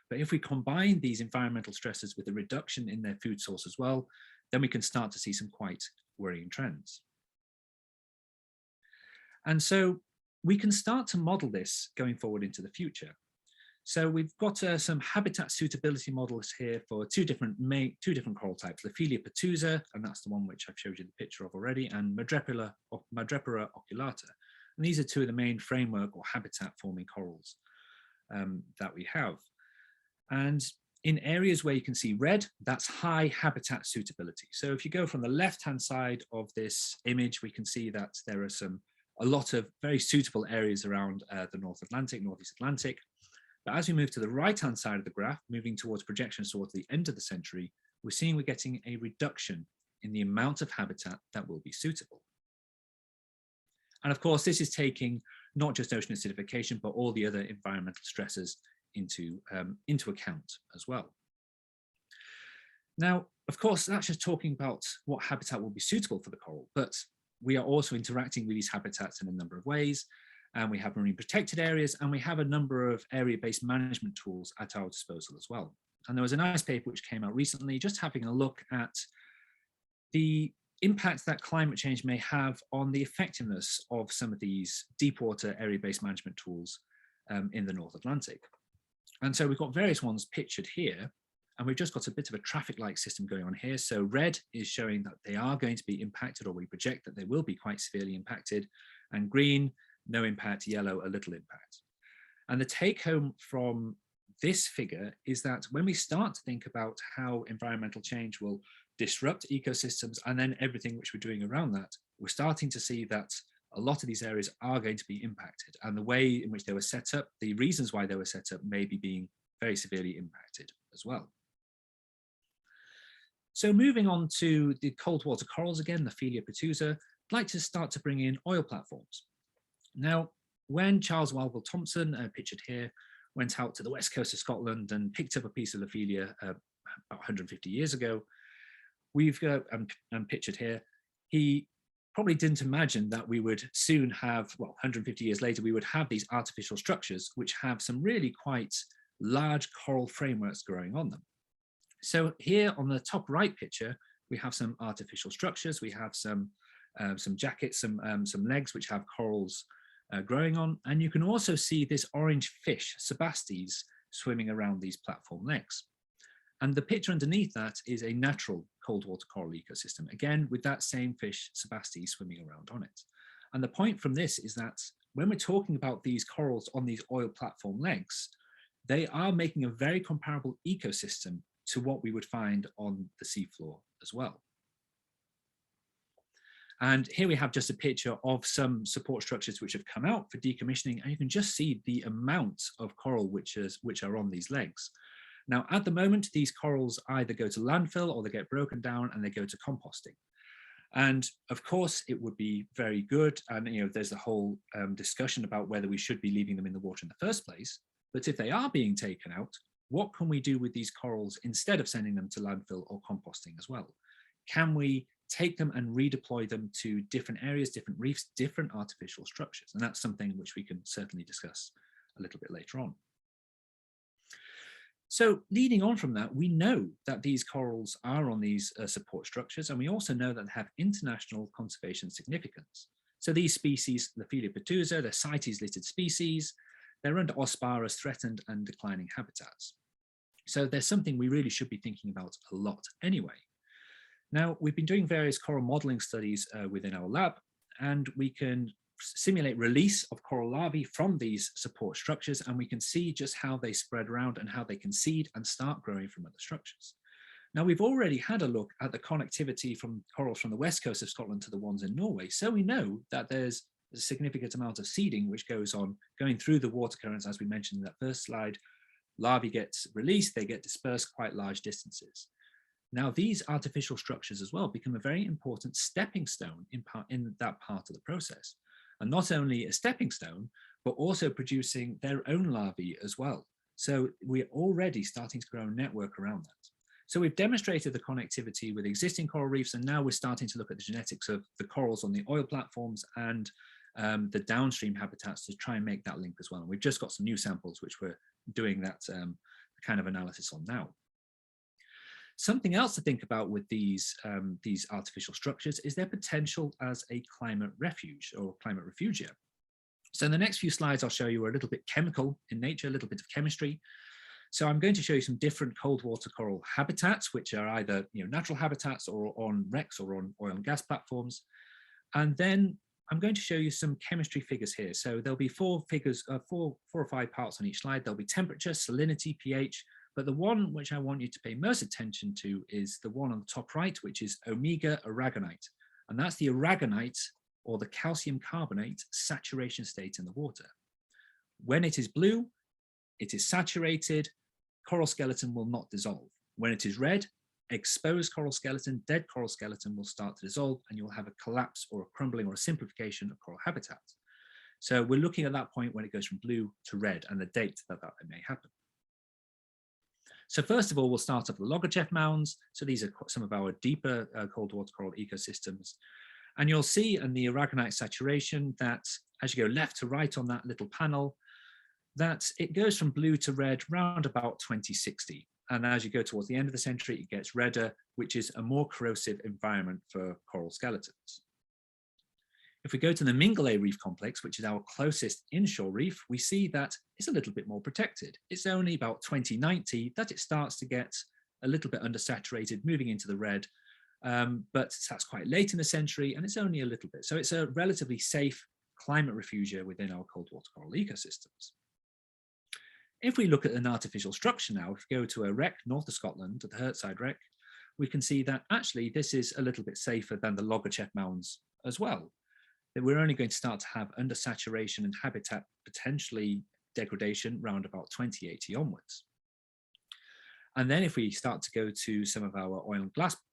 But if we combine these environmental stresses with a reduction in their food source as well, then we can start to see some quite worrying trends. And so we can start to model this going forward into the future. So we've got some habitat suitability models here for two different coral types, Laphelia pertusa, and that's the one which I've showed you the picture of already, and Madrepora oculata. And these are two of the main framework or habitat forming corals that we have. And in areas where you can see red, that's high habitat suitability. So if you go from the left-hand side of this image, we can see that there are a lot of very suitable areas around the North Atlantic, Northeast Atlantic. But as we move to the right-hand side of the graph, moving towards projections towards the end of the century, we're getting a reduction in the amount of habitat that will be suitable. And of course, this is taking not just ocean acidification, but all the other environmental stresses into account as well. Now, of course, that's just talking about what habitat will be suitable for the coral, but we are also interacting with these habitats in a number of ways. And we have marine protected areas, and we have a number of area-based management tools at our disposal as well. And there was a nice paper which came out recently, just having a look at the impact that climate change may have on the effectiveness of some of these deep water area-based management tools in the North Atlantic. And so we've got various ones pictured here, and we've just got a bit of a traffic light system going on here. So red is showing that they are going to be impacted, or we project that they will be quite severely impacted, and green, no impact, yellow, a little impact. And the take home from this figure is that when we start to think about how environmental change will disrupt ecosystems and then everything which we're doing around that, we're starting to see that a lot of these areas are going to be impacted, and the way in which they were set up, the reasons why they were set up may be being very severely impacted as well. So moving on to the cold water corals again, the Laphelia pertusa, I'd like to start to bring in oil platforms. Now, when Charles Walpole Thompson, pictured here, went out to the west coast of Scotland and picked up a piece of Laphelia about 150 years ago, and pictured here, he probably didn't imagine that we would soon have, well, 150 years later, we would have these artificial structures which have some really quite large coral frameworks growing on them. So here on the top right picture, we have some artificial structures. We have some jackets, some legs which have corals growing on, and you can also see this orange fish, sebastes, swimming around these platform legs. And the picture underneath that is a natural cold water coral ecosystem, again with that same fish, sebastes, swimming around on it. And the point from this is that when we're talking about these corals on these oil platform legs, they are making a very comparable ecosystem to what we would find on the seafloor as well. And here we have just a picture of some support structures which have come out for decommissioning, and you can just see the amount of coral which are on these legs. Now, at the moment, these corals either go to landfill or they get broken down and they go to composting. And of course, it would be very good. And there's a whole discussion about whether we should be leaving them in the water in the first place. But if they are being taken out, what can we do with these corals instead of sending them to landfill or composting as well? Can we take them and redeploy them to different areas, different reefs, different artificial structures? And that's something which we can certainly discuss a little bit later on. So leading on from that, we know that these corals are on these support structures, and we also know that they have international conservation significance. So these species, the Laphelia pertusa, they're CITES listed species. They're under OSPAR as threatened and declining habitats. So there's something we really should be thinking about a lot anyway. Now, we've been doing various coral modeling studies within our lab, and we can simulate release of coral larvae from these support structures, and we can see just how they spread around and how they can seed and start growing from other structures. Now, we've already had a look at the connectivity from corals from the west coast of Scotland to the ones in Norway, so we know that there's a significant amount of seeding which goes on, going through the water currents, as we mentioned in that first slide. Larvae get released, they get dispersed quite large distances. Now, these artificial structures as well become a very important stepping stone in that part of the process. And not only a stepping stone, but also producing their own larvae as well. So we're already starting to grow a network around that. So we've demonstrated the connectivity with existing coral reefs, and now we're starting to look at the genetics of the corals on the oil platforms and the downstream habitats to try and make that link as well. And we've just got some new samples which we're doing that kind of analysis on now. Something else to think about with these artificial structures is their potential as a climate refuge or climate refugia. So in the next few slides, I'll show you a little bit chemical in nature, a little bit of chemistry. So I'm going to show you some different cold water coral habitats, which are either natural habitats or on wrecks or on oil and gas platforms. And then I'm going to show you some chemistry figures here. So there'll be four or five parts on each slide. There'll be temperature, salinity, pH, but the one which I want you to pay most attention to is the one on the top right, which is omega aragonite. And that's the aragonite or the calcium carbonate saturation state in the water. When it is blue, it is saturated, coral skeleton will not dissolve. When it is red, exposed coral skeleton, dead coral skeleton will start to dissolve, and you'll have a collapse or a crumbling or a simplification of coral habitat. So we're looking at that point when it goes from blue to red and the date that may happen. So first of all, we'll start off with the loggerjeff mounds. So these are some of our deeper cold water coral ecosystems. And you'll see in the aragonite saturation that as you go left to right on that little panel, that it goes from blue to red round about 2060. And as you go towards the end of the century, it gets redder, which is a more corrosive environment for coral skeletons. If we go to the Mingulay Reef Complex, which is our closest inshore reef, we see that it's a little bit more protected. It's only about 2090 that it starts to get a little bit undersaturated, moving into the red, but that's quite late in the century, and it's only a little bit. So it's a relatively safe climate refugia within our cold water coral ecosystems. If we look at an artificial structure now, if we go to a wreck north of Scotland, at the Hertside wreck, we can see that actually this is a little bit safer than the loggerjeff mounds as well. That we're only going to start to have undersaturation and habitat potentially degradation round about 2080 onwards. And then if we start to go to some of our oil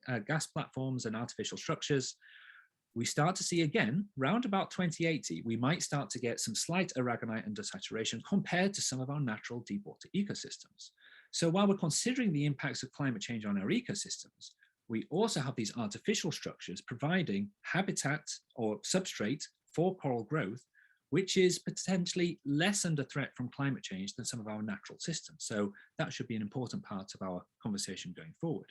and gas platforms and artificial structures, we start to see again, round about 2080, we might start to get some slight aragonite undersaturation compared to some of our natural deep water ecosystems. So while we're considering the impacts of climate change on our ecosystems, we also have these artificial structures providing habitat or substrate for coral growth, which is potentially less under threat from climate change than some of our natural systems. So that should be an important part of our conversation going forward.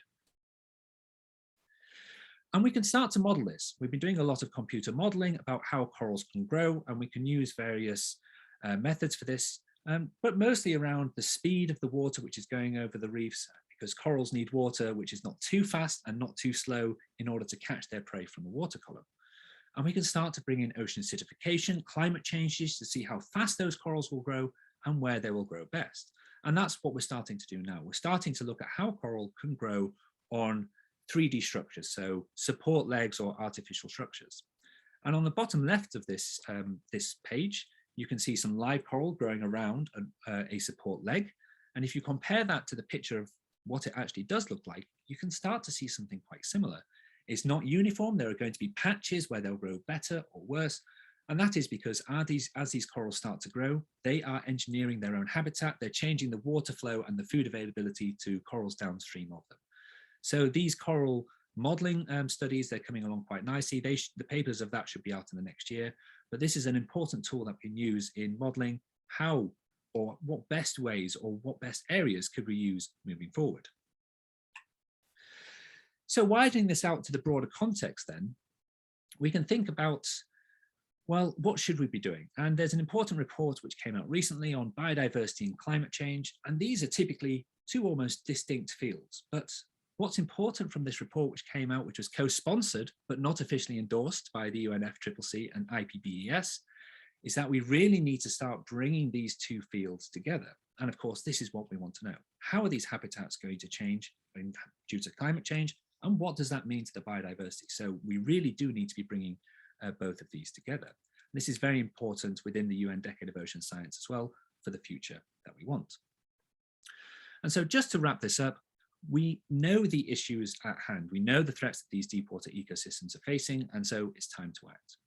And we can start to model this. We've been doing a lot of computer modeling about how corals can grow, and we can use various methods for this, but mostly around the speed of the water which is going over the reefs, because corals need water which is not too fast and not too slow in order to catch their prey from the water column. And we can start to bring in ocean acidification, climate changes to see how fast those corals will grow and where they will grow best. And that's what we're starting to do now. We're starting to look at how coral can grow on 3D structures, so support legs or artificial structures. And on the bottom left of this, this page, you can see some live coral growing around a support leg. And if you compare that to the picture of what it actually does look like, you can start to see something quite similar. It's not uniform. There are going to be patches where they'll grow better or worse. And that is because as these corals start to grow, they are engineering their own habitat. They're changing the water flow and the food availability to corals downstream of them. So these coral modeling studies, they're coming along quite nicely. The papers of that should be out in the next year. But this is an important tool that we can use in modeling how or what best ways or what best areas could we use moving forward. So widening this out to the broader context then, we can think about, well, what should we be doing? And there's an important report which came out recently on biodiversity and climate change. And these are typically two almost distinct fields. But what's important from this report which came out, which was co-sponsored but not officially endorsed by the UNFCCC and IPBES, is that we really need to start bringing these two fields together. And of course, this is what we want to know. How are these habitats going to change due to climate change? And what does that mean to the biodiversity? So we really do need to be bringing both of these together. This is very important within the UN Decade of Ocean Science as well for the future that we want. And so just to wrap this up, we know the issues at hand. We know the threats that these deep water ecosystems are facing, and so it's time to act.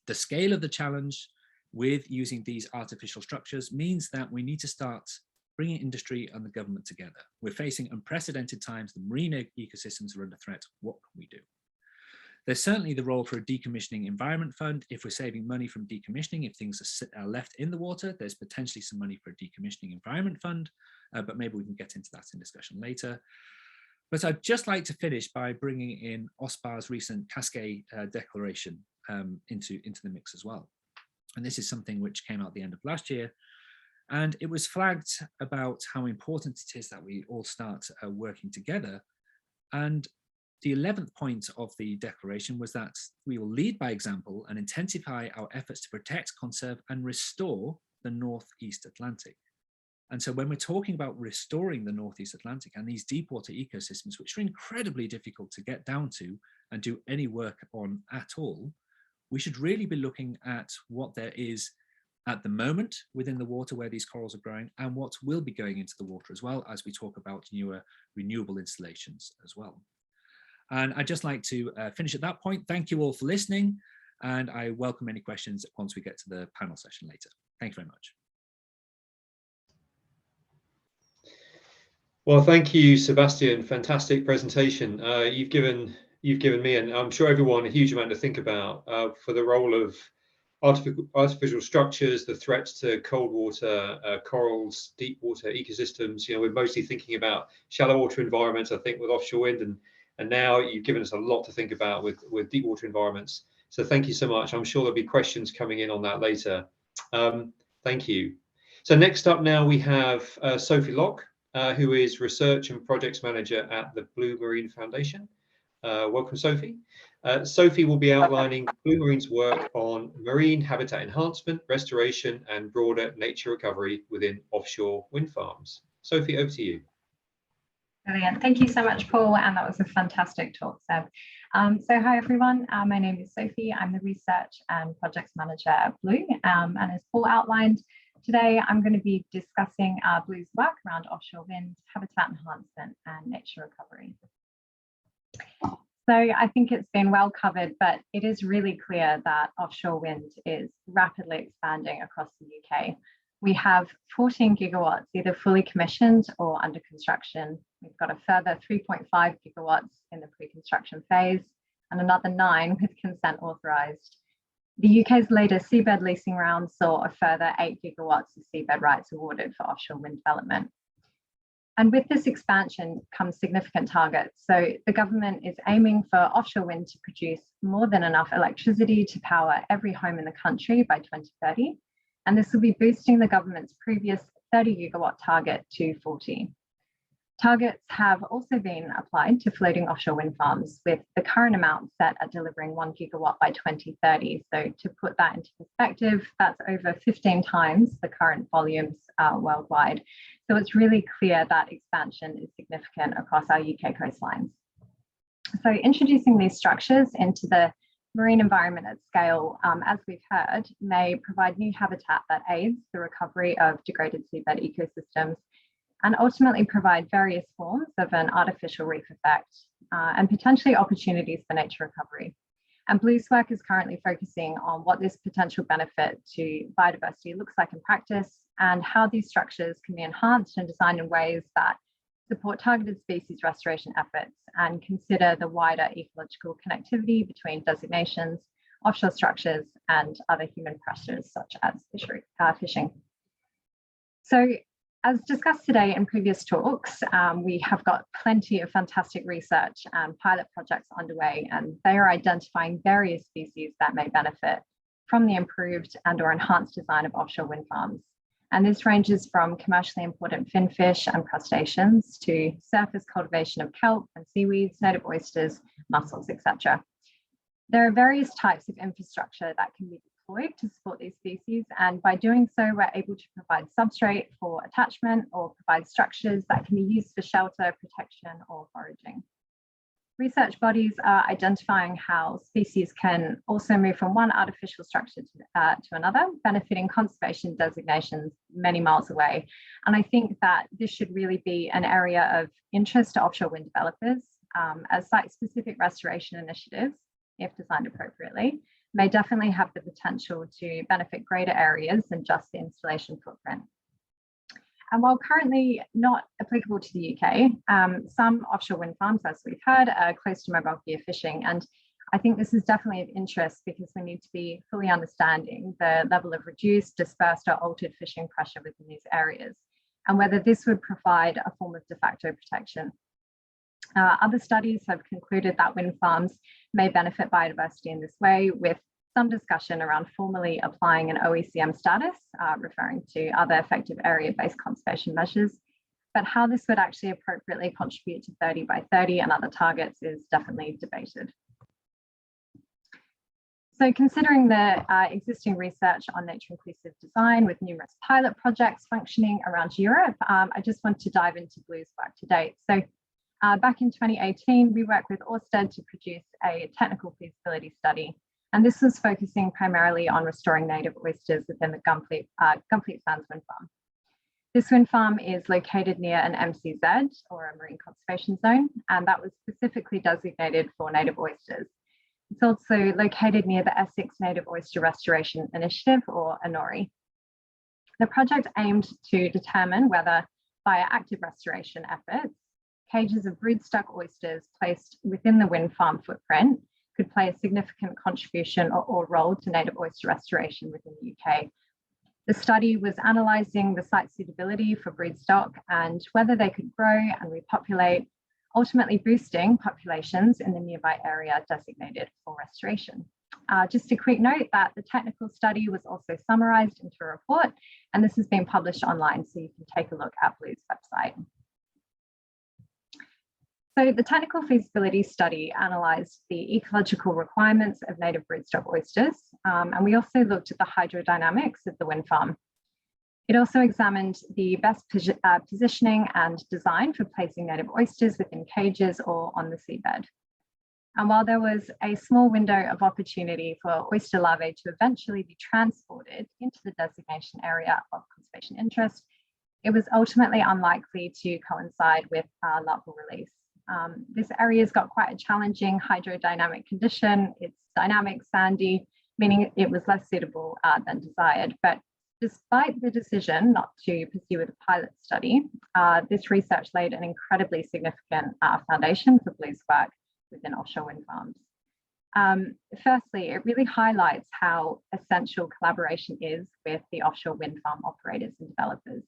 The scale of the challenge with using these artificial structures means that we need to start bringing industry and the government together. We're facing unprecedented times. The marine ecosystems are under threat. What can we do? There's certainly the role for a decommissioning environment fund. If we're saving money from decommissioning, if things are left in the water, there's potentially some money for a decommissioning environment fund, but maybe we can get into that in discussion later. But I'd just like to finish by bringing in OSPA's recent Cascade declaration into the mix as well. And this is something which came out at the end of last year. And it was flagged about how important it is that we all start working together. And the 11th point of the declaration was that we will lead by example and intensify our efforts to protect, conserve, and restore the Northeast Atlantic. And so when we're talking about restoring the Northeast Atlantic and these deep water ecosystems, which are incredibly difficult to get down to and do any work on at all, we should really be looking at what there is at the moment within the water where these corals are growing and what will be going into the water as well as we talk about newer renewable installations as well. And I'd just like to finish at that point. Thank you all for listening, and I welcome any questions once we get to the panel session later. Thank you very much. Well, thank you, Sebastian. Fantastic presentation. You've given me, and I'm sure everyone, a huge amount to think about for the role of artificial structures, the threats to cold water, corals, deep water ecosystems. You know, we're mostly thinking about shallow water environments, I think, with offshore wind, and now you've given us a lot to think about with deep water environments. So thank you so much. I'm sure there'll be questions coming in on that later. Thank you. So next up now we have Sophie Locke, who is Research and Projects Manager at the Blue Marine Foundation. Welcome, Sophie. Sophie will be outlining Blue Marine's work on marine habitat enhancement, restoration, and broader nature recovery within offshore wind farms. Sophie, over to you. Brilliant. Thank you so much, Paul. And that was a fantastic talk, Seb. So hi, everyone. My name is Sophie. I'm the Research and Projects Manager at Blue. And as Paul outlined, today I'm going to be discussing Blue's work around offshore wind, habitat enhancement, and nature recovery. So I think it's been well covered, but it is really clear that offshore wind is rapidly expanding across the UK. We have 14 gigawatts either fully commissioned or under construction. We've got a further 3.5 gigawatts in the pre-construction phase and another 9 with consent authorised. The UK's latest seabed leasing round saw a further 8 gigawatts of seabed rights awarded for offshore wind development. And with this expansion comes significant targets. So the government is aiming for offshore wind to produce more than enough electricity to power every home in the country by 2030. And this will be boosting the government's previous 30 gigawatt target to 40. Targets have also been applied to floating offshore wind farms, with the current amount set at delivering 1 gigawatt by 2030. So to put that into perspective, that's over 15 times the current volumes worldwide. So it's really clear that expansion is significant across our UK coastlines. So introducing these structures into the marine environment at scale, as we've heard, may provide new habitat that aids the recovery of degraded seabed ecosystems and ultimately provide various forms of an artificial reef effect and potentially opportunities for nature recovery. And Blue's work is currently focusing on what this potential benefit to biodiversity looks like in practice and how these structures can be enhanced and designed in ways that support targeted species restoration efforts and consider the wider ecological connectivity between designations, offshore structures, and other human pressures such as fishing. So, as discussed today in previous talks, we have got plenty of fantastic research and pilot projects underway, and they are identifying various species that may benefit from the improved and/or enhanced design of offshore wind farms. And this ranges from commercially important finfish and crustaceans to surface cultivation of kelp and seaweeds, native oysters, mussels, etc. There are various types of infrastructure that can be deployed to support these species, and by doing so, we're able to provide substrate for attachment or provide structures that can be used for shelter, protection, or foraging. Research bodies are identifying how species can also move from one artificial structure to another, benefiting conservation designations many miles away. And I think that this should really be an area of interest to offshore wind developers, as site-specific restoration initiatives, if designed appropriately, may definitely have the potential to benefit greater areas than just the installation footprint. And while currently not applicable to the UK, some offshore wind farms, as we've heard, are close to mobile gear fishing. And I think this is definitely of interest because we need to be fully understanding the level of reduced, dispersed, or altered fishing pressure within these areas, and whether this would provide a form of de facto protection. Other studies have concluded that wind farms may benefit biodiversity in this way, with some discussion around formally applying an OECM status, referring to other effective area-based conservation measures. But how this would actually appropriately contribute to 30 by 30 and other targets is definitely debated. So considering the existing research on nature inclusive design with numerous pilot projects functioning around Europe, I just want to dive into Blue's work to date. So back in 2018, we worked with Oyster to produce a technical feasibility study. And this was focusing primarily on restoring native oysters within the Gunfleet Sands wind farm. This wind farm is located near an MCZ, or a marine conservation zone, and that was specifically designated for native oysters. It's also located near the Essex Native Oyster Restoration Initiative, or ANORI. The project aimed to determine whether, via active restoration efforts, cages of broodstock oysters placed within the wind farm footprint could play a significant contribution or role to native oyster restoration within the UK. The study was analysing the site suitability for broodstock and whether they could grow and repopulate, ultimately boosting populations in the nearby area designated for restoration. Just a quick note that the technical study was also summarised into a report, and this has been published online, so you can take a look at Blue's website. So the technical feasibility study analysed the ecological requirements of native broodstock oysters, and we also looked at the hydrodynamics of the wind farm. It also examined the best positioning and design for placing native oysters within cages or on the seabed. And while there was a small window of opportunity for oyster larvae to eventually be transported into the designation area of conservation interest, it was ultimately unlikely to coincide with larval release. This area's got quite a challenging hydrodynamic condition. It's dynamic, sandy, meaning it was less suitable than desired. But despite the decision not to pursue with a pilot study, this research laid an incredibly significant foundation for Blue's work within offshore wind farms. Firstly, it really highlights how essential collaboration is with the offshore wind farm operators and developers.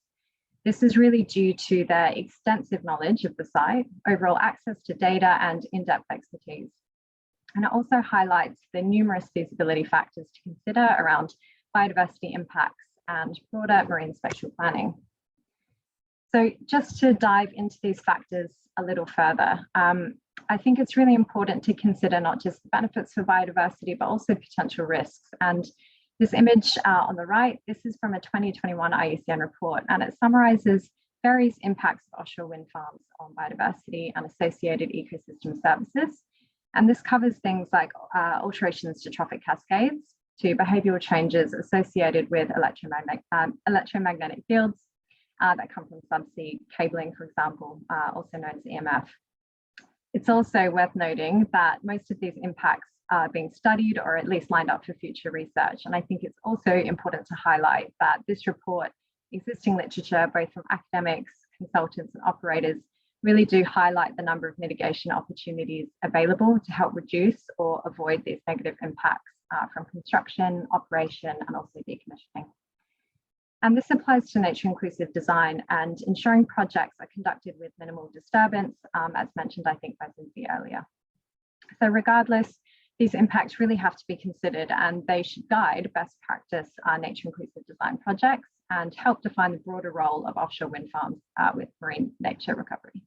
This is really due to their extensive knowledge of the site, overall access to data, and in-depth expertise. And it also highlights the numerous feasibility factors to consider around biodiversity impacts and broader marine spatial planning. So just to dive into these factors a little further, I think it's really important to consider not just the benefits for biodiversity, but also potential risks. And this image on the right, this is from a 2021 IUCN report, and it summarizes various impacts of offshore wind farms on biodiversity and associated ecosystem services. And this covers things like alterations to trophic cascades, to behavioral changes associated with electromagnetic fields that come from subsea cabling, for example, also known as EMF. It's also worth noting that most of these impacts are being studied or at least lined up for future research. And I think it's also important to highlight that this report, existing literature, both from academics, consultants and operators, really do highlight the number of mitigation opportunities available to help reduce or avoid these negative impacts from construction, operation, and also decommissioning. And this applies to nature inclusive design and ensuring projects are conducted with minimal disturbance, as mentioned, I think, by Cynthia earlier. So regardless, these impacts really have to be considered, and they should guide best practice nature inclusive design projects and help define the broader role of offshore wind farms with marine nature recovery.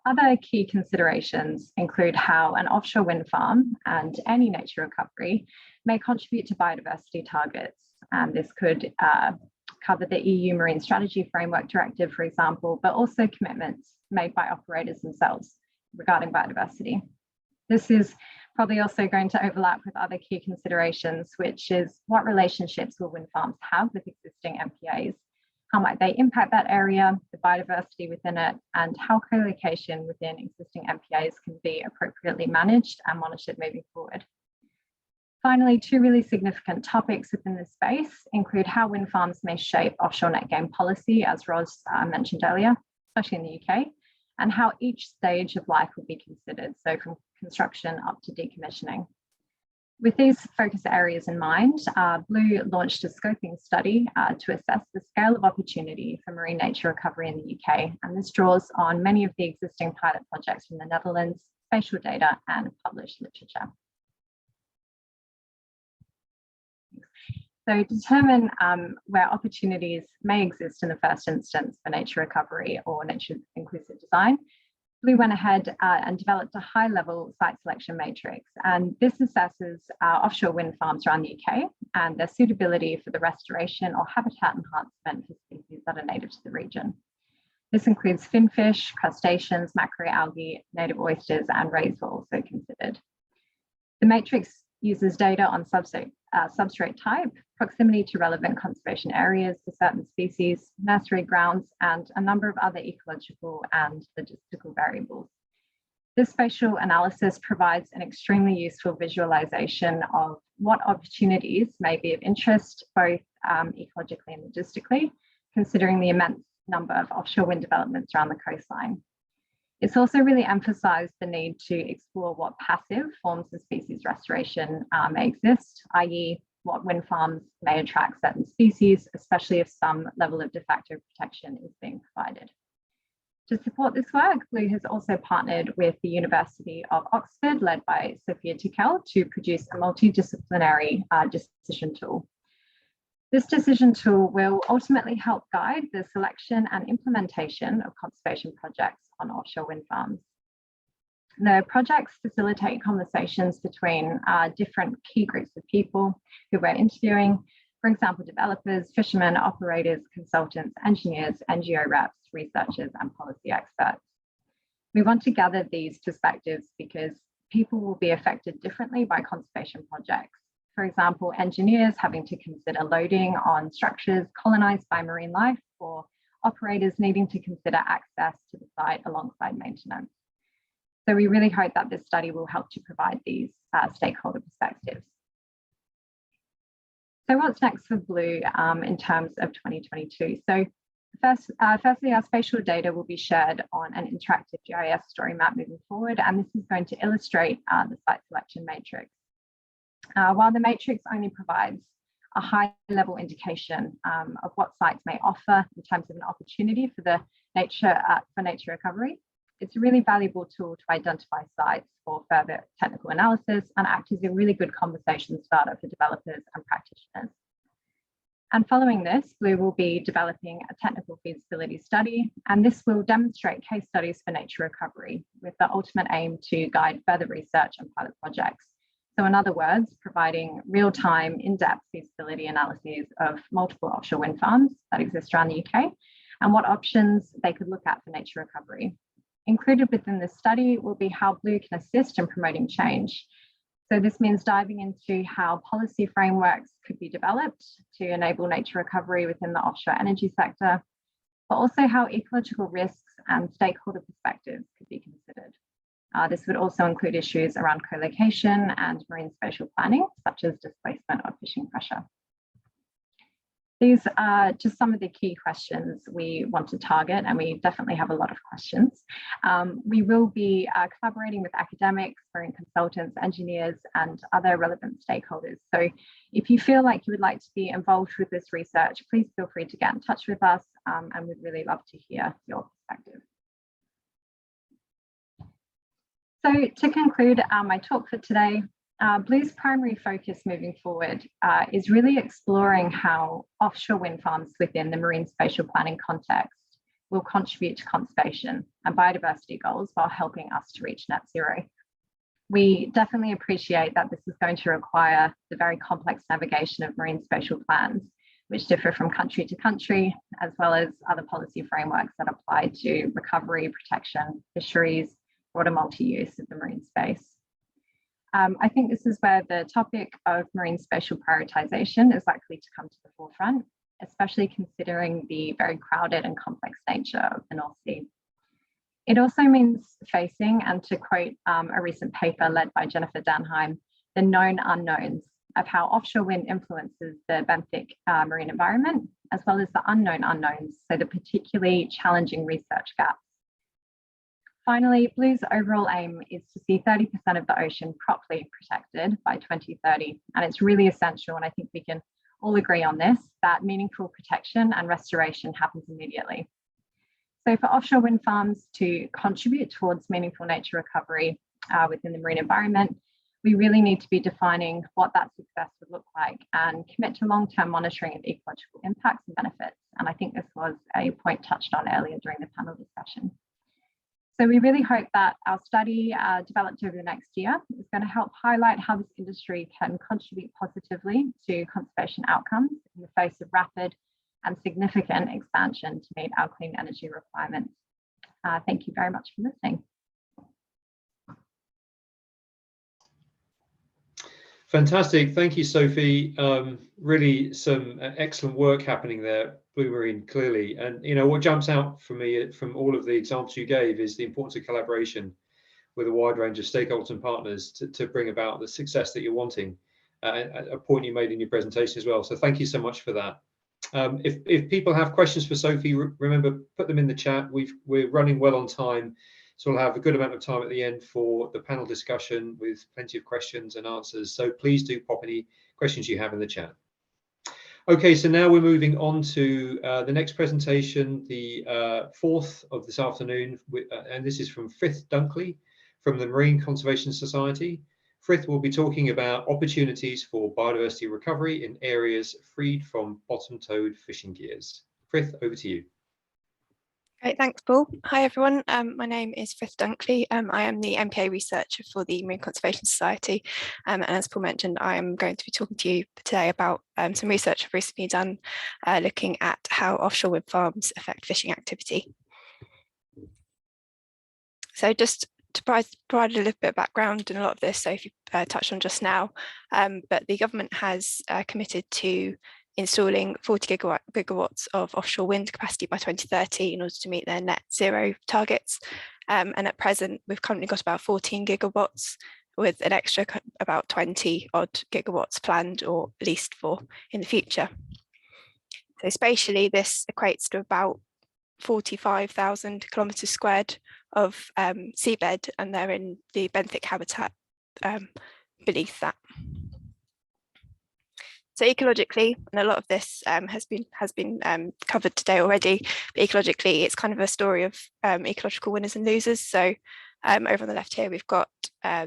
Other key considerations include how an offshore wind farm and any nature recovery may contribute to biodiversity targets. And this could cover the EU Marine Strategy Framework Directive, for example, but also commitments made by operators themselves regarding biodiversity. This is probably also going to overlap with other key considerations, which is what relationships will wind farms have with existing MPAs? How might they impact that area, the biodiversity within it, and how co-location within existing MPAs can be appropriately managed and monitored moving forward. Finally, two really significant topics within this space include how wind farms may shape offshore net gain policy, as Ros mentioned earlier, especially in the UK, and how each stage of life will be considered, so from construction up to decommissioning. With these focus areas in mind, Blue launched a scoping study to assess the scale of opportunity for marine nature recovery in the UK, and this draws on many of the existing pilot projects from the Netherlands, spatial data, and published literature. So to determine where opportunities may exist in the first instance for nature recovery or nature inclusive design, Blue went ahead and developed a high-level site selection matrix, and this assesses offshore wind farms around the UK and their suitability for the restoration or habitat enhancement for species that are native to the region. This includes finfish, crustaceans, macroalgae, native oysters, and rays were also considered. The matrix uses data on substrate type, proximity to relevant conservation areas for certain species, nursery grounds, and a number of other ecological and logistical variables. This spatial analysis provides an extremely useful visualization of what opportunities may be of interest, both ecologically and logistically, considering the immense number of offshore wind developments around the coastline. It's also really emphasised the need to explore what passive forms of species restoration may exist, i.e. what wind farms may attract certain species, especially if some level of de facto protection is being provided. To support this work, Blue has also partnered with the University of Oxford, led by Sophia Tickell, to produce a multidisciplinary decision tool. This decision tool will ultimately help guide the selection and implementation of conservation projects on offshore wind farms. The projects facilitate conversations between different key groups of people who we're interviewing, for example, developers, fishermen, operators, consultants, engineers, NGO reps, researchers, and policy experts. We want to gather these perspectives because people will be affected differently by conservation projects. For example, engineers having to consider loading on structures colonized by marine life, or operators needing to consider access to the site alongside maintenance. So we really hope that this study will help to provide these stakeholder perspectives. So what's next for Blue in terms of 2022? So firstly, our spatial data will be shared on an interactive GIS story map moving forward, and this is going to illustrate the site selection matrix. While the matrix only provides a high-level indication of what sites may offer in terms of an opportunity for nature recovery, it's a really valuable tool to identify sites for further technical analysis and act as a really good conversation starter for developers and practitioners. And following this, Blue will be developing a technical feasibility study, and this will demonstrate case studies for nature recovery with the ultimate aim to guide further research and pilot projects. So in other words, providing real-time, in-depth feasibility analyses of multiple offshore wind farms that exist around the UK and what options they could look at for nature recovery. Included within this study will be how Blue can assist in promoting change. So this means diving into how policy frameworks could be developed to enable nature recovery within the offshore energy sector, but also how ecological risks and stakeholder perspectives could be considered. This would also include issues around co-location and marine spatial planning, such as displacement or fishing pressure. These are just some of the key questions we want to target, and we definitely have a lot of questions. We will be collaborating with academics, marine consultants, engineers, and other relevant stakeholders. So if you feel like you would like to be involved with this research, please feel free to get in touch with us, and we'd really love to hear your perspective. So to conclude my talk for today, Blue's primary focus moving forward is really exploring how offshore wind farms within the marine spatial planning context will contribute to conservation and biodiversity goals while helping us to reach net zero. We definitely appreciate that this is going to require the very complex navigation of marine spatial plans, which differ from country to country, as well as other policy frameworks that apply to recovery, protection, fisheries, broader multi-use of the marine space. I think this is where the topic of marine spatial prioritisation is likely to come to the forefront, especially considering the very crowded and complex nature of the North Sea. It also means facing, and to quote a recent paper led by Jennifer Danheim, the known unknowns of how offshore wind influences the benthic marine environment, as well as the unknown unknowns, so the particularly challenging research gaps. Finally, Blue's overall aim is to see 30% of the ocean properly protected by 2030. And it's really essential, and I think we can all agree on this, that meaningful protection and restoration happens immediately. So for offshore wind farms to contribute towards meaningful nature recovery within the marine environment, we really need to be defining what that success would look like and commit to long-term monitoring of ecological impacts and benefits. And I think this was a point touched on earlier during the panel discussion. So we really hope that our study developed over the next year is going to help highlight how this industry can contribute positively to conservation outcomes in the face of rapid and significant expansion to meet our clean energy requirements. Thank you very much for listening. Fantastic. Thank you, Sophie. Really some excellent work happening there, Blue Marine, clearly. And you know what jumps out for me from all of the examples you gave is the importance of collaboration with a wide range of stakeholders and partners to bring about the success that you're wanting. A point you made in your presentation as well. So thank you so much for that. If people have questions for Sophie, remember, put them in the chat. We're running well on time. So we'll have a good amount of time at the end for the panel discussion with plenty of questions and answers. So please do pop any questions you have in the chat. Okay, so now we're moving on to the next presentation, the fourth of this afternoon, and this is from Frith Dunkley from the Marine Conservation Society. Frith will be talking about opportunities for biodiversity recovery in areas freed from bottom-towed fishing gears. Frith, over to you. Great, thanks, Paul. Hi, everyone. My name is Frith Dunkley. I am the MPA researcher for the Marine Conservation Society. And as Paul mentioned, I am going to be talking to you today about some research I've recently done looking at how offshore wind farms affect fishing activity. So just to provide a little bit of background in a lot of this, Sophie touched on just now, but the government has committed to installing 40 gigawatts of offshore wind capacity by 2030 in order to meet their net zero targets. And at present, we've currently got about 14 gigawatts with an extra about 20 odd gigawatts planned or leased for in the future. So spatially, this equates to about 45,000 kilometres squared of seabed, and they're in the benthic habitat beneath that. So ecologically, and a lot of this has been covered today already, but ecologically, it's kind of a story of ecological winners and losers. So over on the left here, we've got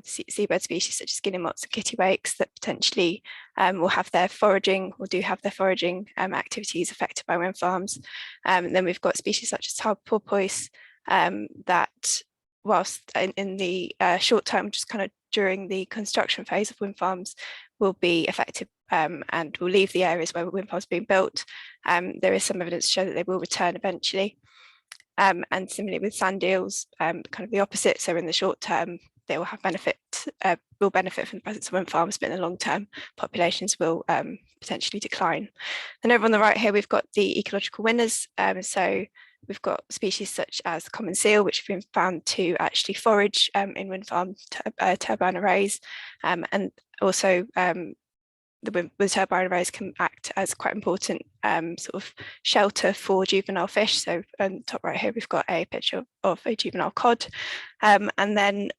seabird species such as guillemots and kittiwakes that potentially will have their foraging or do have their foraging activities affected by wind farms. And then we've got species such as tarbed porpoise that, whilst in the short term, just kind of during the construction phase of wind farms, will be affected and will leave the areas where wind farms are being built. There is some evidence to show that they will return eventually. And similarly with sand eels, kind of the opposite. So in the short term, they will have will benefit from the presence of wind farms, but in the long term, populations will potentially decline. And over on the right here, we've got the ecological winners. So we've got species such as the common seal, which have been found to actually forage in wind farm turbine arrays, and also the turbine arrays can act as quite important sort of shelter for juvenile fish. So on the top right here, we've got a picture of a juvenile cod. And then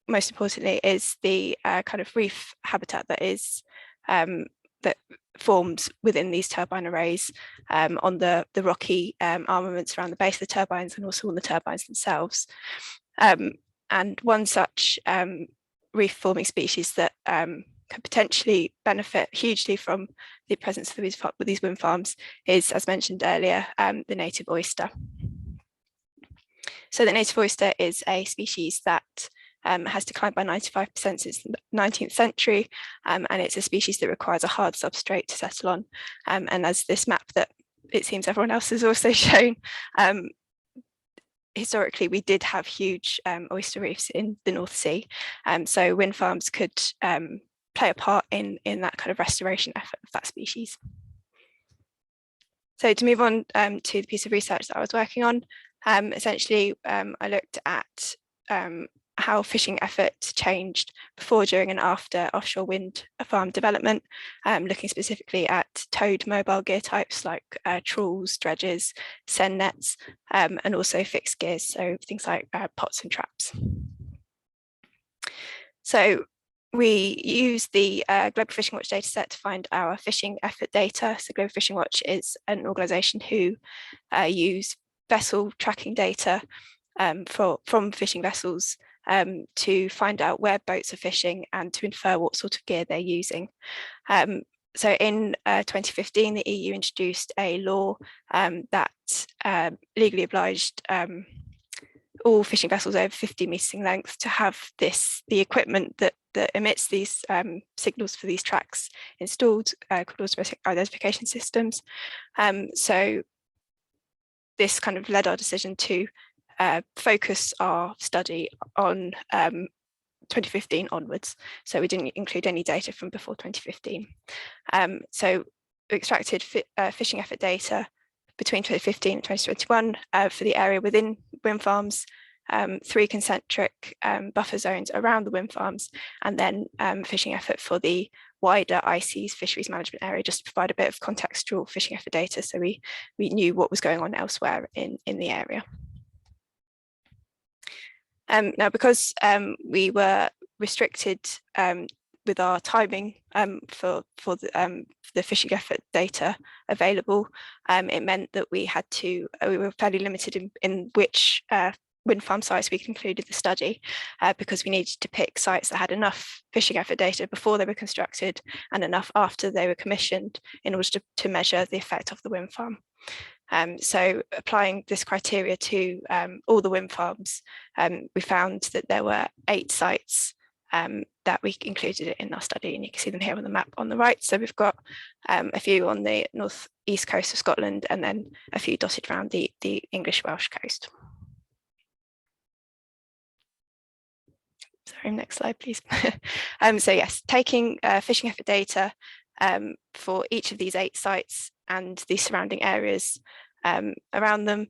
most importantly is the kind of reef habitat that is that forms within these turbine arrays on the rocky armaments around the base of the turbines and also on the turbines themselves. And one such reef forming species that can potentially benefit hugely from the presence of these wind farms is, as mentioned earlier, the native oyster. So the native oyster is a species that has declined by 95% since the 19th century, and it's a species that requires a hard substrate to settle on. And as this map that it seems everyone else has also shown, historically we did have huge oyster reefs in the North Sea, so wind farms could play a part in that kind of restoration effort of that species. So to move on to the piece of research that I was working on, essentially I looked at how fishing effort changed before, during and after offshore wind farm development, looking specifically at towed mobile gear types like trawls, dredges, seine nets, and also fixed gears, so things like pots and traps. So we use the Global Fishing Watch dataset to find our fishing effort data. So Global Fishing Watch is an organisation who use vessel tracking data from fishing vessels to find out where boats are fishing and to infer what sort of gear they're using. So in 2015, the EU introduced a law that legally obliged all fishing vessels over 50 metres in length to have the equipment that emits these signals for these tracks installed, called automatic identification systems. So this kind of led our decision to focus our study on 2015 onwards. So we didn't include any data from before 2015. So we extracted fishing effort data between 2015 and 2021 for the area within wind farms, 3 concentric buffer zones around the wind farms, and then fishing effort for the wider ICES fisheries management area, just to provide a bit of contextual fishing effort data so we knew what was going on elsewhere in the area. Now, because we were restricted with our timing for the fishing effort data available, it meant that we were fairly limited in which wind farm sites we concluded the study, because we needed to pick sites that had enough fishing effort data before they were constructed and enough after they were commissioned in order to measure the effect of the wind farm. So applying this criteria to all the wind farms, we found that there were 8 sites that we included in our study, and you can see them here on the map on the right. So we've got a few on the northeast coast of Scotland, and then a few dotted around the English Welsh coast. Sorry, next slide, please. So yes, taking fishing effort data for each of these 8 sites and the surrounding areas around them,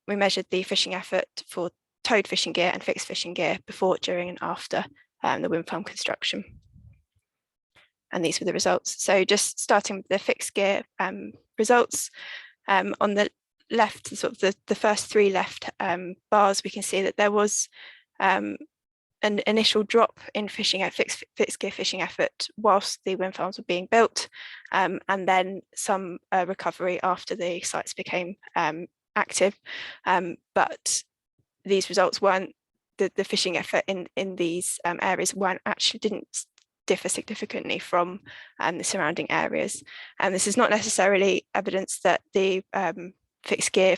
we measured the fishing effort for towed fishing gear and fixed fishing gear before, during and after the wind farm construction. And these were the results. So just starting with the fixed gear results, on the left, sort of the first 3 left bars, we can see that there was an initial drop in fixed gear fishing effort whilst the wind farms were being built, and then some recovery after the sites became active. But these results weren't, the fishing effort in these areas didn't differ significantly from the surrounding areas. And this is not necessarily evidence that the fixed gear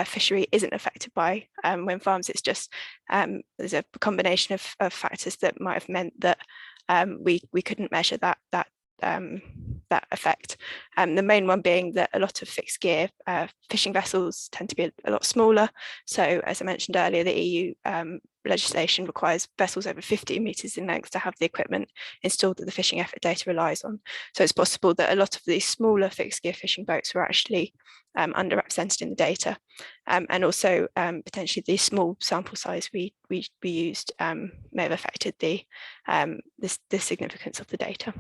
fishery isn't affected by wind farms. It's just there's a combination of factors that might have meant that we couldn't measure that effect. The main one being that a lot of fixed gear fishing vessels tend to be a lot smaller. So as I mentioned earlier, the EU legislation requires vessels over 50 metres in length to have the equipment installed that the fishing effort data relies on. So it's possible that a lot of these smaller fixed gear fishing boats were actually underrepresented in the data, and also potentially the small sample size we used may have affected the significance of the data.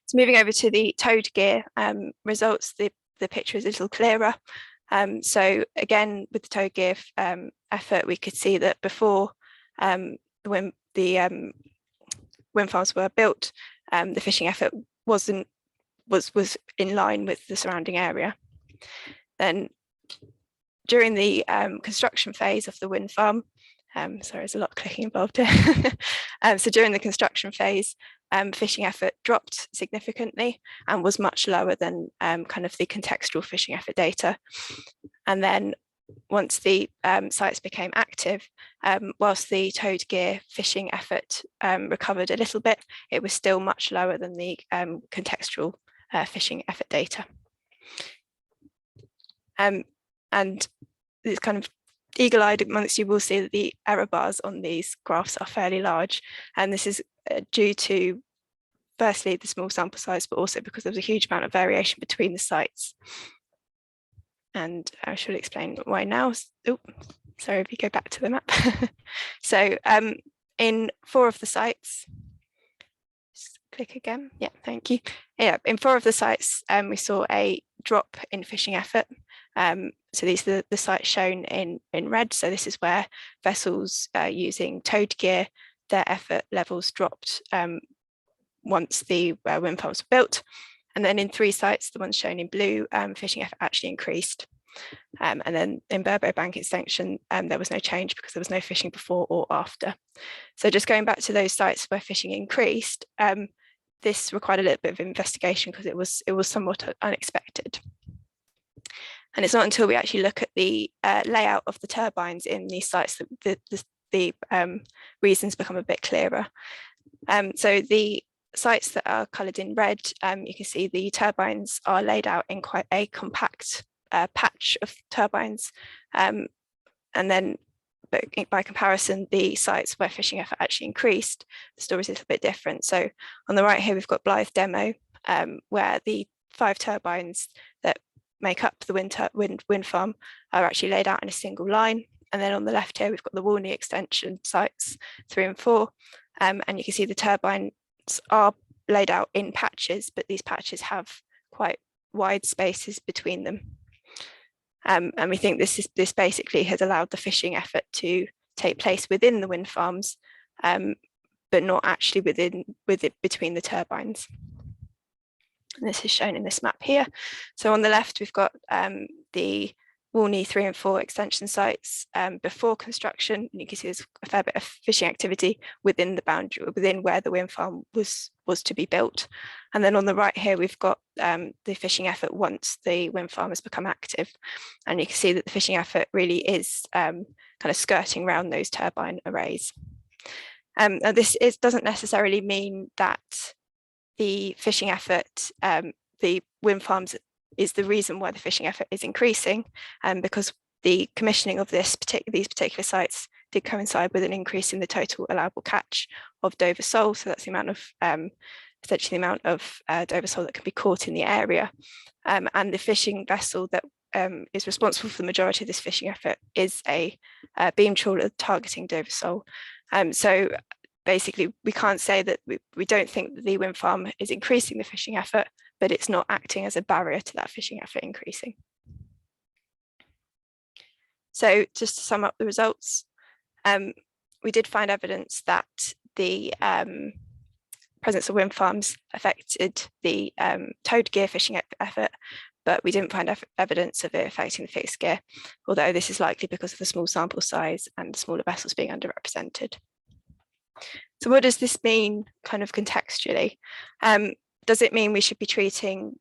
So moving over to the towed gear results, the picture is a little clearer. So again, with the towed gear effort, we could see that before the wind farms were built, the fishing effort was in line with the surrounding area. Then during the construction phase of the wind farm, sorry, there's a lot of clicking involved here. So during the construction phase, fishing effort dropped significantly and was much lower than kind of the contextual fishing effort data. And then once the sites became active, whilst the towed gear fishing effort recovered a little bit, it was still much lower than the contextual fishing effort data. And it's kind of eagle-eyed amongst you will see that the error bars on these graphs are fairly large, and this is due to firstly the small sample size, but also because there was a huge amount of variation between the sites. And I should explain why now. Oh, sorry, if you go back to the map. So in 4 of the sites, just click again. Yeah, thank you. Yeah, in 4 of the sites, we saw a drop in fishing effort. So these are the sites shown in red. So this is where vessels using towed gear, their effort levels dropped once the wind farms were built. And then in 3 sites, the ones shown in blue, fishing effort actually increased. And then in Burbo Bank extension, there was no change because there was no fishing before or after. So just going back to those sites where fishing increased, this required a little bit of investigation because it was somewhat unexpected. And it's not until we actually look at the layout of the turbines in these sites that the reasons become a bit clearer. So the sites that are coloured in red, you can see the turbines are laid out in quite a compact patch of turbines. And then by comparison, the sites where fishing effort actually increased, the story is a little bit different. So on the right here, we've got Blythe Demo, where the 5 turbines that make up the wind farm are actually laid out in a single line. And then on the left here, we've got the Walney extension sites 3 and 4. And you can see the turbines are laid out in patches, but these patches have quite wide spaces between them. And we think this basically has allowed the fishing effort to take place within the wind farms, but not actually between the turbines. And this is shown in this map here. So on the left, we've got the Walney 3 and 4 extension sites before construction. And you can see there's a fair bit of fishing activity within the boundary, within where the wind farm was to be built. And then on the right here, we've got the fishing effort once the wind farm has become active. And you can see that the fishing effort really is kind of skirting around those turbine arrays. Now this doesn't necessarily mean that the fishing effort, the wind farms is the reason why the fishing effort is increasing, because the commissioning of these particular sites did coincide with an increase in the total allowable catch of Dover sole. So that's the amount of essentially the amount of Dover sole that can be caught in the area. And the fishing vessel that is responsible for the majority of this fishing effort is a beam trawler targeting Dover sole. So basically, we can't say that we don't think that the wind farm is increasing the fishing effort, but it's not acting as a barrier to that fishing effort increasing. So just to sum up the results, we did find evidence that the presence of wind farms affected the towed gear fishing effort, but we didn't find evidence of it affecting the fixed gear, although this is likely because of the small sample size and the smaller vessels being underrepresented. So what does this mean kind of contextually? Does it mean we should be treating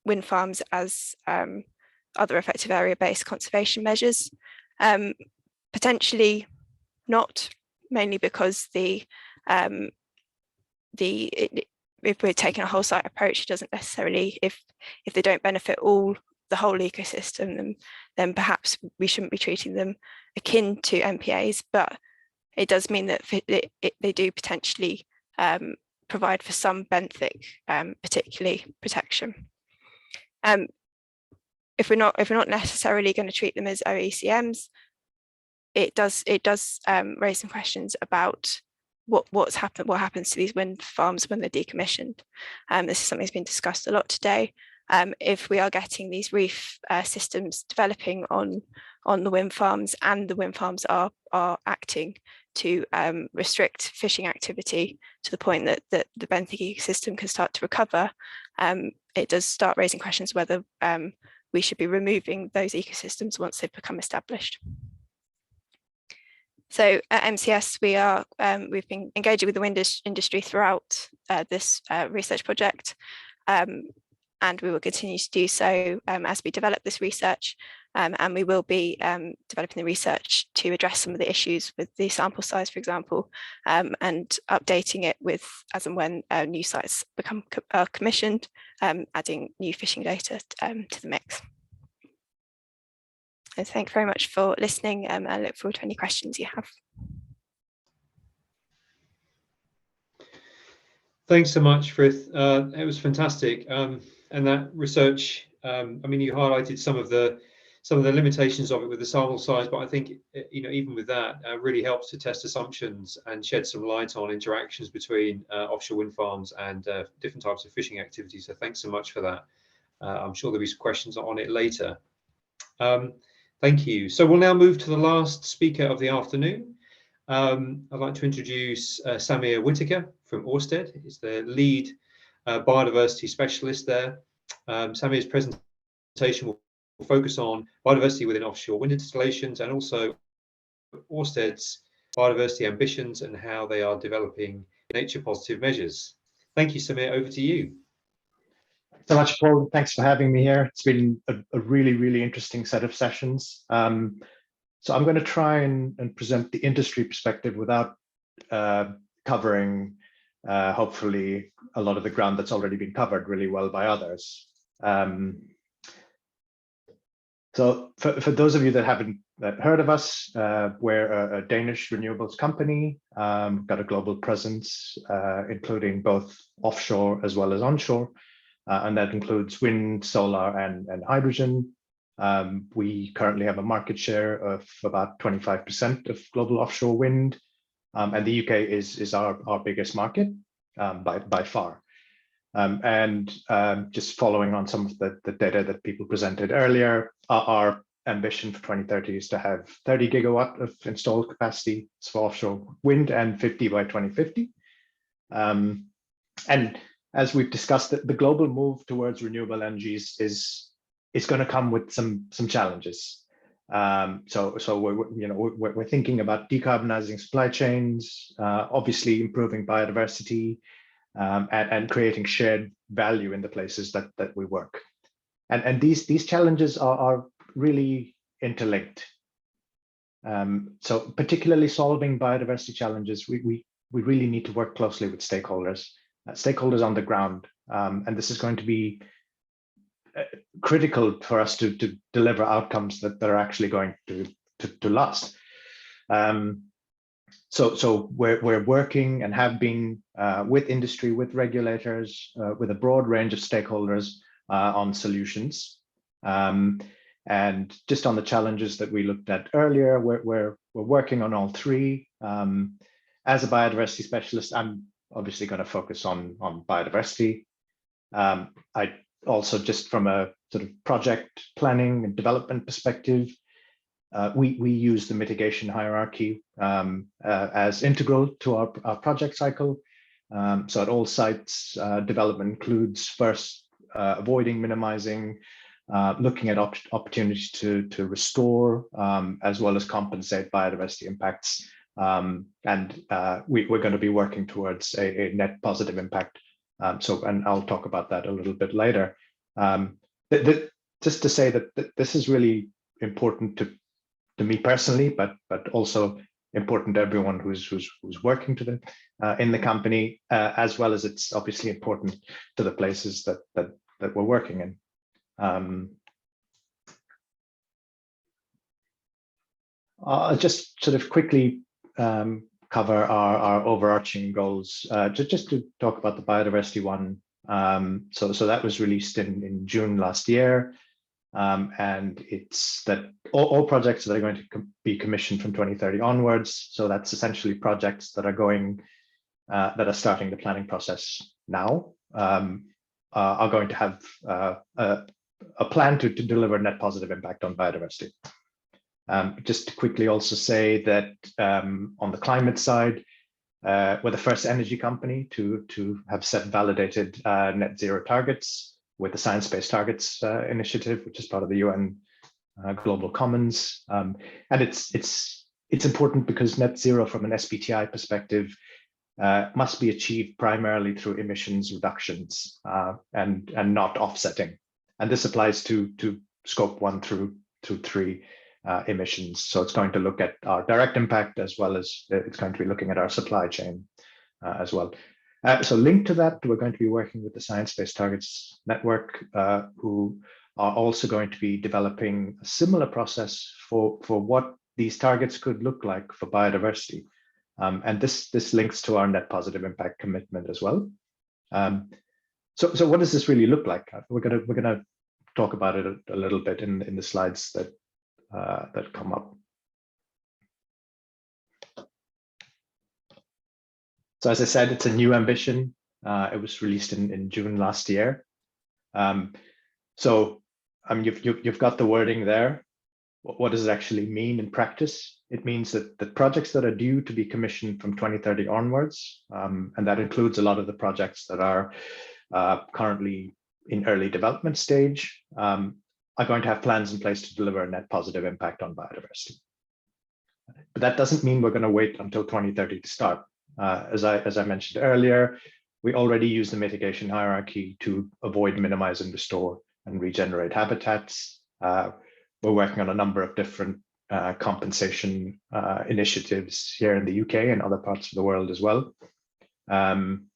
wind farms as other effective area-based conservation measures? Potentially not, mainly because if we're taking a whole site approach, it doesn't necessarily, if they don't benefit the whole ecosystem, then perhaps we shouldn't be treating them akin to MPAs, but it does mean that they do potentially provide for some benthic, particularly protection. If we're not necessarily going to treat them as OECMs, it does raise some questions about what happens to these wind farms when they're decommissioned. This is something that's been discussed a lot today. If we are getting these reef systems developing on the wind farms, and the wind farms are acting to restrict fishing activity to the point that the benthic ecosystem can start to recover, it does start raising questions whether we should be removing those ecosystems once they've become established. So at MCS, we've been engaging with the wind industry throughout this research project, and we will continue to do so as we develop this research, and we will be developing the research to address some of the issues with the sample size, for example, and updating it with as and when new sites become commissioned, adding new fishing data to the mix. So thank you very much for listening, and I look forward to any questions you have. Thanks so much, Frith. It was fantastic. And that research, I mean, you highlighted some of the some of the limitations of it with the sample size, but I think, you know, even with that, really helps to test assumptions and shed some light on interactions between offshore wind farms and different types of fishing activities. So thanks so much for that. I'm sure there'll be some questions on it later. Thank you. So we'll now move to the last speaker of the afternoon. I'd like to introduce Samir Whitaker from Ørsted. He's the lead biodiversity specialist there. Samir's presentation will focus on biodiversity within offshore wind installations and also Ørsted's biodiversity ambitions and how they are developing nature positive measures. Thank you, Samir. Over to you. So much, Paul. Thanks for having me here. It's been a really, really interesting set of sessions. So I'm going to try and present the industry perspective without covering, hopefully, a lot of the ground that's already been covered really well by others. So for those of you that haven't heard of us, we're a Danish renewables company, got a global presence, including both offshore as well as onshore. And that includes wind, solar, and hydrogen. We currently have a market share of about 25% of global offshore wind, and the UK is our biggest market by far. Just following on some of the data that people presented earlier, our ambition for 2030 is to have 30 gigawatt of installed capacity for offshore wind and 50 by 2050. And as we've discussed, the global move towards renewable energies is going to come with some challenges. So we're thinking about decarbonizing supply chains, obviously improving biodiversity, and creating shared value in the places that we work. And these challenges are really interlinked. So particularly solving biodiversity challenges, we really need to work closely with stakeholders on the ground. And this is going to be critical for us to deliver outcomes that are actually going to last. So we're working and have been with industry, with regulators, with a broad range of stakeholders on solutions. And just on the challenges that we looked at earlier, we're working on all three. As a biodiversity specialist, I'm obviously going to focus on biodiversity. I also, just from a sort of project planning and development perspective, we use the mitigation hierarchy as integral to our project cycle. So at all sites, development includes first avoiding, minimizing, looking at opportunities to restore, as well as compensate biodiversity impacts. And we're going to be working towards a net positive impact. And I'll talk about that a little bit later. Just to say that this is really important to me personally, but also important to everyone who's working in the company, as well as it's obviously important to the places that we're working in. I'll just sort of quickly cover our overarching goals, just to talk about the biodiversity one. So that was released in June last year, and it's that all projects that are going to be commissioned from 2030 onwards. So that's essentially projects that are starting the planning process now, are going to have a plan to deliver net positive impact on biodiversity. Just to quickly also say that on the climate side, we're the first energy company to have set validated net zero targets with the Science Based Targets initiative, which is part of the UN Global Commons. And it's important because net zero from an SBTi perspective must be achieved primarily through emissions reductions and not offsetting. And this applies to scope 1 through 3 emissions. So it's going to look at our direct impact, as well as it's going to be looking at our supply chain as well. So linked to that, we're going to be working with the Science Based Targets Network, who are also going to be developing a similar process for what these targets could look like for biodiversity. And this links to our net positive impact commitment as well. So what does this really look like? We're gonna talk about it a little bit in the slides that that come up. So as I said, it's a new ambition. It was released in June last year. So you've got the wording there. What does it actually mean in practice? It means that the projects that are due to be commissioned from 2030 onwards, and that includes a lot of the projects that are currently in early development stage, are going to have plans in place to deliver a net positive impact on biodiversity. But that doesn't mean we're going to wait until 2030 to start. As I mentioned earlier, we already use the mitigation hierarchy to avoid, minimize, and restore and regenerate habitats. We're working on a number of different compensation initiatives here in the UK and other parts of the world as well. And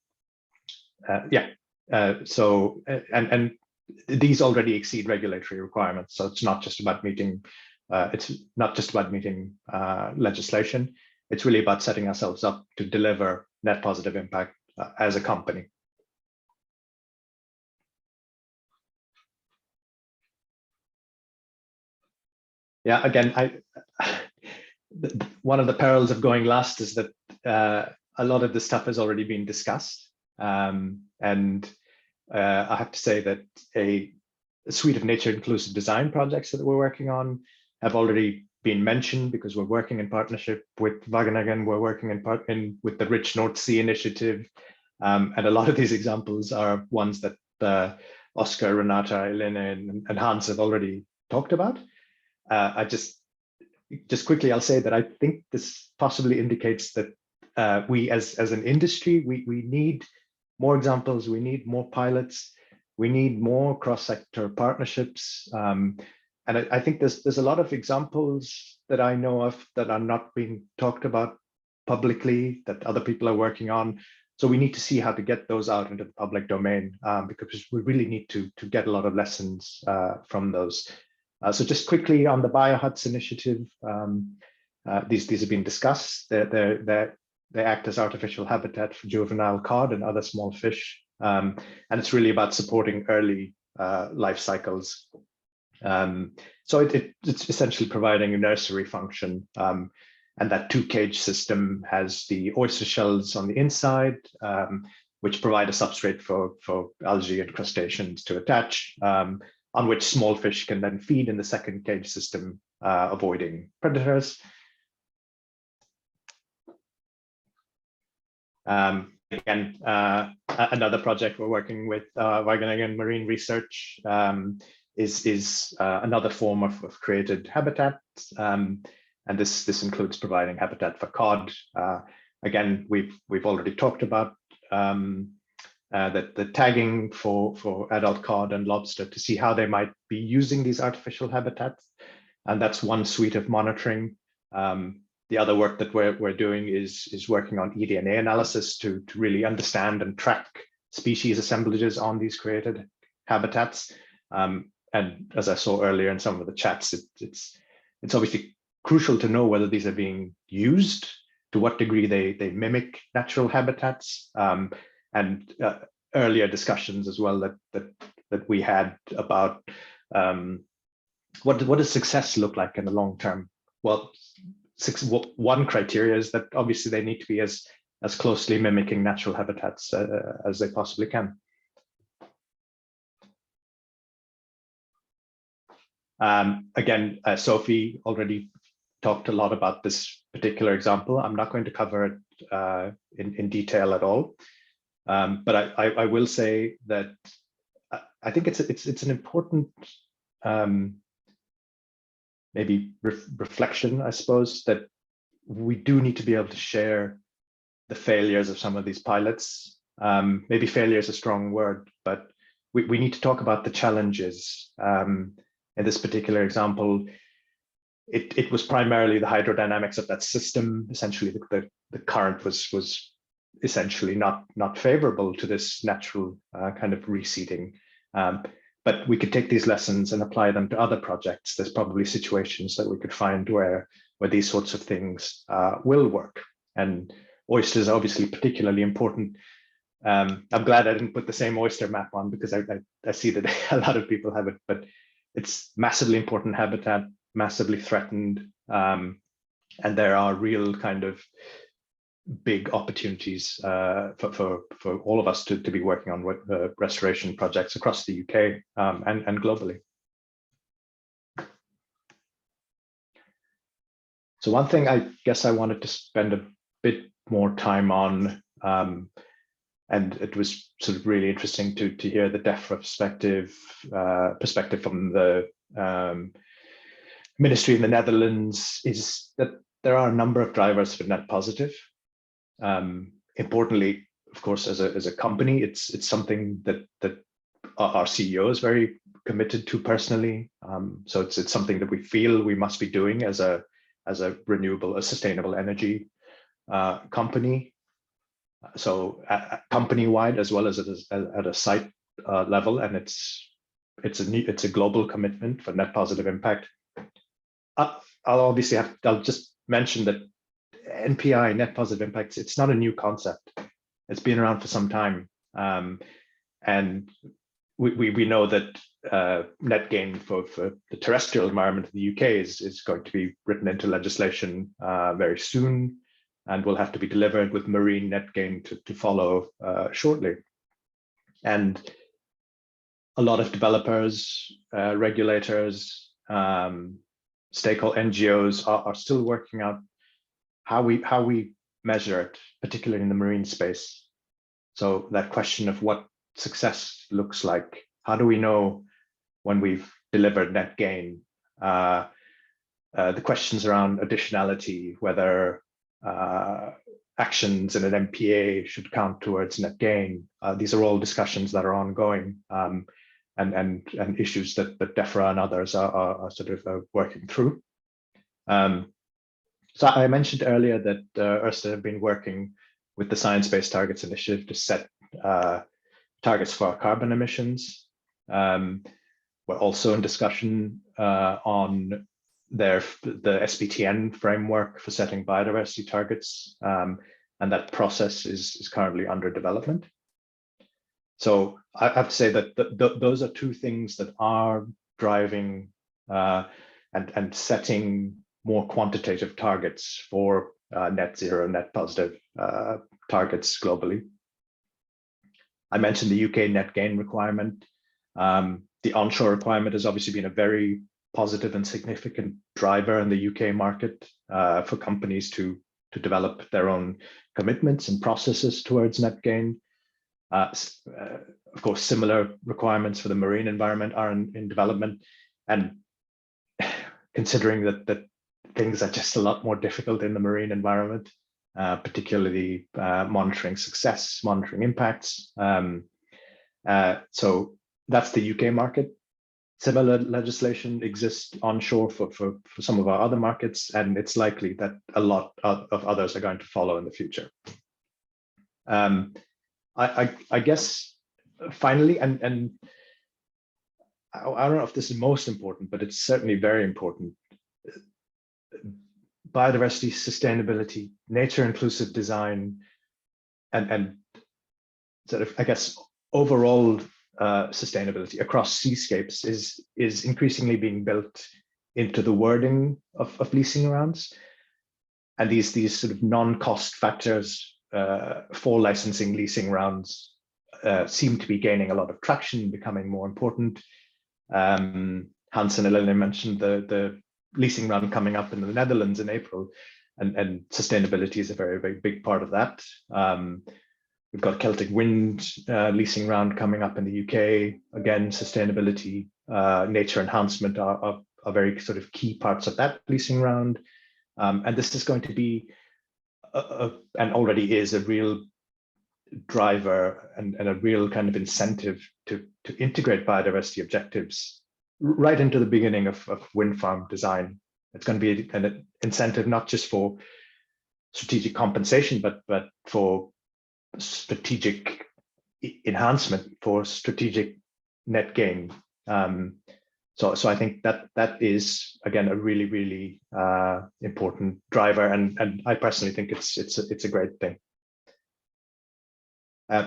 these already exceed regulatory requirements, so it's not just about meeting legislation. It's really about setting ourselves up to deliver net positive impact as a company. Yeah, again, one of the perils of going last is that a lot of this stuff has already been discussed. And I have to say that a suite of nature inclusive design projects that we're working on have already been mentioned, because we're working in partnership with Wageningen, we're working with the Rich North Sea Initiative. And a lot of these examples are ones that Oscar, Renata, Elena, and Hans have already talked about. I just quickly, I'll say that I think this possibly indicates that we as an industry, we need more examples, we need more pilots, we need more cross-sector partnerships. And I think there's a lot of examples that I know of that are not being talked about publicly, that other people are working on. So we need to see how to get those out into the public domain, because we really need to get a lot of lessons from those. So just quickly on the BioHuts initiative, these have been discussed. They act as artificial habitat for juvenile cod and other small fish. And it's really about supporting early life cycles. So it's essentially providing a nursery function. And that 2-cage system has the oyster shells on the inside, which provide a substrate for algae and crustaceans to attach, on which small fish can then feed in the second cage system, avoiding predators. Again, another project we're working with Wageningen Marine Research is another form of created habitat. And this includes providing habitat for cod. Again, we've already talked about the tagging for adult cod and lobster to see how they might be using these artificial habitats. And that's one suite of monitoring. The other work that we're doing is working on eDNA analysis to really understand and track species assemblages on these created habitats. And as I saw earlier in some of the chats, it's obviously crucial to know whether these are being used, to what degree they mimic natural habitats, and earlier discussions as well that we had about what does success look like in the long term. Well, one criteria is that obviously they need to be as closely mimicking natural habitats as they possibly can. Again, Sophie already talked a lot about this particular example. I'm not going to cover it in detail at all, but I will say that I think it's an important maybe reflection, I suppose, that we do need to be able to share the failures of some of these pilots. Maybe failure is a strong word, but we need to talk about the challenges. In this particular example, it was primarily the hydrodynamics of that system. Essentially, the current was essentially not favorable to this natural kind of reseeding. But we could take these lessons and apply them to other projects. There's probably situations that we could find where these sorts of things will work. And oysters are obviously particularly important I'm glad I didn't put the same oyster map on, because I see that a lot of people have it, but it's massively important habitat, massively threatened, and there are real kind of big opportunities for all of us to be working on restoration projects across the UK and globally. So one thing I guess I wanted to spend a bit more time on, and it was sort of really interesting to hear the DEFRA perspective from the ministry in the Netherlands, is that there are a number of drivers for net positive. Importantly, of course, as a company, it's something that our CEO is very committed to personally. So it's something that we feel we must be doing as a renewable, a sustainable energy company. So company-wide, as well as at a site level, and it's a global commitment for net positive impact. I'll just mention that NPI, net positive impacts, it's not a new concept. It's been around for some time, and we know that net gain for the terrestrial environment of the UK is going to be written into legislation very soon, and will have to be delivered, with marine net gain to follow shortly. And a lot of developers, regulators, stakeholder NGOs are still working out how we measure it, particularly in the marine space. So that question of what success looks like, how do we know when we've delivered net gain? The questions around additionality, whether actions in an MPA should count towards net gain. These are all discussions that are ongoing, and issues that DEFRA and others are sort of working through. So I mentioned earlier that Oyster have been working with the Science Based Targets Initiative to set targets for our carbon emissions. We're also in discussion on the SBTN framework for setting biodiversity targets, and that process is currently under development. So I have to say that those are two things that are driving and setting more quantitative targets for net zero, net positive targets globally. I mentioned the UK net gain requirement. The onshore requirement has obviously been a very positive and significant driver in the UK market for companies to develop their own commitments and processes towards net gain. Of course, similar requirements for the marine environment are in development, and considering that things are just a lot more difficult in the marine environment, particularly monitoring success, monitoring impacts. So that's the UK market. Similar legislation exists onshore for some of our other markets, and it's likely that a lot of others are going to follow in the future. I guess finally, and I don't know if this is most important, but it's certainly very important. Biodiversity, sustainability, nature inclusive design, and sort of, I guess, overall sustainability across seascapes is increasingly being built into the wording of leasing rounds. And these sort of non-cost factors for licensing leasing rounds seem to be gaining a lot of traction, becoming more important. Hans and Elena mentioned the leasing round coming up in the Netherlands in April, and sustainability is a very, very big part of that. We've got Celtic Wind leasing round coming up in the UK. Again, sustainability, nature enhancement are very sort of key parts of that leasing round. And this is going to be, and already is, a real driver and a real kind of incentive to integrate biodiversity objectives right into the beginning of wind farm design. It's going to be an incentive not just for strategic compensation, but for strategic enhancement, for strategic net gain. So I think that is, again, a really, really important driver, and I personally think it's a great thing.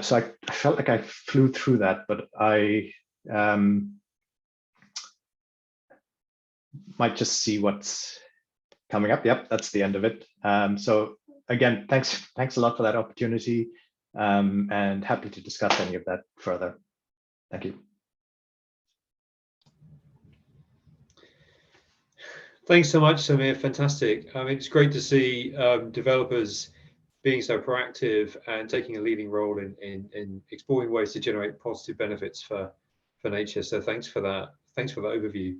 So I felt like I flew through that, but I might just see what's coming up. Yep, that's the end of it. So again, thanks a lot for that opportunity, and happy to discuss any of that further. Thank you. Thanks so much, Samir. Fantastic. I mean, it's great to see developers being so proactive and taking a leading role in exploring ways to generate positive benefits for nature. So thanks for that. Thanks for the overview.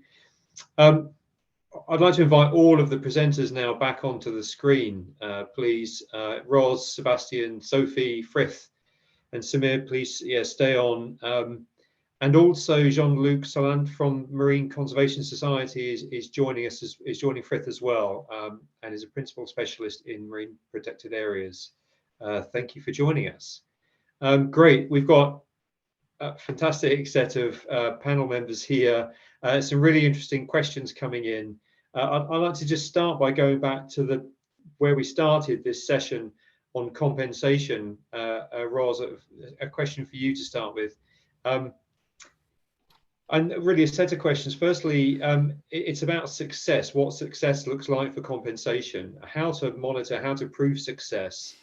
I'd like to invite all of the presenters now back onto the screen, please. Ros, Sebastian, Sophie, Frith, and Samir, please, stay on. And also Jean-Luc Salant from Marine Conservation Society is joining us, is joining Frith as well, and is a principal specialist in marine protected areas. Thank you for joining us. Great, we've got a fantastic set of panel members here. Some really interesting questions coming in. I'd like to just start by going back to where we started this session on compensation. Ros, a question for you to start with. And really a set of questions. Firstly, it's about success, what success looks like for compensation, how to monitor, how to prove success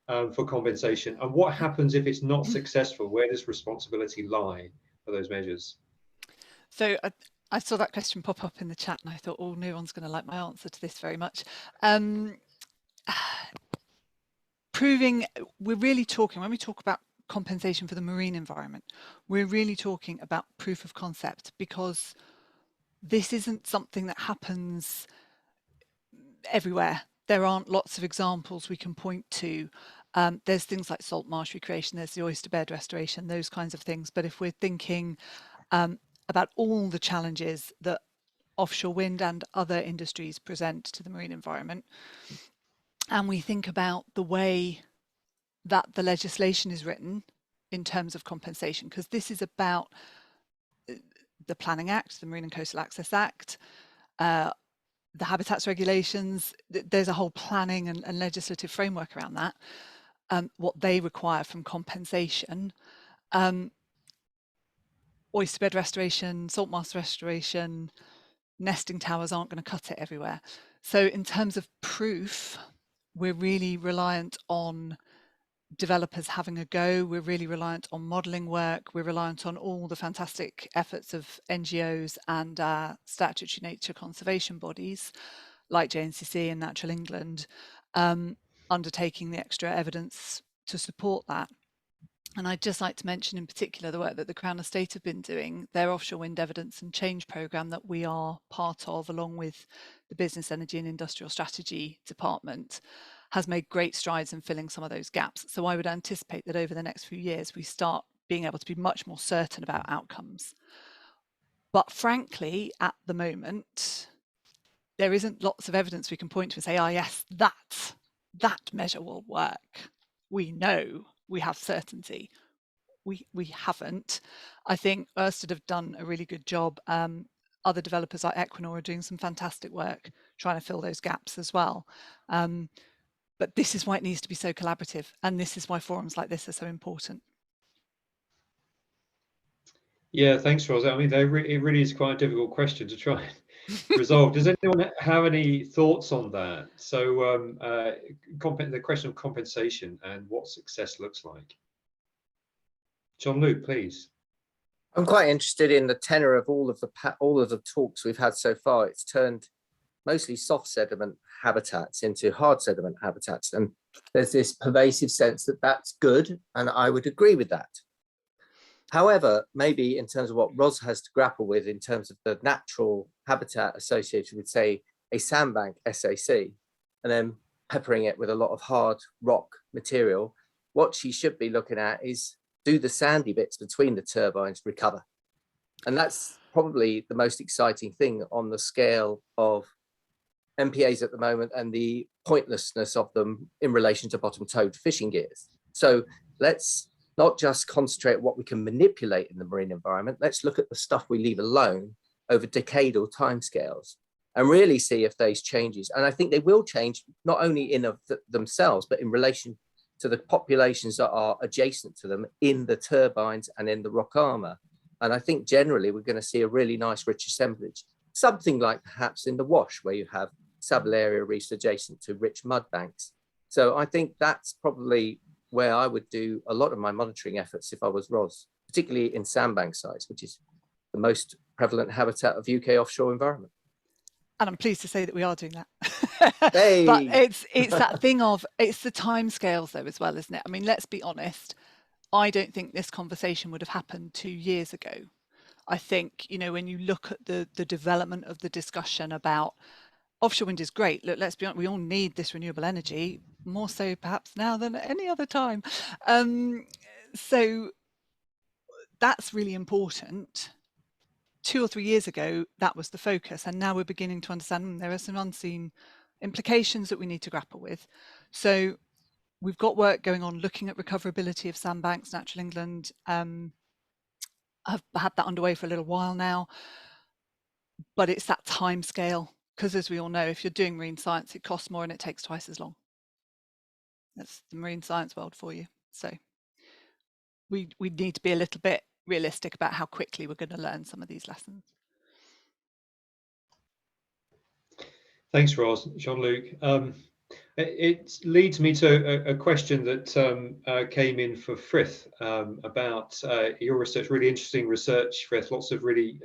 for compensation, and what happens if it's not successful? Where does responsibility lie for those measures? So I saw that question pop up in the chat and I thought, oh, no one's going to like my answer to this very much. Proving, we're really talking, when we talk about compensation for the marine environment, we're really talking about proof of concept, because this isn't something that happens everywhere. There aren't lots of examples we can point to. There's things like salt marsh recreation, there's the oyster bed restoration, those kinds of things. But if we're thinking about all the challenges that offshore wind and other industries present to the marine environment, and we think about the way that the legislation is written in terms of compensation, because this is about the Planning Act, the Marine and Coastal Access Act, the habitats regulations. There's a whole planning and legislative framework around that, what they require from compensation. Oyster bed restoration, salt marsh restoration, nesting towers aren't going to cut it everywhere. So in terms of proof, we're really reliant on developers having a go. We're really reliant on modelling work. We're reliant on all the fantastic efforts of NGOs and statutory nature conservation bodies like JNCC and Natural England, undertaking the extra evidence to support that. And I'd just like to mention in particular the work that the Crown Estate have been doing. Their offshore wind evidence and change programme that we are part of, along with the Business, Energy and Industrial Strategy Department, has made great strides in filling some of those gaps. So I would anticipate that over the next few years, we start being able to be much more certain about outcomes. But frankly, at the moment, there isn't lots of evidence we can point to and say, oh yes, that measure will work. We know, we have certainty. We haven't. I think Oyster have done a really good job. Other developers like Equinor are doing some fantastic work trying to fill those gaps as well. But this is why it needs to be so collaborative, and this is why forums like this are so important. Yeah, thanks, Ros. I mean, it really is quite a difficult question to try and resolve. Does anyone have any thoughts on that? So the question of compensation and what success looks like. Jean-Luc, please. I'm quite interested in the tenor of all of the talks we've had so far. It's turned mostly soft sediment habitats into hard sediment habitats, and there's this pervasive sense that that's good, and I would agree with that. However, maybe in terms of what Ros has to grapple with in terms of the natural habitat associated with, say, a sandbank SAC, and then peppering it with a lot of hard rock material, what she should be looking at is, do the sandy bits between the turbines recover? And that's probably the most exciting thing on the scale of MPAs at the moment and the pointlessness of them in relation to bottom-towed fishing gears. So let's not just concentrate on what we can manipulate in the marine environment. Let's look at the stuff we leave alone over decadal timescales and really see if those changes, and I think they will change not only in of themselves, but in relation to the populations that are adjacent to them in the turbines and in the rock armour. And I think generally we're going to see a really nice rich assemblage, something like perhaps in the Wash, where you have sublarea reefs adjacent to rich mud banks. So I think that's probably where I would do a lot of my monitoring efforts if I was Ros, particularly in sandbank sites, which is the most prevalent habitat of UK offshore environment. And I'm pleased to say that we are doing that. Hey! But it's that thing of, it's the timescales though as well, isn't it? I mean, let's be honest. I don't think this conversation would have happened 2 years ago. I think, you know, when you look at the development of the discussion about offshore wind is great. Look, let's be honest, we all need this renewable energy, more so perhaps now than at any other time. So that's really important. 2 or 3 years ago, that was the focus. And now we're beginning to understand there are some unseen implications that we need to grapple with. So we've got work going on looking at recoverability of sandbanks. Natural England have had that underway for a little while now. But it's that time scale, because as we all know, if you're doing marine science, it costs more and it takes twice as long. That's the marine science world for you. So we need to be a little bit realistic about how quickly we're going to learn some of these lessons. Thanks, Ros. Jean-Luc. It leads me to a question that came in for Frith about your research, really interesting research, Frith, lots of really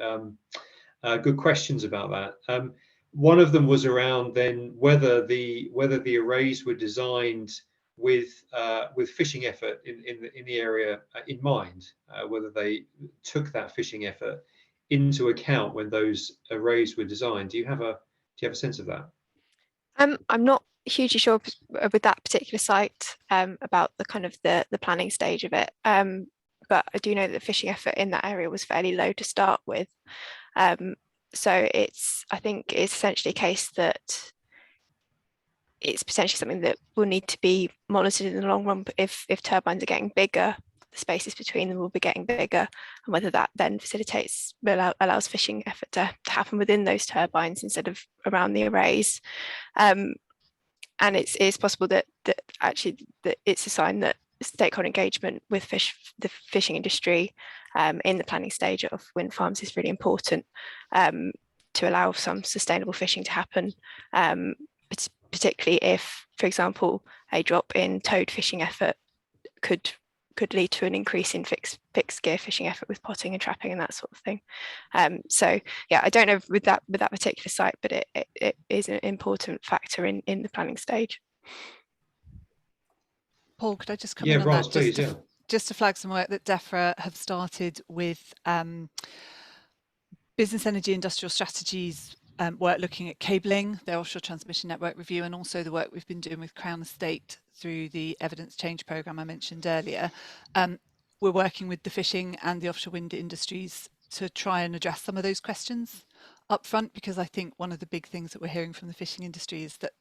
good questions about that. One of them was around then whether the arrays were designed with fishing effort in the area in mind, whether they took that fishing effort into account when those arrays were designed. Do you have a sense of that? I'm not hugely sure with that particular site about the kind of the planning stage of it, but I do know that the fishing effort in that area was fairly low to start with. So I think it's essentially a case that it's potentially something that will need to be monitored in the long run. But if turbines are getting bigger, the spaces between them will be getting bigger, and whether that then allows fishing effort to happen within those turbines instead of around the arrays. And it's possible that actually it's a sign that stakeholder engagement with the fishing industry in the planning stage of wind farms is really important to allow some sustainable fishing to happen, particularly if, for example, a drop in towed fishing effort could lead to an increase in fixed gear fishing effort with potting and trapping and that sort of thing. So yeah, I don't know with that particular site, but it is an important factor in the planning stage. Paul, could I just come in on Ross, that? please, Just to flag some work that DEFRA have started with business energy industrial strategies work looking at cabling, their offshore transmission network review, and also the work we've been doing with Crown Estate through the evidence change programme I mentioned earlier. We're working with the fishing and the offshore wind industries to try and address some of those questions up front, because I think one of the big things that we're hearing from the fishing industry is that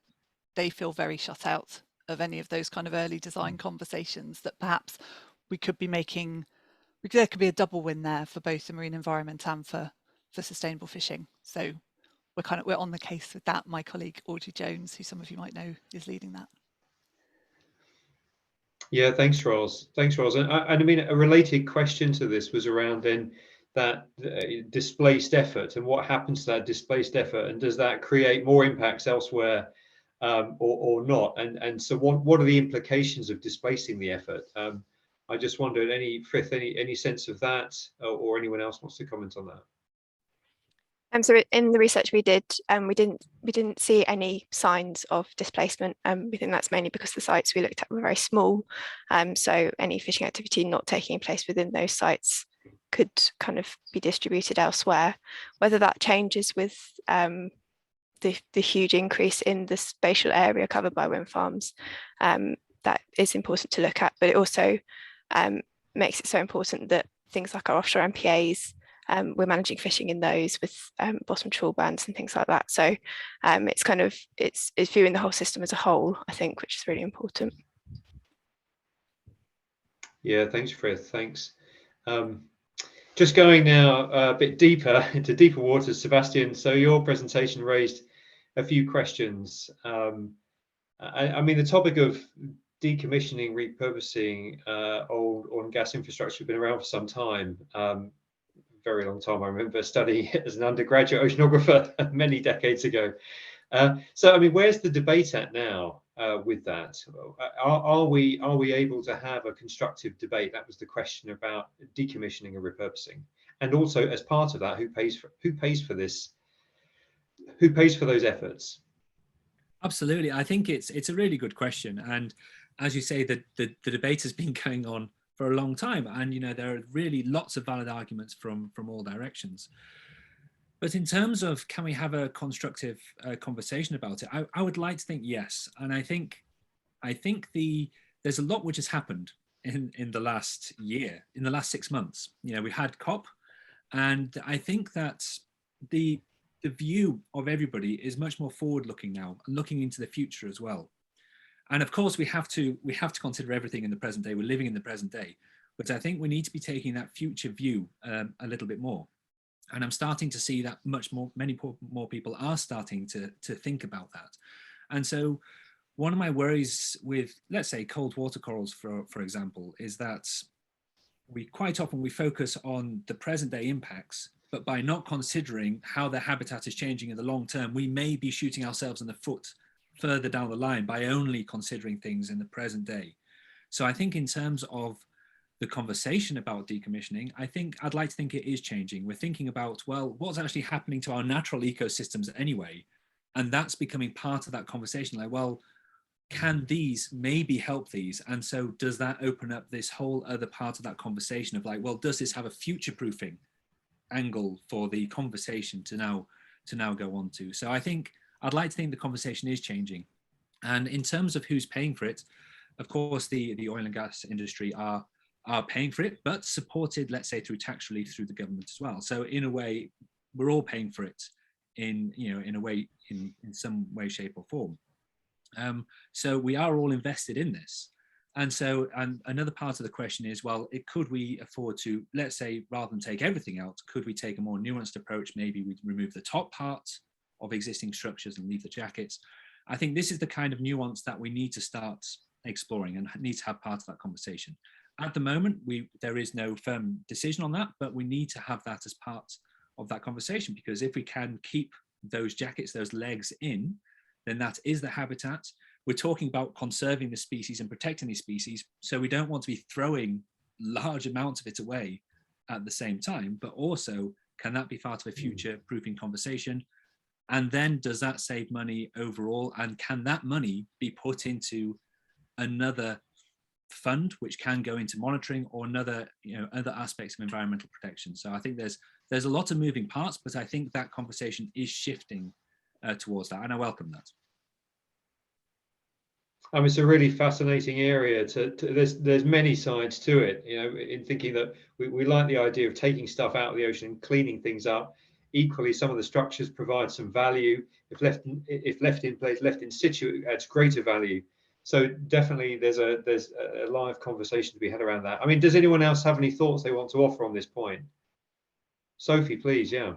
they feel very shut out of any of those kind of early design conversations, that perhaps we could be making, there could be a double win there for both the marine environment and for sustainable fishing. So we're on the case with that. My colleague Audrey Jones, who some of you might know, is leading that. Yeah, thanks, Ros. And I mean, a related question to this was around then that displaced effort and what happens to that displaced effort, and does that create more impacts elsewhere or not? And so what are the implications of displacing the effort? I just wondered, any sense of that, or anyone else wants to comment on that? So in the research we did, we didn't see any signs of displacement. We think that's mainly because the sites we looked at were very small. So any fishing activity not taking place within those sites could kind of be distributed elsewhere. Whether that changes with the huge increase in the spatial area covered by wind farms, that is important to look at. But it also makes it so important that things like our offshore MPAs, we're managing fishing in those with bottom trawl bands and things like that. So it's viewing the whole system as a whole, I think, which is really important. Yeah, thanks, Frith. Thanks. Just going now a bit deeper into deeper waters, Sebastian. So your presentation raised a few questions. I mean, the topic of decommissioning, repurposing old oil and gas infrastructure has been around for some time. Very long time. I remember studying it as an undergraduate oceanographer many decades ago. So, I mean, where's the debate at now with that? Are we able to have a constructive debate? That was the question about decommissioning and repurposing, and also as part of that, who pays for this? Who pays for those efforts? Absolutely, I think it's a really good question, and as you say, the debate has been going on for a long time, and you know there are really lots of valid arguments from all directions. But in terms of can we have a constructive conversation about it, I would like to think yes, and I think there's a lot which has happened in the last year, in the last 6 months. You know, we had COP, and I think that the view of everybody is much more forward-looking now, and looking into the future as well. And of course, we have to consider everything in the present day. We're living in the present day, but I think we need to be taking that future view a little bit more. And I'm starting to see that many more people are starting to think about that. And so one of my worries with, let's say, cold water corals, for example, is that we quite often focus on the present day impacts, but by not considering how their habitat is changing in the long term, we may be shooting ourselves in the foot further down the line by only considering things in the present day. So I think in terms of the conversation about decommissioning, I'd like to think it is changing. We're thinking about, well, what's actually happening to our natural ecosystems anyway? And that's becoming part of that conversation. Like, well, can these maybe help these? And so does that open up this whole other part of that conversation of like, well, does this have a future-proofing angle for the conversation to now go on to? So I think I'd like to think the conversation is changing. And in terms of who's paying for it, of course, the oil and gas industry are paying for it, but supported, let's say, through tax relief through the government as well. So in a way, we're all paying for it in some way, shape or form. So we are all invested in this. And so, and another part of the question is, well, could we afford to, let's say, rather than take everything out, could we take a more nuanced approach? Maybe we remove the top part of existing structures and leave the jackets. I think this is the kind of nuance that we need to start exploring and need to have part of that conversation. At the moment, there is no firm decision on that, but we need to have that as part of that conversation, because if we can keep those jackets, those legs in, then that is the habitat. We're talking about conserving the species and protecting these species, so we don't want to be throwing large amounts of it away at the same time, but also can that be part of a future-proofing conversation? And then does that save money overall? And can that money be put into another fund which can go into monitoring or other aspects of environmental protection? So I think there's a lot of moving parts, but I think that conversation is shifting towards that, and I welcome that. It's a really fascinating area. There's many sides to it. You know, in thinking that we like the idea of taking stuff out of the ocean, cleaning things up. Equally, some of the structures provide some value. If left in place, left in situ, it adds greater value. So definitely, there's a live conversation to be had around that. I mean, does anyone else have any thoughts they want to offer on this point? Sophie, please. Yeah.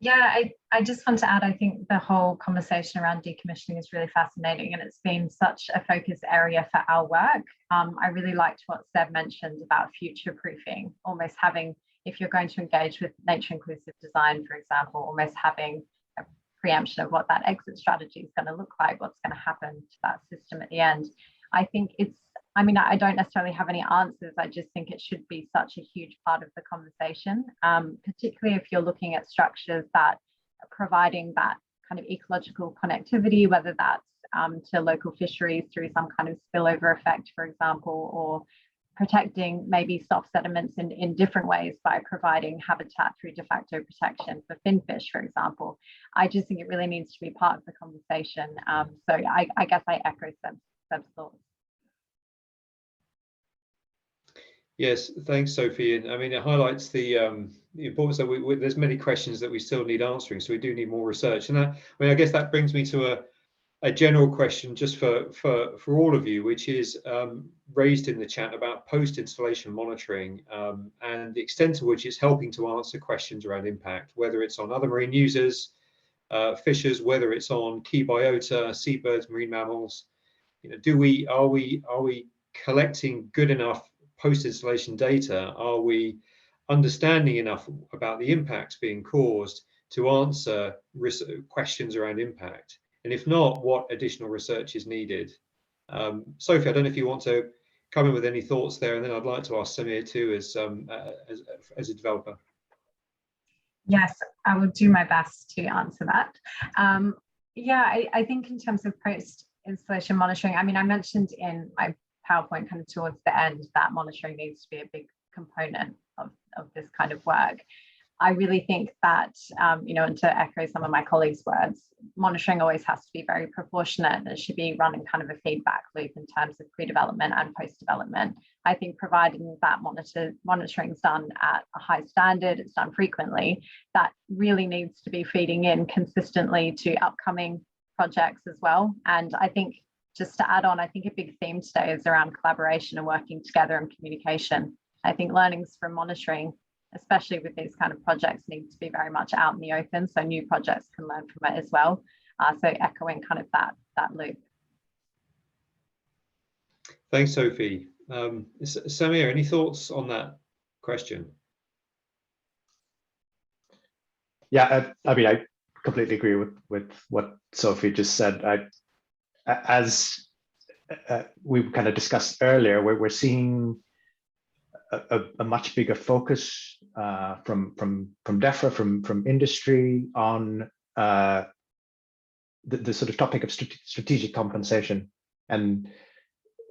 Yeah, I just want to add, I think the whole conversation around decommissioning is really fascinating, and it's been such a focus area for our work. I really liked what Seb mentioned about future-proofing, almost having, if you're going to engage with nature-inclusive design, for example, almost having a preemption of what that exit strategy is going to look like, what's going to happen to that system at the end. I think I don't necessarily have any answers. I just think it should be such a huge part of the conversation, particularly if you're looking at structures that are providing that kind of ecological connectivity, whether that's to local fisheries through some kind of spillover effect, for example, or protecting maybe soft sediments in different ways by providing habitat through de facto protection for finfish, for example. I just think it really needs to be part of the conversation. So I guess I echo Seb's thoughts. Yes, thanks, Sophie. And I mean, it highlights the importance that there's many questions that we still need answering, so we do need more research. And I guess that brings me to a general question just for all of you, which is raised in the chat about post-installation monitoring and the extent to which it's helping to answer questions around impact, whether it's on other marine users, fishers, whether it's on key biota, seabirds, marine mammals. are we collecting good enough post-installation data? Are we understanding enough about the impacts being caused to answer questions around impact? And if not, what additional research is needed? Sophie, I don't know if you want to come in with any thoughts there, and then I'd like to ask Samir too, as a developer. Yes, I will do my best to answer that. Yeah, I think in terms of post-installation monitoring, I mean, I mentioned in my PowerPoint kind of towards the end that monitoring needs to be a big component of this kind of work. I really think that, and to echo some of my colleagues' words, monitoring always has to be very proportionate, and it should be running kind of a feedback loop in terms of pre-development and post-development. I think providing that monitoring is done at a high standard, it's done frequently, that really needs to be feeding in consistently to upcoming projects as well. And I think, just to add on, I think a big theme today is around collaboration and working together and communication. I think learnings from monitoring, especially with these kind of projects, need to be very much out in the open so new projects can learn from it as well. So echoing kind of that loop. Thanks, Sophie. Samir, any thoughts on that question? Yeah, I mean, I completely agree with what Sophie just said. As we kind of discussed earlier, we're seeing a much bigger focus from DEFRA, from industry on the sort of topic of strategic compensation, and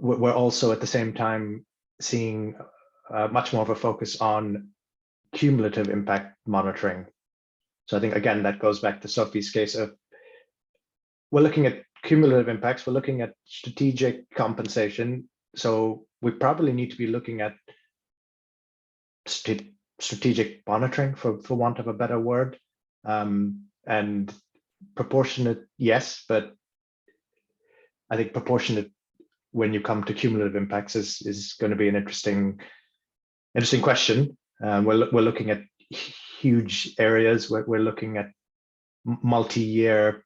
we're also at the same time seeing much more of a focus on cumulative impact monitoring. So I think again that goes back to Sophie's case of we're looking at cumulative impacts, we're looking at strategic compensation. So we probably need to be looking at strategic monitoring, for want of a better word, and proportionate, yes, but I think proportionate when you come to cumulative impacts is going to be an interesting question. We're looking at huge areas. We're looking at multi-year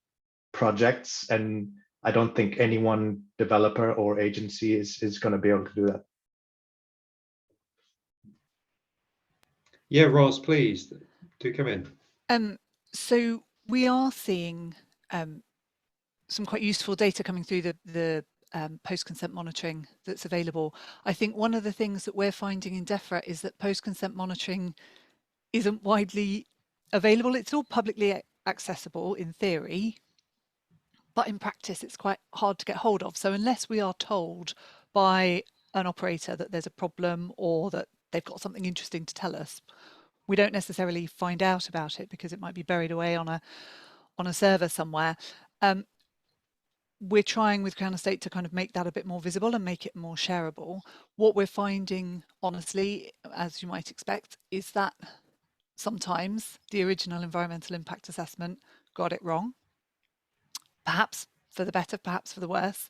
projects, and I don't think any one developer or agency is going to be able to do that. Yeah, Ros, please do come in. So we are seeing some quite useful data coming through the post-consent monitoring that's available. I think one of the things that we're finding in DEFRA is that post-consent monitoring isn't widely available. It's all publicly accessible in theory, but in practice it's quite hard to get hold of. So unless we are told by an operator that there's a problem or that they've got something interesting to tell us, we don't necessarily find out about it because it might be buried away on a server somewhere. We're trying with Crown Estate to kind of make that a bit more visible and make it more shareable. What we're finding, honestly, as you might expect, is that sometimes the original environmental impact assessment got it wrong, perhaps for the better, perhaps for the worse.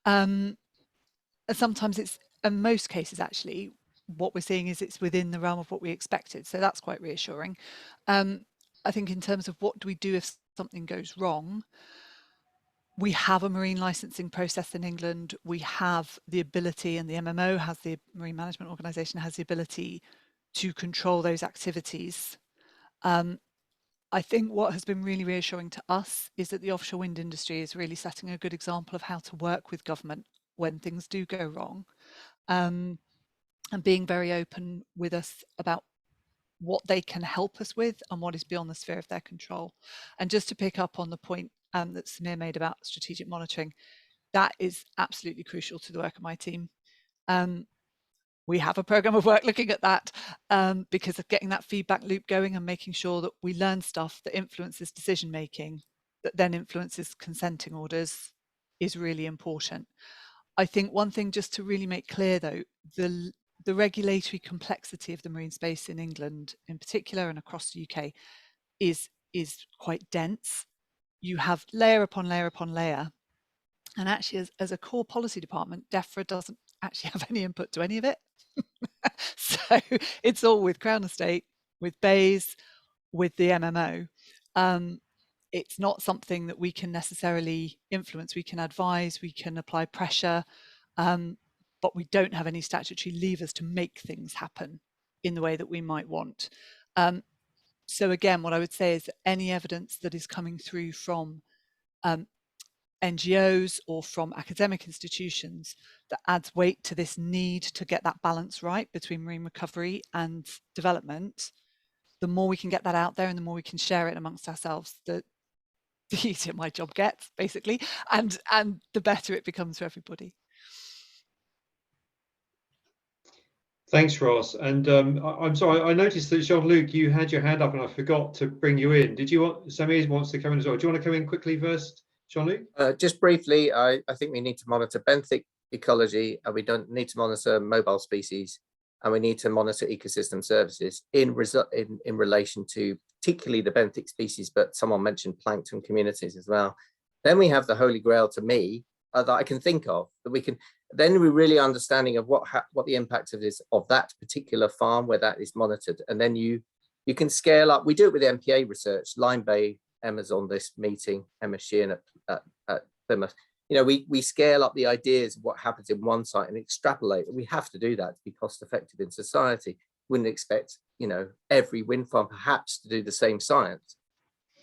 Sometimes it's, in most cases actually, what we're seeing is it's within the realm of what we expected. So that's quite reassuring. I think in terms of what do we do if something goes wrong, we have a marine licensing process in England. We have the ability, and the MMO has the Marine Management Organisation has the ability to control those activities. I think what has been really reassuring to us is that the offshore wind industry is really setting a good example of how to work with government when things do go wrong, and being very open with us about what they can help us with and what is beyond the sphere of their control. And just to pick up on the point that Samir made about strategic monitoring, that is absolutely crucial to the work of my team. We have a program of work looking at that because of getting that feedback loop going and making sure that we learn stuff that influences decision making, that then influences consenting orders, is really important. I think one thing just to really make clear though, the regulatory complexity of the marine space in England in particular and across the UK is quite dense. You have layer upon layer upon layer, and actually as a core policy department, DEFRA doesn't actually have any input to any of it. So it's all with Crown Estate, with BAYS, with the MMO. it's not something that we can necessarily influence. We can advise, we can apply pressure, but we don't have any statutory levers to make things happen in the way that we might want. So again, what I would say is that any evidence that is coming through from NGOs or from academic institutions that adds weight to this need to get that balance right between marine recovery and development, the more we can get that out there and the more we can share it amongst ourselves, the easier my job gets, basically, and the better it becomes for everybody. Thanks, Ross. And I'm sorry, I noticed that Jean-Luc, you had your hand up and I forgot to bring you in. Did you want, Samir wants to come in as well. Do you want to come in quickly first, Jean-Luc? Just briefly, I think we need to monitor benthic ecology, and we don't need to monitor mobile species, and we need to monitor ecosystem services in relation to particularly the benthic species, but someone mentioned plankton communities as well. Then we have the holy grail to me that I can think of, that we can, then we're really understanding of what the impact of that particular farm where that is monitored. And then you can scale up. We do it with MPA research. Lyme Bay, Emma's on this meeting, Emma Sheehan at Plymouth. You know, we scale up the ideas of what happens in one site and extrapolate. And we have to do that to be cost effective in society. Wouldn't expect, you know, every wind farm perhaps to do the same science.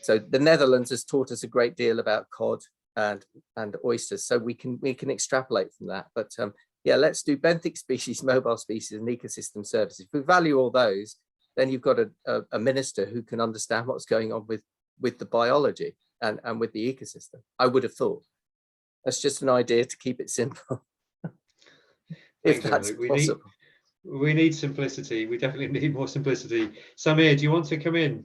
So the Netherlands has taught us a great deal about cod and oysters, so we can extrapolate from that. But yeah, let's do benthic species, mobile species, and ecosystem services. If we value all those, then you've got a minister who can understand what's going on with the biology and with the ecosystem. I would have thought. That's just an idea to keep it simple. If that's possible. We need simplicity. We definitely need more simplicity. Samir, do you want to come in?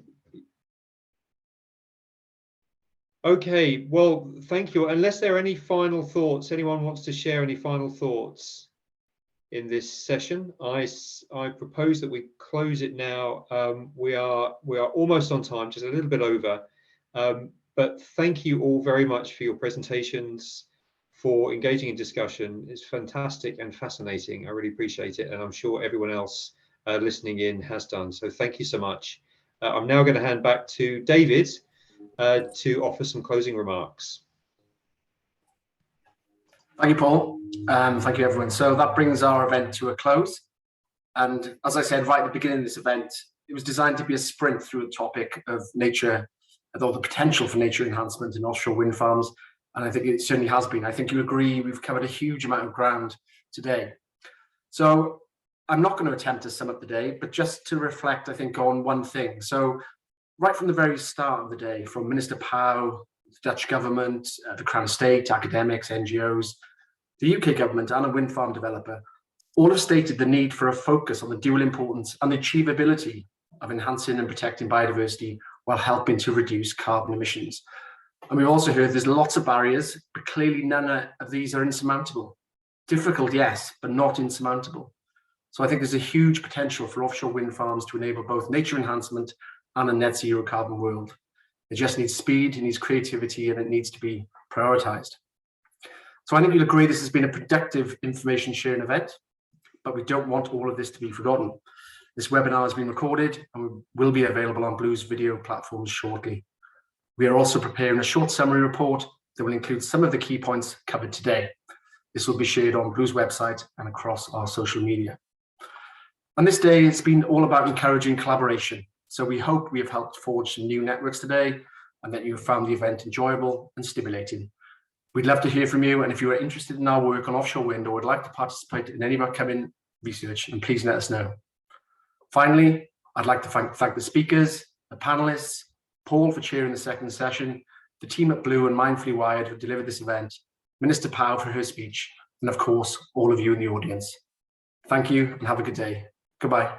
Okay, well, thank you. Unless there are any final thoughts, anyone wants to share any final thoughts in this session, I propose that we close it now. We are almost on time, just a little bit over. But thank you all very much for your presentations, for engaging in discussion. It's fantastic and fascinating. I really appreciate it, and I'm sure everyone else listening in has done. So thank you so much. I'm now going to hand back to David to offer some closing remarks. Thank you, Paul. Thank you, everyone. So that brings our event to a close. And as I said right at the beginning of this event, it was designed to be a sprint through the topic of nature, or the potential for nature enhancement in offshore wind farms. And I think it certainly has been. I think you agree we've covered a huge amount of ground today. So I'm not going to attempt to sum up the day, but just to reflect, I think, on one thing. So right from the very start of the day, from Minister Pauw, the Dutch government, the Crown Estate, academics, NGOs, the UK government and a wind farm developer, all have stated the need for a focus on the dual importance and the achievability of enhancing and protecting biodiversity while helping to reduce carbon emissions. And we've also heard there's lots of barriers, but clearly none of these are insurmountable. Difficult, yes, but not insurmountable. So I think there's a huge potential for offshore wind farms to enable both nature enhancement and a net zero carbon world. It just needs speed, it needs creativity, and it needs to be prioritized. So I think you'll agree this has been a productive information sharing event, but we don't want all of this to be forgotten. This webinar has been recorded and will be available on Blue's video platforms shortly. We are also preparing a short summary report that will include some of the key points covered today. This will be shared on Blue's website and across our social media. On this day, it's been all about encouraging collaboration. So we hope we have helped forge some new networks today and that you have found the event enjoyable and stimulating. We'd love to hear from you, and if you are interested in our work on offshore wind or would like to participate in any of our upcoming research, then please let us know. Finally, I'd like to thank the speakers, the panelists, Paul for chairing the second session, the team at Blue and Mindfully Wired who delivered this event, Minister Pauw for her speech, and of course, all of you in the audience. Thank you and have a good day. Goodbye.